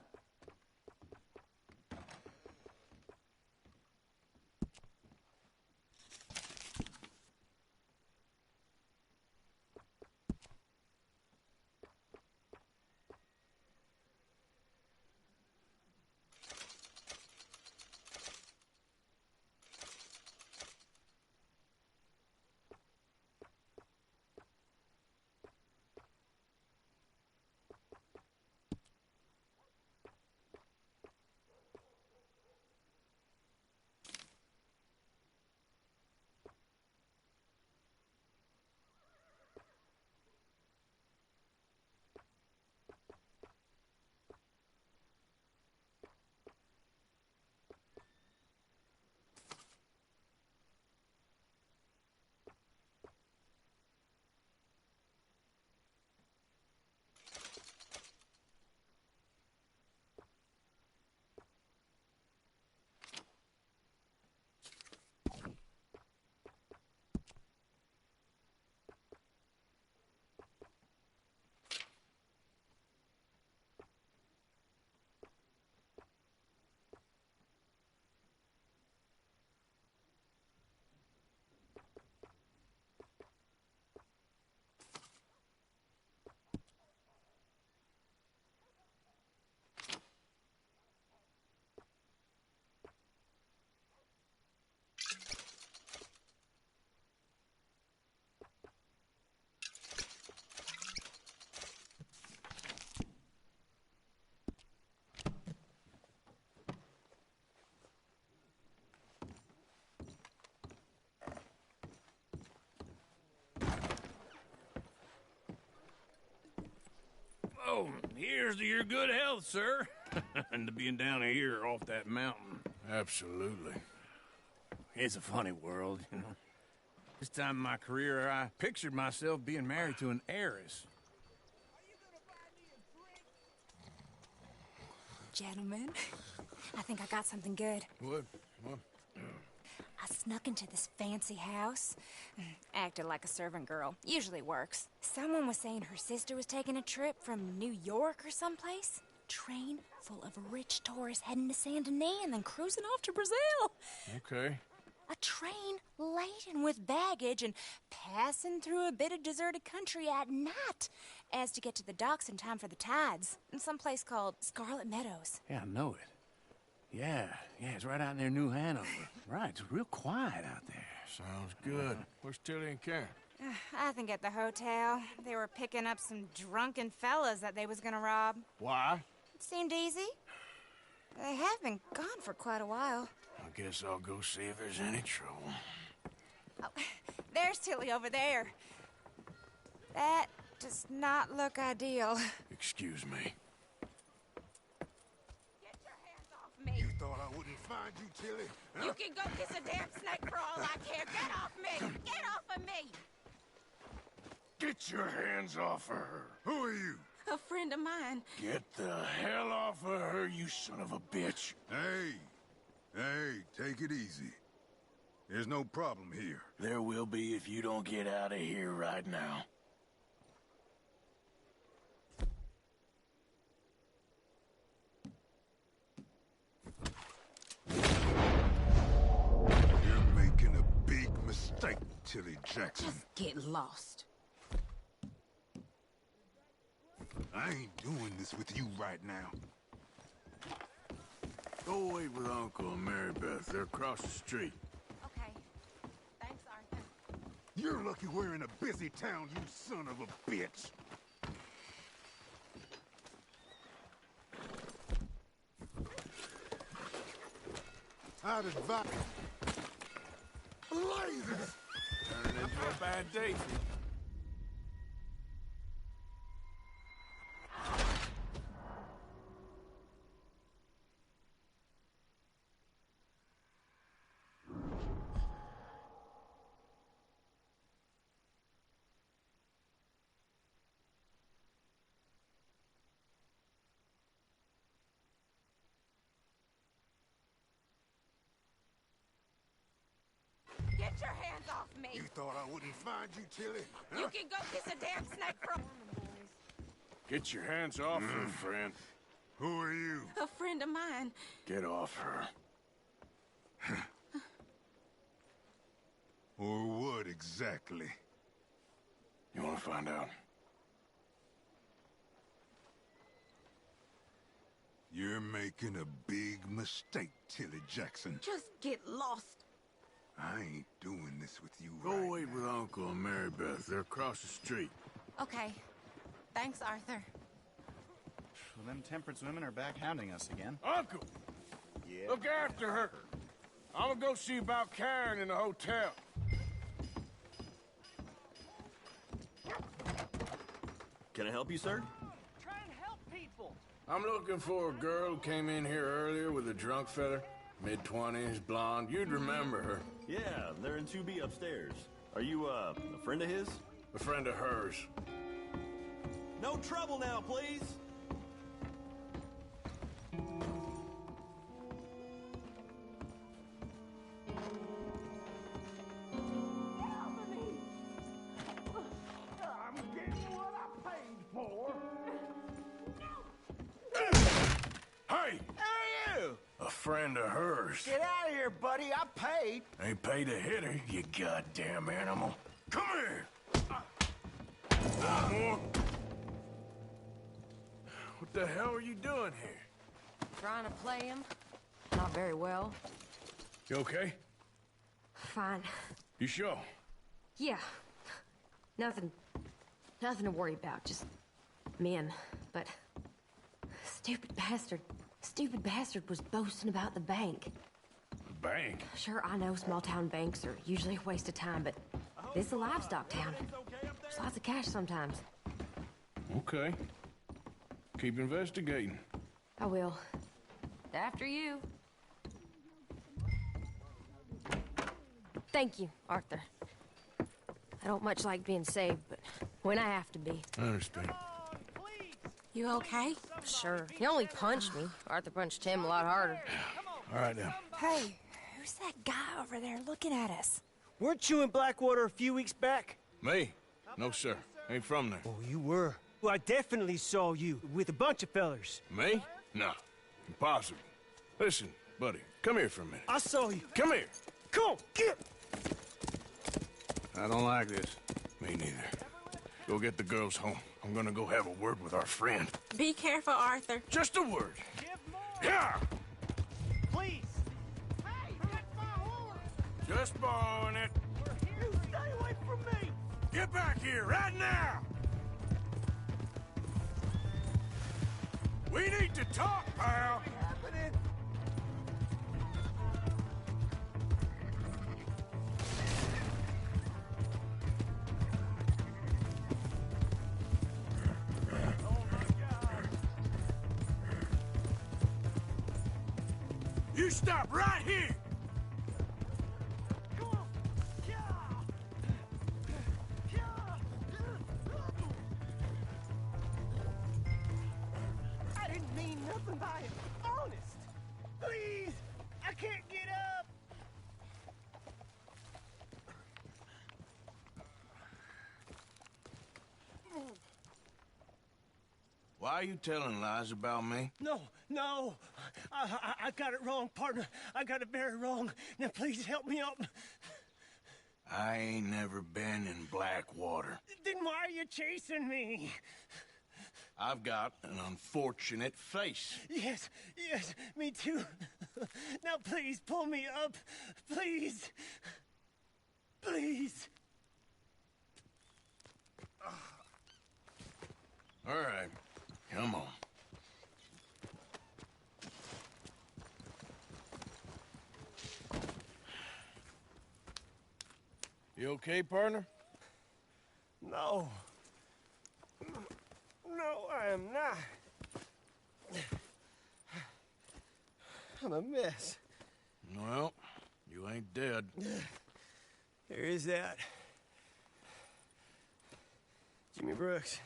Well, here's to your good health, sir. And to being down here off that mountain. Absolutely. It's a funny world, you know. This time in my career, I pictured myself being married to an heiress. Gentlemen, I think I got something good. What? I snuck into this fancy house. Acted like a servant girl. Usually works. Someone was saying her sister was taking a trip from New York or someplace. Train full of rich tourists heading to Saint Denis and then cruising off to Brazil. Okay. A train laden with baggage and passing through a bit of deserted country at night as to get to the docks in time for the tides in some place called Scarlet Meadows. Yeah, I know it. Yeah, it's right out near New Hanover. Right, it's real quiet out there. Sounds good. Where's Tilly and Karen? I think at the hotel. They were picking up some drunken fellas that they was gonna rob. Why? It seemed easy. They have been gone for quite a while. I guess I'll go see if there's any trouble. Oh, there's Tilly over there. That does not look ideal. Excuse me. Me. You thought I wouldn't find you, Tilly? Huh? You can go kiss a damn snake for all I care. Get off me! Get off of me! Get your hands off of her. Who are you? A friend of mine. Get the hell off of her, you son of a bitch. Hey, take it easy. There's no problem here. There will be if you don't get out of here right now. You're making a big mistake, Tilly Jackson. Just get lost. I ain't doing this with you right now. Go wait with Uncle and Mary Beth. They're across the street. Okay. Thanks, Arthur. You're lucky we're in a busy town, you son of a bitch. I'd advise... Blazes! Turning into a bad day for you. Get your hands off me! You thought I wouldn't find you, Tilly? Huh? You can go kiss a damn snake for... Get your hands off her, friend. Who are you? A friend of mine. Get off her. Or what exactly? You want to find out? You're making a big mistake, Tilly Jackson. Just get lost. I ain't doing this with you Go right wait now. with Uncle and Mary Beth. They're across the street. Okay. Thanks, Arthur. Well, them temperance women are back hounding us again. Uncle! Yeah? Look after her. I'm gonna go see about Karen in the hotel. Can I help you, sir? Try and help people. I'm looking for a girl who came in here earlier with a drunk fella. Mid-20s, blonde. You'd remember her. Yeah, they're in 2B upstairs. Are you, a friend of his? A friend of hers. No trouble now, please! I'm getting what I paid for. Hey! Who are you? A friend of hers. Get out of here, buddy. I paid. Ain't paid to hit her, you goddamn animal. Come here! One more. What the hell are you doing here? Trying to play him. Not very well. You okay? Fine. You sure? Yeah. Nothing to worry about. Just men. But stupid bastard was boasting about the bank. The bank? Sure, I know small town banks are usually a waste of time, but this is a livestock town. There's lots of cash sometimes. Okay. Keep investigating. I will. After you. Thank you, Arthur. I don't much like being saved, but when I have to be. I understand. You okay? Sure. He only punched me. Arthur punched him a lot harder. All right, then. Hey, who's that guy over there looking at us? Weren't you in Blackwater a few weeks back? Me? No, sir. Ain't from there. Oh, you were. Well, I definitely saw you with a bunch of fellers. Me? No. Impossible. Listen, buddy, come here for a minute. I saw you. Come here. Come on, get! I don't like this. Me neither. Go get the girls home. I'm gonna go have a word with our friend. Be careful, Arthur. Just a word. Yeah! Please. Hey, that's my horse. Just borrowing it. You stay away from me. Get back here right now! We need to talk, pal. What's happening? You stop right here! I didn't mean nothing by it. Honest. Please. I can't get up. Why are you telling lies about me? No, no. I got it wrong, partner. I got it very wrong. Now, please help me out. I ain't never been in Blackwater. Then why are you chasing me? I've got an unfortunate face. Yes, yes, me too. Now, please, pull me up. Please. Please. All right, come on. You okay, partner? No. No, I am not. I'm a mess. Well, you ain't dead. There is that. Jimmy Brooks.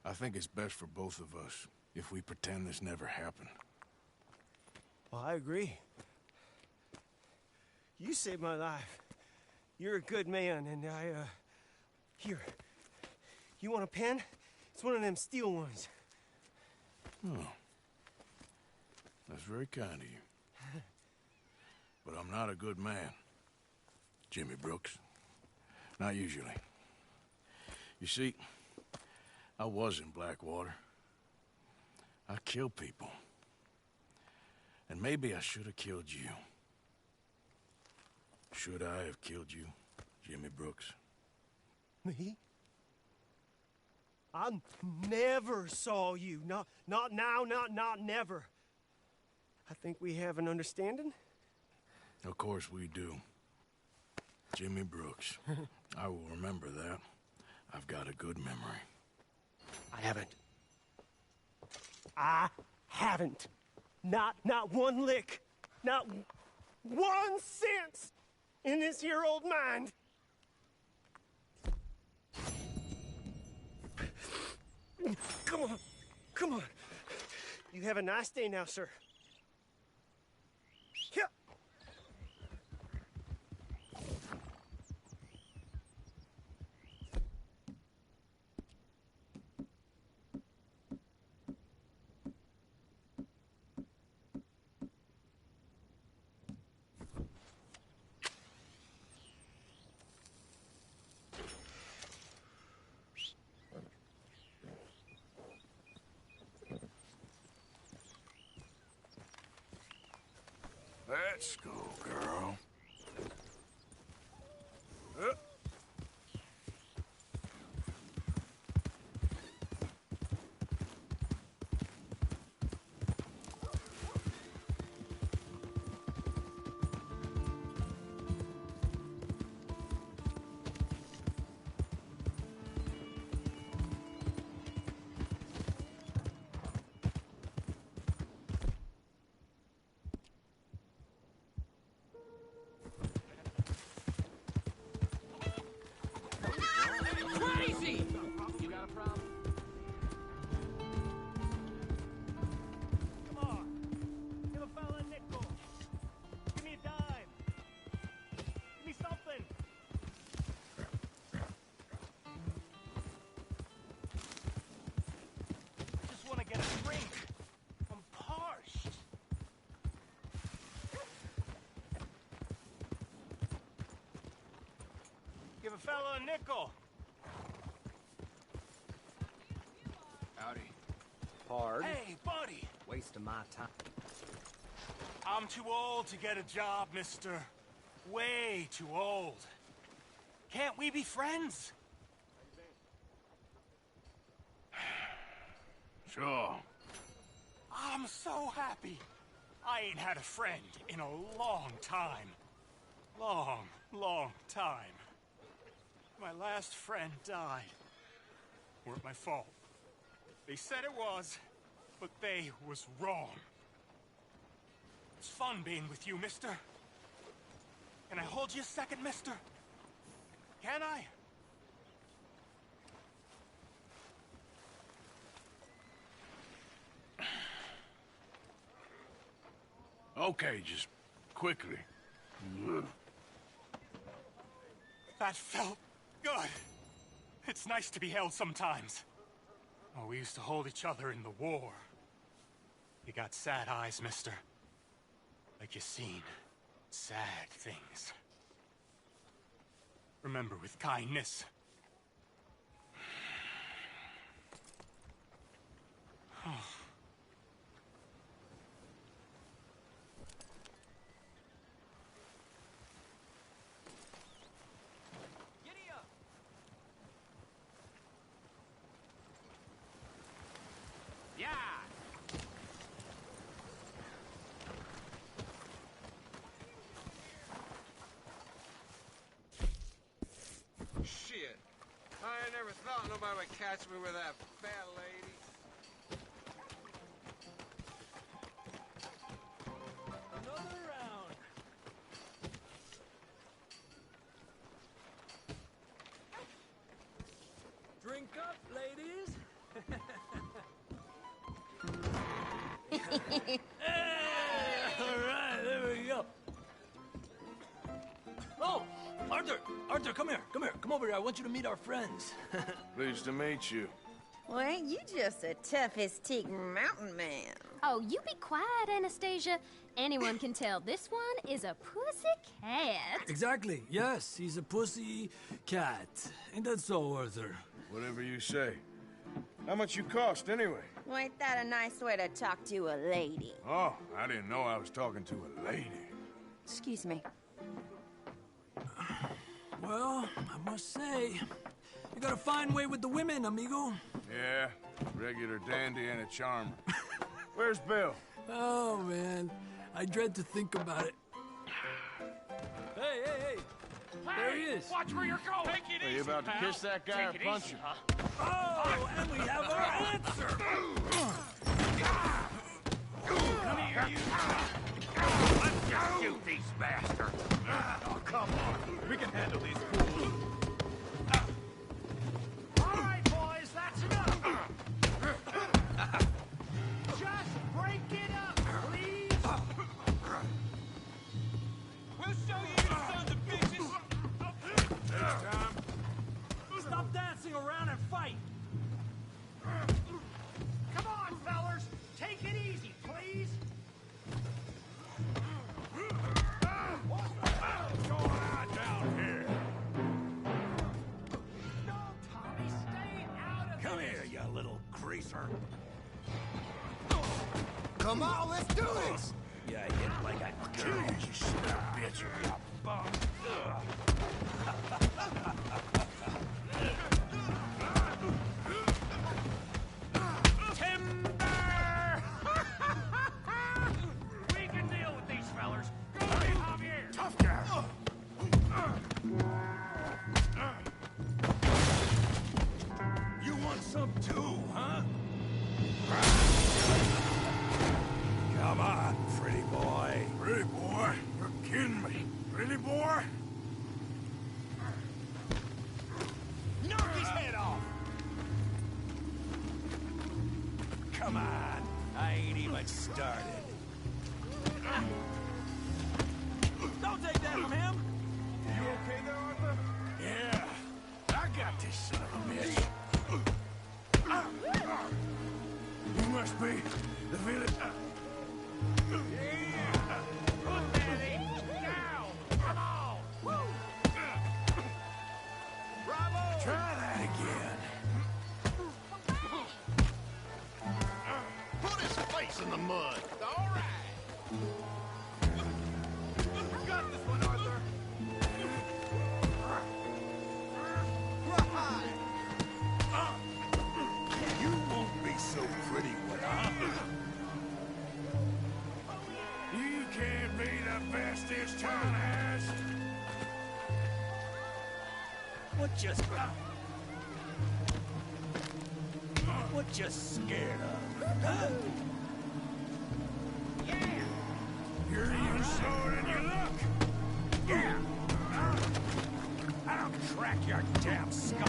I think it's best for both of us if we pretend this never happened. Well, I agree. You saved my life. You're a good man, and here. You want a pen? It's one of them steel ones. Oh. That's very kind of you. But I'm not a good man, Jimmy Brooks. Not usually. You see, I was in Blackwater. I killed people. And maybe I should have killed you. Should I have killed you, Jimmy Brooks? Me? I never saw you. Not now, not never. I think we have an understanding. Of course we do. Jimmy Brooks. I will remember that. I've got a good memory. I haven't. Not one lick. Not 1 cent in this here old mind. Come on. You have a nice day now, sir. Yeah. Let's go, girl. fella a nickel. Howdy. Hard. Hey, buddy. Wasting my time. I'm too old to get a job, mister. Way too old. Can't we be friends? Sure. I'm so happy. I ain't had a friend in a long time. Long time. My last friend died. Weren't my fault. They said it was, but they was wrong. It's fun being with you, mister. Can I hold you a second, mister? Can I? Okay, just quickly. That felt good. It's nice to be held sometimes. Oh, we used to hold each other in the war. You got sad eyes, mister. Like you seen sad things. Remember with kindness. Shit. I never thought nobody would catch me with that fat lady. Another round. Drink up, ladies. All right, there we go. Oh, Arthur, come here. Come over here. I want you to meet our friends. Pleased to meet you. Well, ain't you just a tough-as-teak mountain man? Oh, you be quiet, Anastasia. Anyone can tell this one is a pussy cat. Exactly. Yes, he's a pussy cat. Ain't that so, Arthur? Whatever you say. How much you cost, anyway? Well, ain't that a nice way to talk to a lady? Oh, I didn't know I was talking to a lady. Excuse me. Well, I must say, you got a fine way with the women, amigo. Yeah, regular dandy and a charmer. Where's Bill? Oh, man. I dread to think about it. Hey! There he is. Watch where you're going. Take it easy, Are you about to pal. kiss that guy or Take it punch easy, him? huh? Oh, and we have our answer. Come here, you. Let's just shoot these bastards. Oh, come on. We can handle these fools. All right, boys, that's enough. Just break it up, please. We'll show you, sons of bitches. Next time. Stop dancing around and fight. Come on, fellas. Take it easy, please. What the hell's going on down here? No, Tommy, stay out of Come here, you little greaser. Come on, let's do this! Yeah, hit like a girl, you son of a bitch. You bum. Timber! We can deal with these fellers. Go ahead, Javier. Tough guy. You want some too, huh? Come on, pretty boy. Pretty boy? You're kidding me. Pretty boy? Knock his head off. Come on. I ain't even started. Don't take that from him. You okay there, Arthur? Yeah. I got this son of a bitch. You must be the village. Yeah. Put that ape down. Come on. Woo. best this town has. What you scared of? Huh? Yeah! You're even slower than you look! Yeah! I'll crack your damn skull!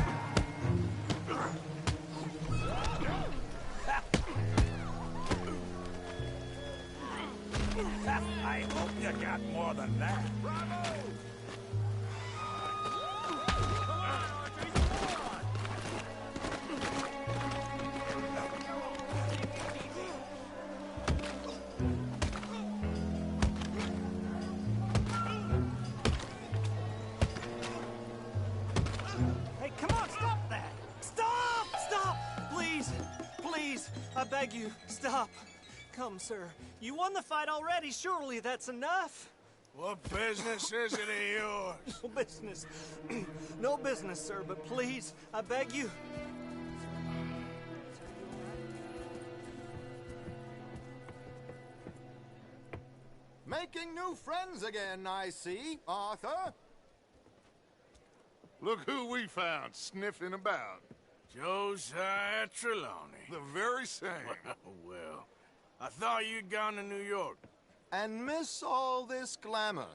I hope you got more than that. Bravo! Hey, come on, stop that! Stop! Stop! Please! Please! I beg you, stop! Come, sir. You won the fight already. Surely that's enough. What business is it of yours? No business. No business, sir, but please, I beg you. Making new friends again, I see, Arthur. Look who we found sniffing about. Josiah Trelawney. The very same. Well, I thought you'd gone to New York. And miss all this glamour.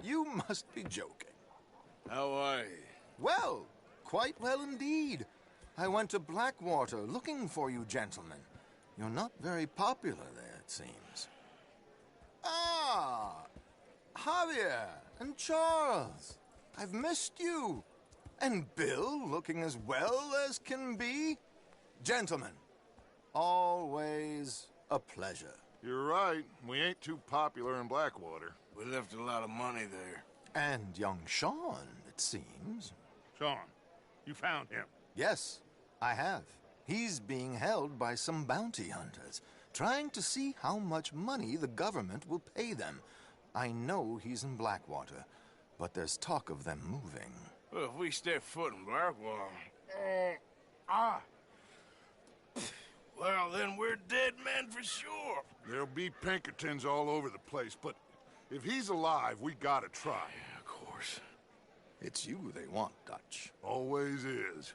You must be joking. How are you? Well, quite well indeed. I went to Blackwater looking for you gentlemen. You're not very popular there, it seems. Ah, Javier and Charles. I've missed you. And Bill looking as well as can be. Gentlemen, always a pleasure. You're right. We ain't too popular in Blackwater. We left a lot of money there. And young Sean, it seems. Sean, you found him? Yes, I have. He's being held by some bounty hunters, trying to see how much money the government will pay them. I know he's in Blackwater, but there's talk of them moving. Well, if we step foot in Blackwater... Well, then we're dead men for sure. There'll be Pinkertons all over the place, but if he's alive, we gotta try. Yeah, of course. It's you they want, Dutch. Always is.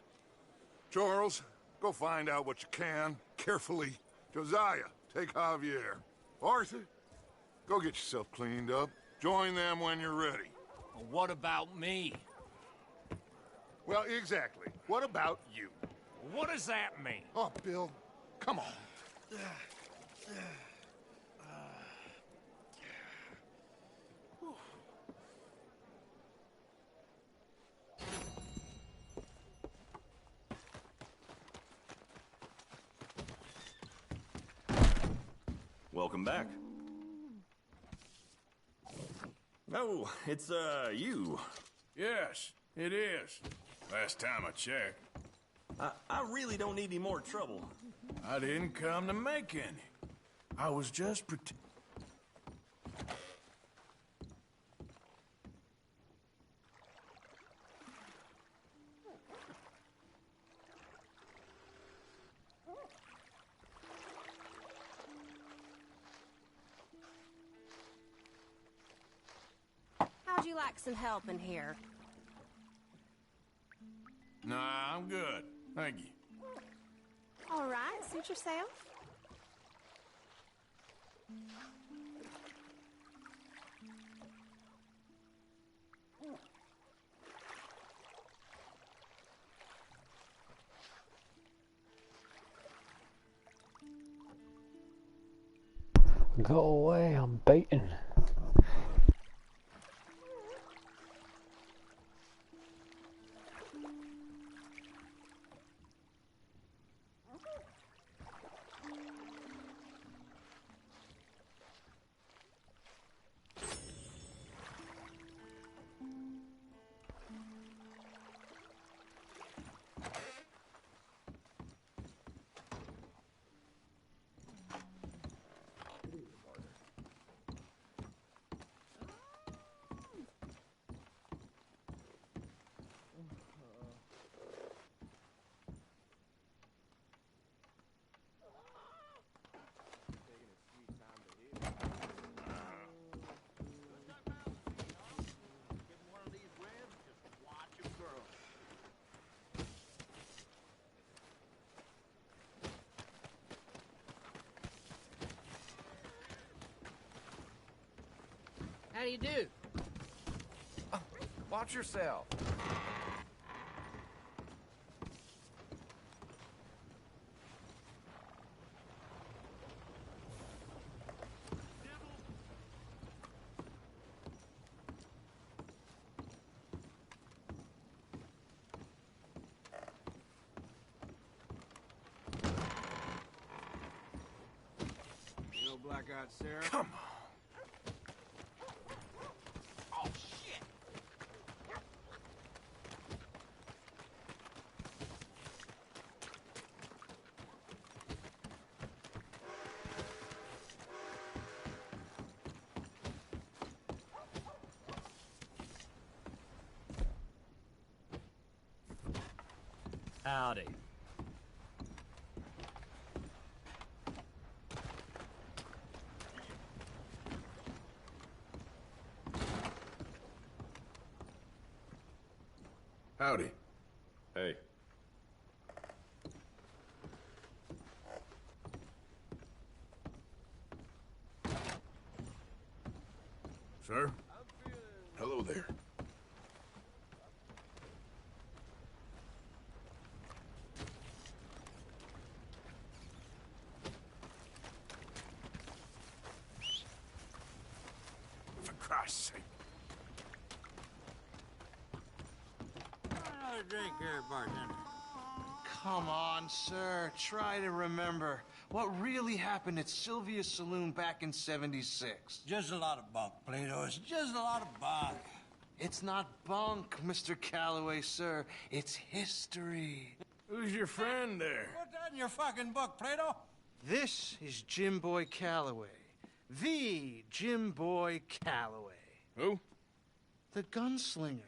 Charles, go find out what you can, carefully. Josiah, take Javier. Arthur, go get yourself cleaned up. Join them when you're ready. Well, what about me? Well, exactly. What about you? What does that mean? Oh, Bill, come on. Welcome back. Oh, it's, you. Yes, it is. Last time I checked. I really don't need any more trouble. I didn't come to make any. I was just How'd you like some help in here? Nah, I'm good. Thank you. All right, suit yourself. Go away, I'm baiting. How do you do? Watch yourself. No black-eyed Sarah. Come on. Oh, shit! Howdy. Howdy. Hey. Sir? Hello there. For Christ's sake. Another drink here, bartender. Come on, sir. Try to remember. What really happened at Sylvia's Saloon back in '76? Just a lot of bunk, Plato. It's just a lot of bunk. It's not bunk, Mr. Calloway, sir. It's history. Who's your friend there? Put that in your fucking book, Plato. This is Jim Boy Calloway. The Jim Boy Calloway. Who? The gunslinger.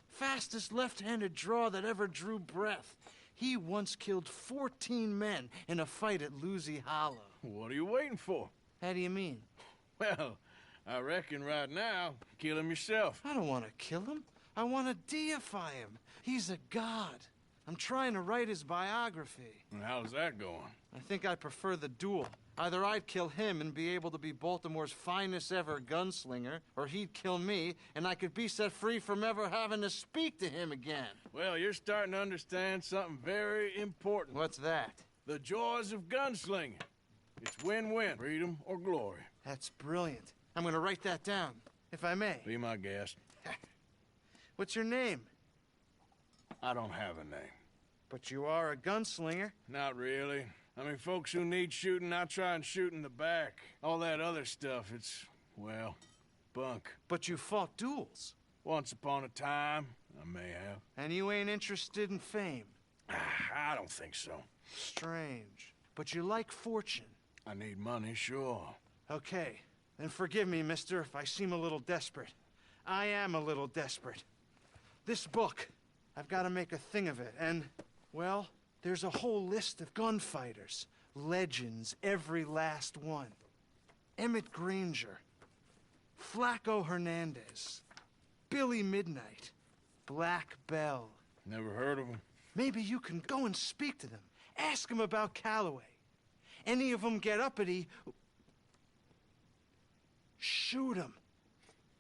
Fastest left-handed draw that ever drew breath. He once killed 14 men in a fight at Lucy Hollow. What are you waiting for? How do you mean? Well, I reckon right now, kill him yourself. I don't want to kill him. I want to deify him. He's a god. I'm trying to write his biography. And how's that going? I think I prefer the duel. Either I'd kill him and be able to be Baltimore's finest ever gunslinger, or he'd kill me and I could be set free from ever having to speak to him again. Well, you're starting to understand something very important. What's that? The joys of gunslinging. It's win-win, freedom or glory. That's brilliant. I'm going to write that down, if I may. Be my guest. What's your name? I don't have a name. But you are a gunslinger. Not really. I mean, folks who need shooting, I try and shoot in the back. All that other stuff, it's, well, bunk. But you fought duels. Once upon a time, I may have. And you ain't interested in fame. I don't think so. Strange. But you like fortune. I need money, sure. Okay. Then forgive me, mister, if I seem a little desperate. I am a little desperate. This book, I've got to make a thing of it, and, well, there's a whole list of gunfighters. Legends, every last one. Emmett Granger. Flaco Hernandez. Billy Midnight. Black Bell. Never heard of them. Maybe you can go and speak to them. Ask them about Calloway. Any of them get uppity, shoot them.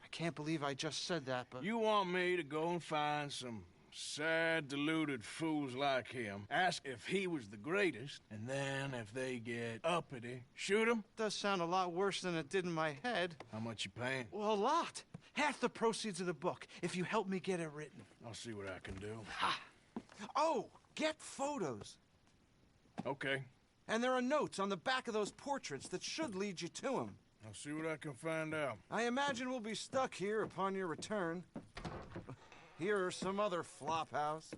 I can't believe I just said that, but... You want me to go and find some sad, deluded fools like him, ask if he was the greatest, and then if they get uppity, shoot him? Does sound a lot worse than it did in my head. How much you paying? Well, a lot. Half the proceeds of the book, if you help me get it written. I'll see what I can do. Ha! Oh, get photos. Okay. And there are notes on the back of those portraits that should lead you to him. I'll see what I can find out. I imagine we'll be stuck here upon your return. Here or some other flophouse.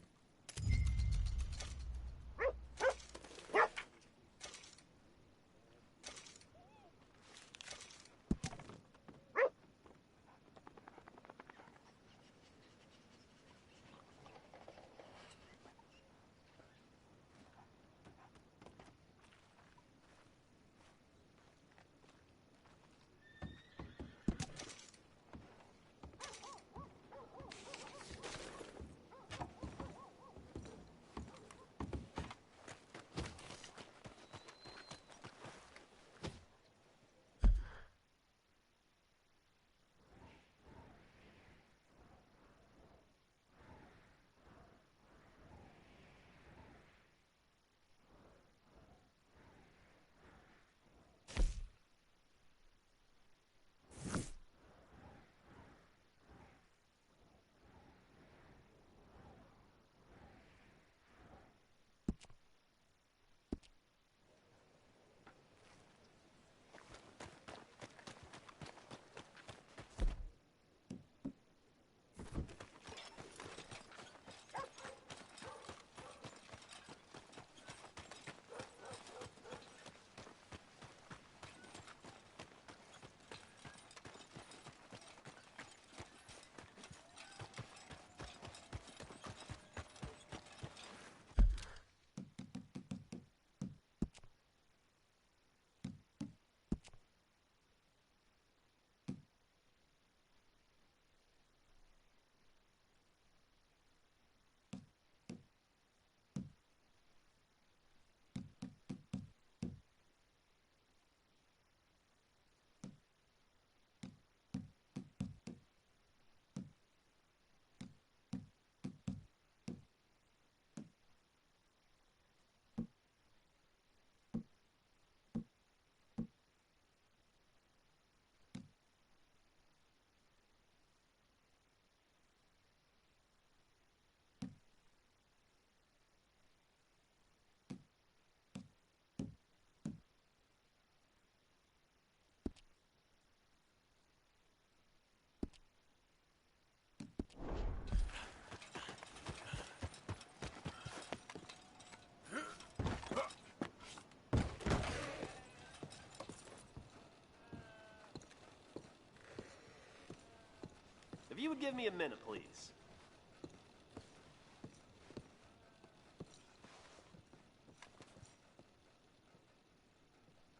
If you would give me a minute, please.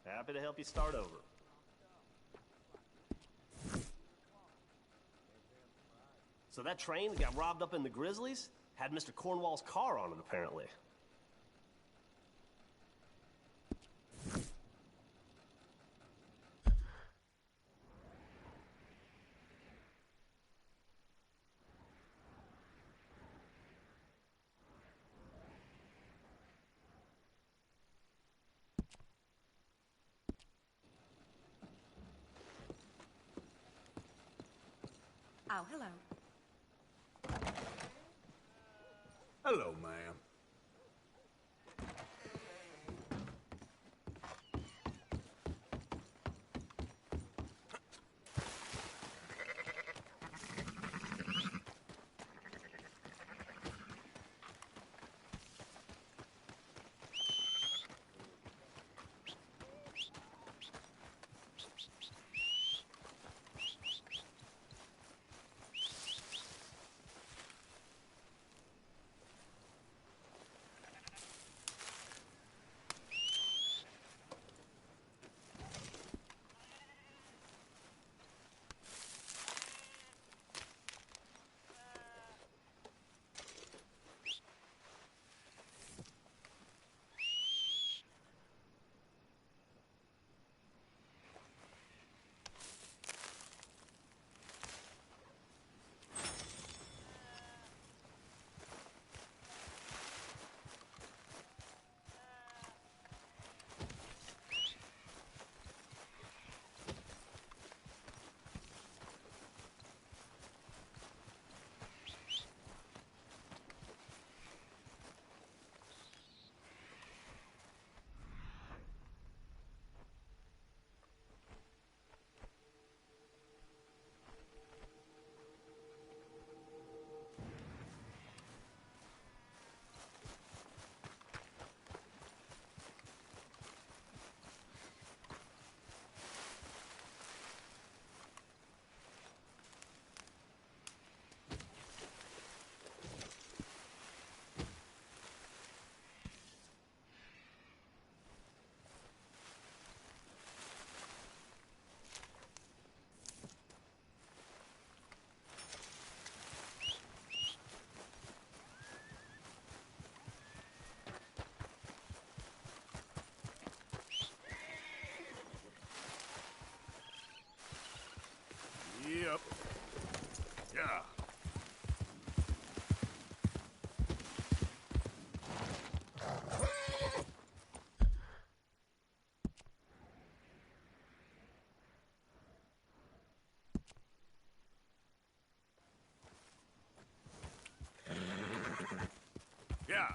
Happy to help you start over. So that train that got robbed up in the Grizzlies had Mr. Cornwall's car on it, apparently. Oh, hello. Hello, ma'am. Yep. Yeah. Yeah.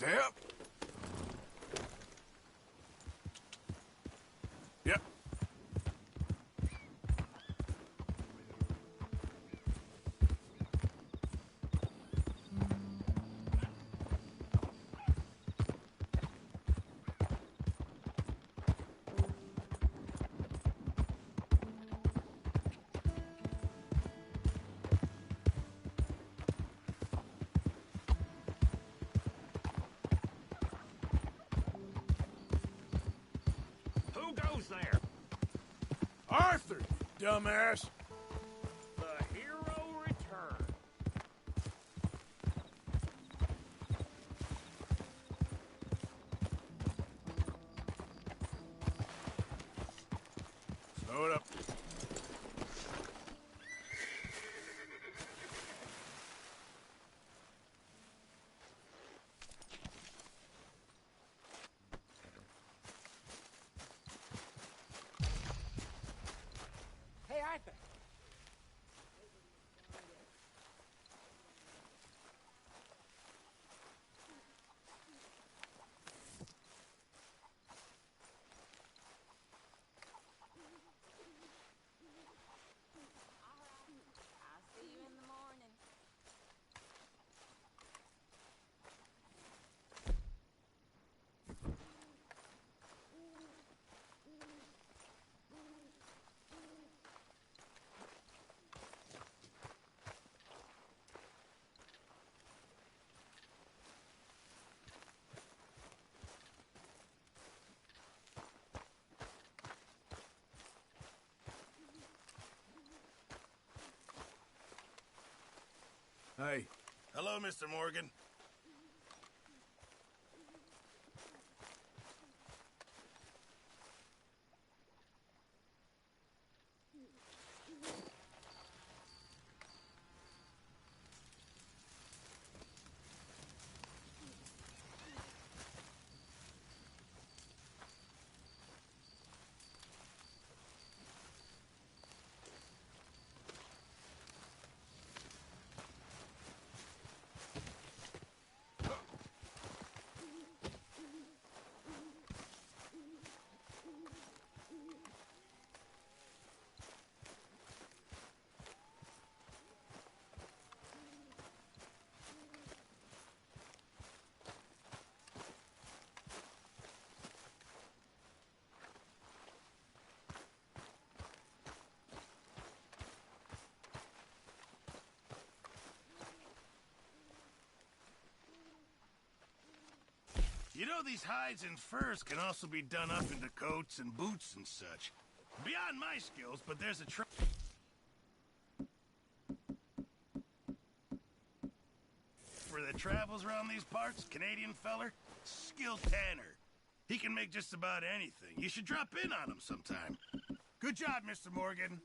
Step. Yep. Who goes there? Arthur, dumbass. The hero returns. Slow it up. Hey, Arthur. I'll see you in the morning. Hey. Hello, Mr. Morgan. You know, these hides and furs can also be done up into coats and boots and such. Beyond my skills, but there's a that travels around these parts, Canadian feller, skilled tanner. He can make just about anything. You should drop in on him sometime. Good job, Mr. Morgan.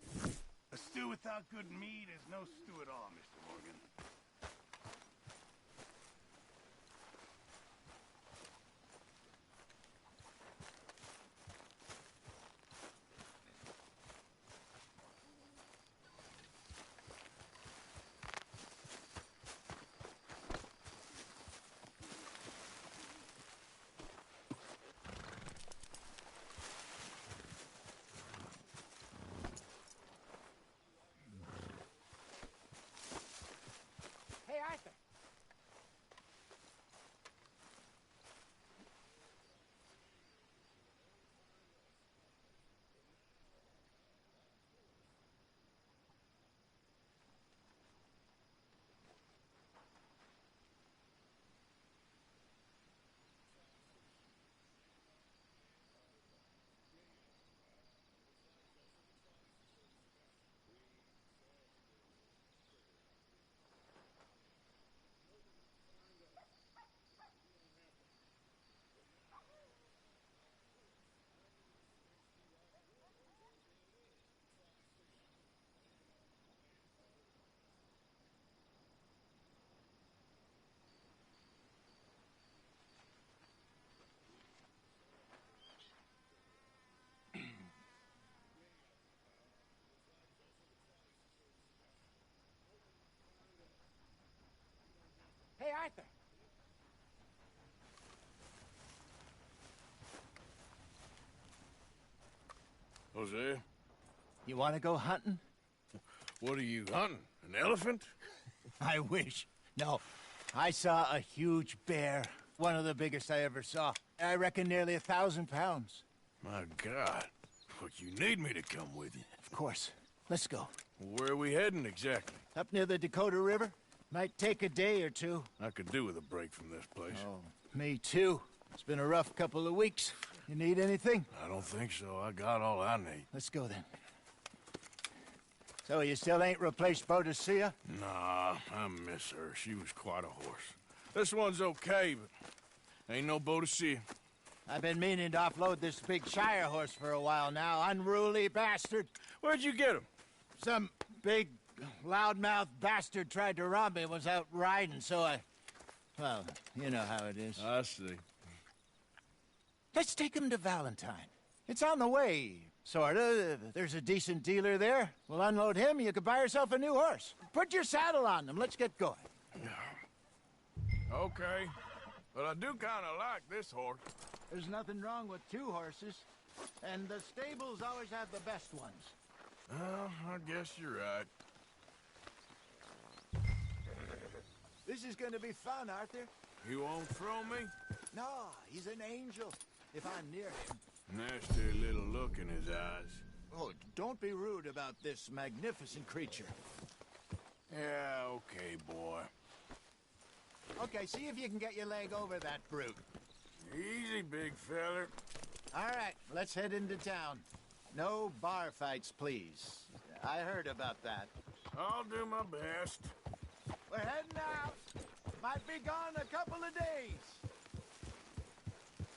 A stew without good meat is no stew at all, Mr. Morgan. Hey, Arthur. Hey, Arthur. Jose. You want to go hunting? What are you hunting? An elephant? I wish. No. I saw a huge bear. One of the biggest I ever saw. I reckon nearly 1,000 pounds. My God. Look, you need me to come with you. Of course. Let's go. Where are we heading exactly? Up near the Dakota River. Might take a day or two. I could do with a break from this place. Oh, me too. It's been a rough couple of weeks. You need anything? I don't think so. I got all I need. Let's go then. So you still ain't replaced Boadicea? Nah, I miss her. She was quite a horse. This one's okay, but ain't no Boadicea. I've been meaning to offload this big Shire horse for a while now. Unruly bastard. Where'd you get him? Some big, loudmouth bastard tried to rob me and was out riding, so I... Well, you know how it is. I see. Let's take him to Valentine. It's on the way, sorta. There's a decent dealer there. We'll unload him, you could buy yourself a new horse. Put your saddle on him, let's get going. Okay. But I do kind of like this horse. There's nothing wrong with two horses. And the stables always have the best ones. Well, I guess you're right. This is gonna be fun, Arthur. You won't throw me? No, he's an angel. If I'm near him. Nasty little look in his eyes. Oh, don't be rude about this magnificent creature. Yeah, okay, boy. Okay, see if you can get your leg over that brute. Easy, big feller. All right, let's head into town. No bar fights, please. I heard about that. I'll do my best. We're heading out. Might be gone a couple of days.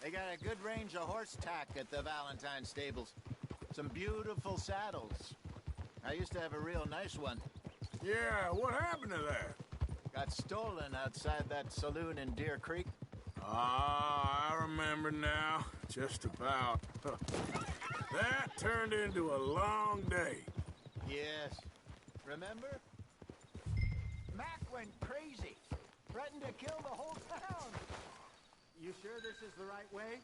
They got a good range of horse tack at the Valentine stables. Some beautiful saddles. I used to have a real nice one. Yeah, what happened to that? Got stolen outside that saloon in Deer Creek. Ah, I remember now. Just about. That turned into a long day. Yes. Remember? Mac went crazy. Threatened to kill the whole town. You sure this is the right way?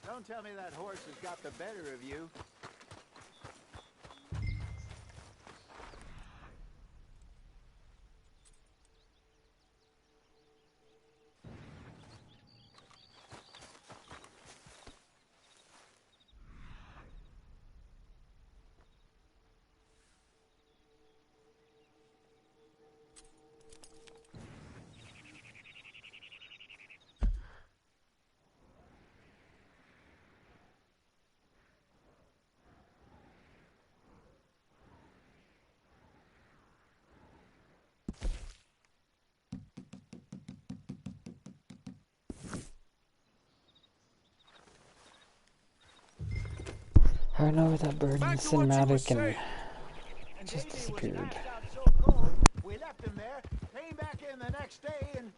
Don't tell me that horse has got the better of you. I don't know where that bird in the cinematic and just disappeared. We left him there, came back in the next day, and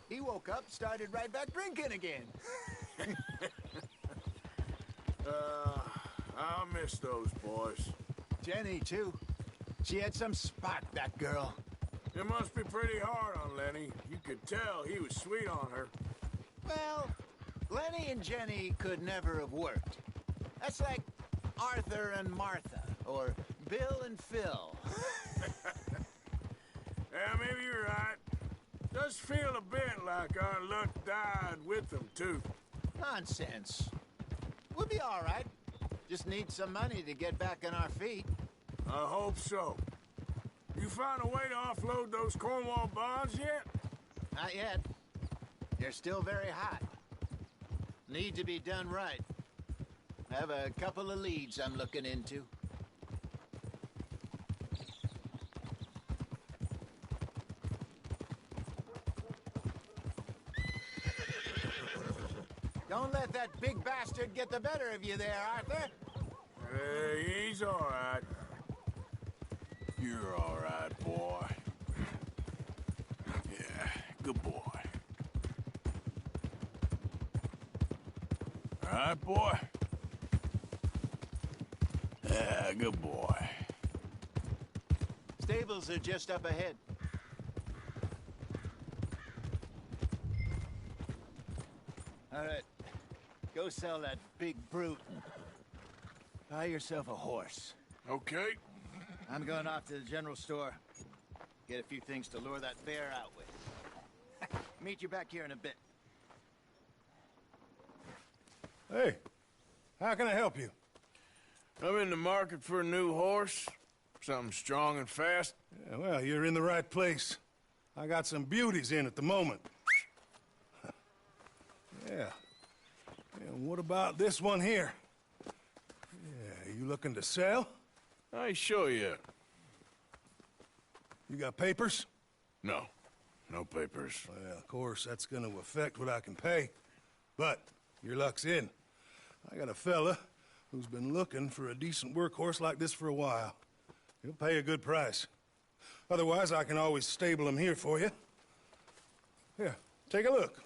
he woke up, started right back drinking again. I'll miss those boys. Jenny, too. She had some spark, that girl. It must be pretty hard on Lenny. You could tell he was sweet on her. Well, Lenny and Jenny could never have worked. That's like Arthur and Martha, or Bill and Phil. Yeah, maybe you're right. Does feel a bit like our luck died with them, too. Nonsense. We'll be all right. Just need some money to get back on our feet. I hope so. You found a way to offload those Cornwall bonds yet? Not yet. They're still very hot. Need to be done right. Have a couple of leads I'm looking into. Don't let that big bastard get the better of you there, Arthur. He's all right. You're all right, boy. Yeah, good boy. right, boy? Yeah, good boy. Stables are just up ahead. All right. Go sell that big brute and buy yourself a horse. Okay. I'm going off to the general store. Get a few things to lure that bear out with. Meet you back here in a bit. Hey, how can I help you? I'm in the market for a new horse. Something strong and fast. Yeah, well, you're in the right place. I got some beauties in at the moment. Yeah. And what about this one here? Yeah, you looking to sell? I ain't sure yet. You got papers? No. No papers. Well, of course, that's gonna affect what I can pay. But your luck's in. I got a fella who's been looking for a decent workhorse like this for a while. He'll pay a good price. Otherwise, I can always stable him here for you. Here, take a look.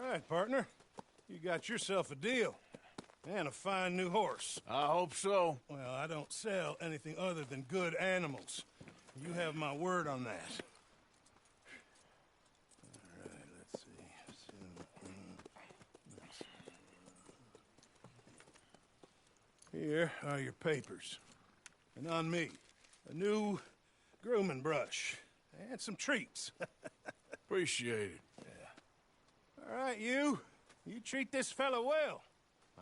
All right, partner. You got yourself a deal. And a fine new horse. I hope so. Well, I don't sell anything other than good animals. You have my word on that. All right, let's see. Here are your papers. And on me, a new grooming brush. And some treats. Appreciate it. All right, you. You treat this fella well.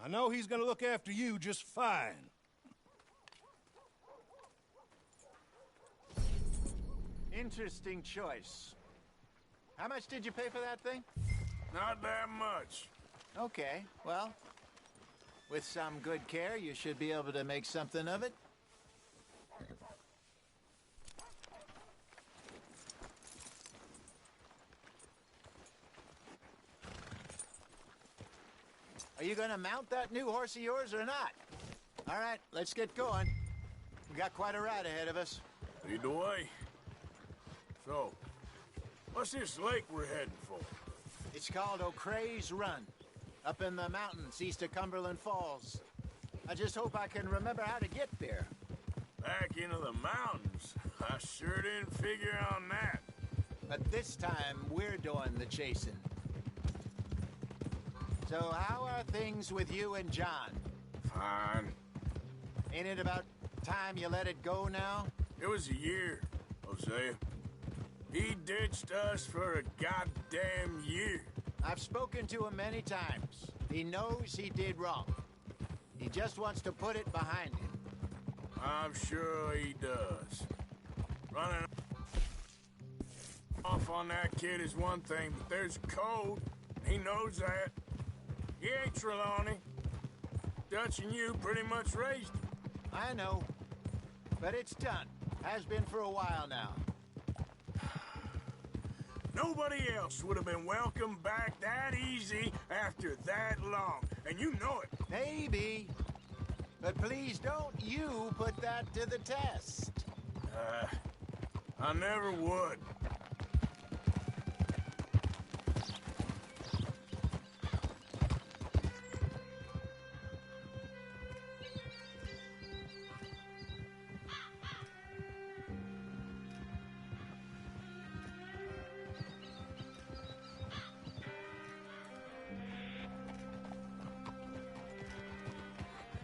I know he's gonna look after you just fine. Interesting choice. How much did you pay for that thing? Not that much. Okay, well, with some good care, you should be able to make something of it. Are you gonna mount that new horse of yours or not? All right, let's get going. We got quite a ride ahead of us. Lead the way. So, what's this lake we're heading for? It's called O'Creagh's Run, up in the mountains east of Cumberland Falls. I just hope I can remember how to get there. Back into the mountains? I sure didn't figure on that. But this time, we're doing the chasing. So how are things with you and John? Fine. Ain't it about time you let it go now? It was a year, Hosea. He ditched us for a goddamn year. I've spoken to him many times. He knows he did wrong. He just wants to put it behind him. I'm sure he does. Running off on that kid is one thing, but there's code. He knows that. He ain't Trelawney. Dutch and you pretty much raised him. I know. But it's done. Has been for a while now. Nobody else would have been welcomed back that easy after that long. And you know it. Maybe. But please don't you put that to the test. I never would.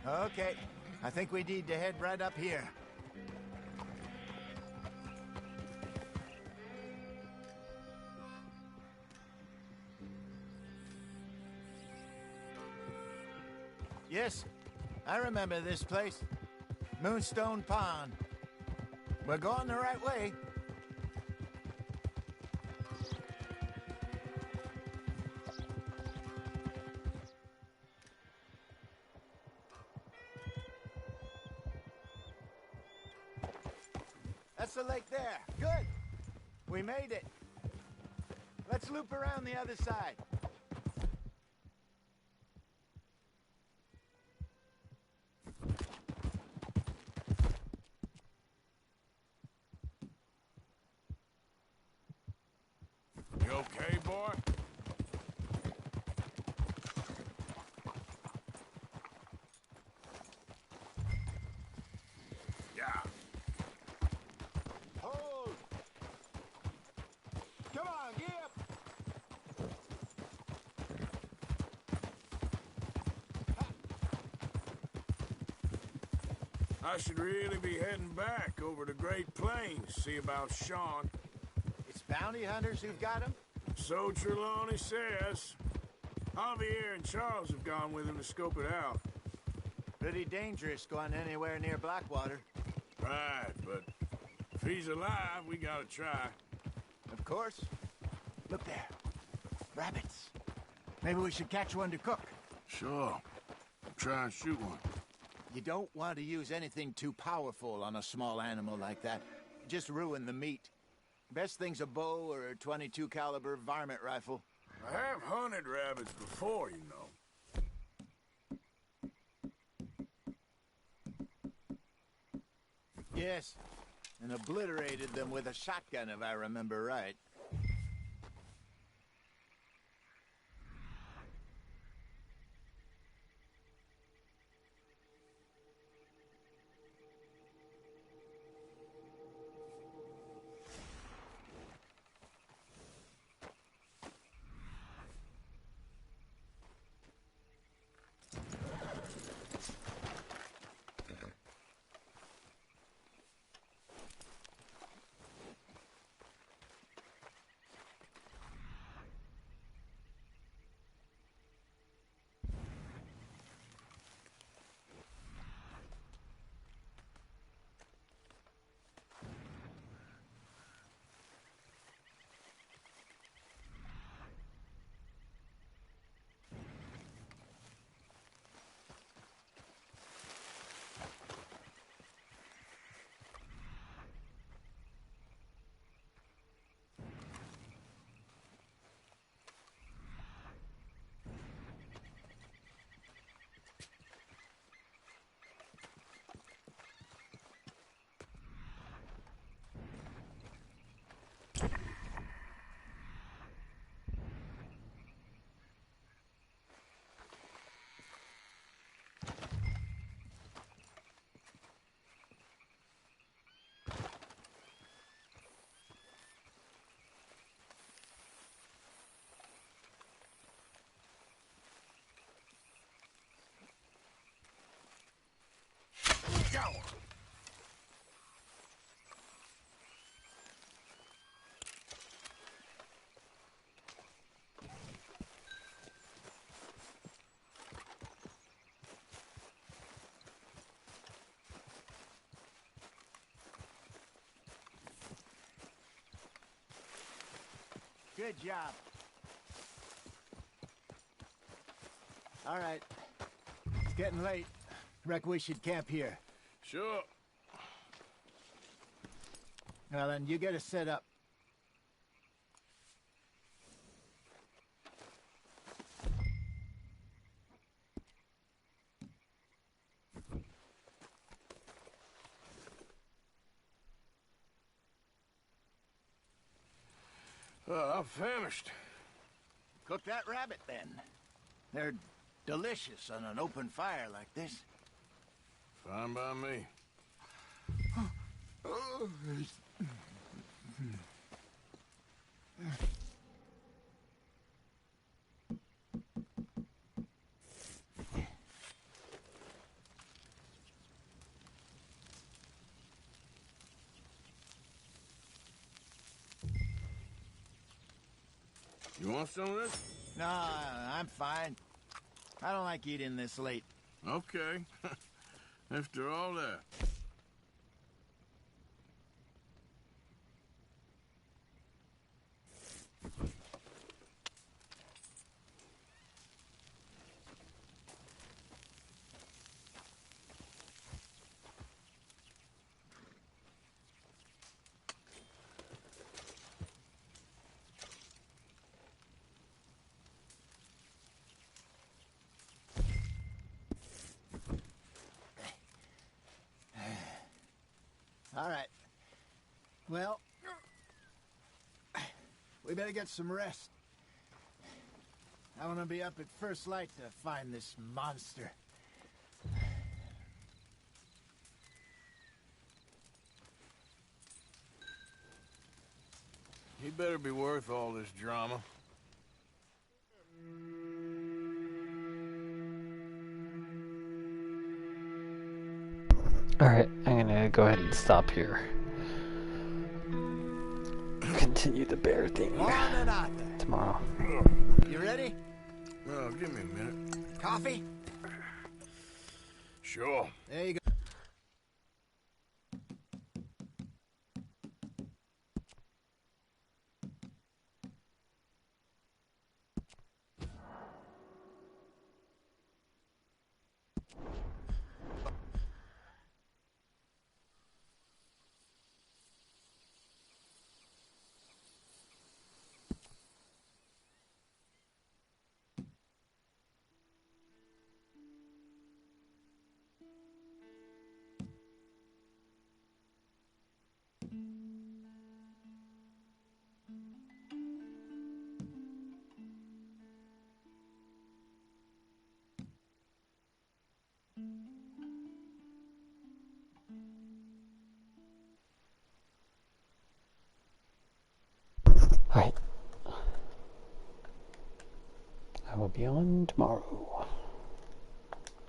Okay, I think we need to head right up here. Yes, I remember this place. Moonstone Pond. We're going the right way. That's the lake there. Good. We made it. Let's loop around the other side. You okay, boy? Yeah. Hold! Come on, get up! I should really be heading back over to Great Plains, see about Sean. It's bounty hunters who've got him? So Trelawney says. Javier and Charles have gone with him to scope it out. Pretty dangerous going anywhere near Blackwater. Right, but if he's alive, we gotta try. Of course. Look there. Rabbits. Maybe we should catch one to cook. Sure. Try and shoot one. You don't want to use anything too powerful on a small animal like that. Just ruin the meat. Best thing's a bow or a .22 caliber varmint rifle. I have hunted rabbits before, you know. Yes, and obliterated them with a shotgun, if I remember right. Good job. All right. It's getting late. Reckon we should camp here. Sure. Well, then you get us set up. I'm famished. Cook that rabbit, then. They're delicious on an open fire like this. Fine by me. You want some of this? No, I'm fine. I don't like eating this late. Okay. After all that. All right. Well, we better get some rest. I want to be up at first light to find this monster. He better be worth all this drama. Alright, I'm gonna go ahead and stop here. Continue the bear thing tomorrow. You ready? Well, give me a minute. Coffee? Sure. There you go. Alright. I will be on tomorrow.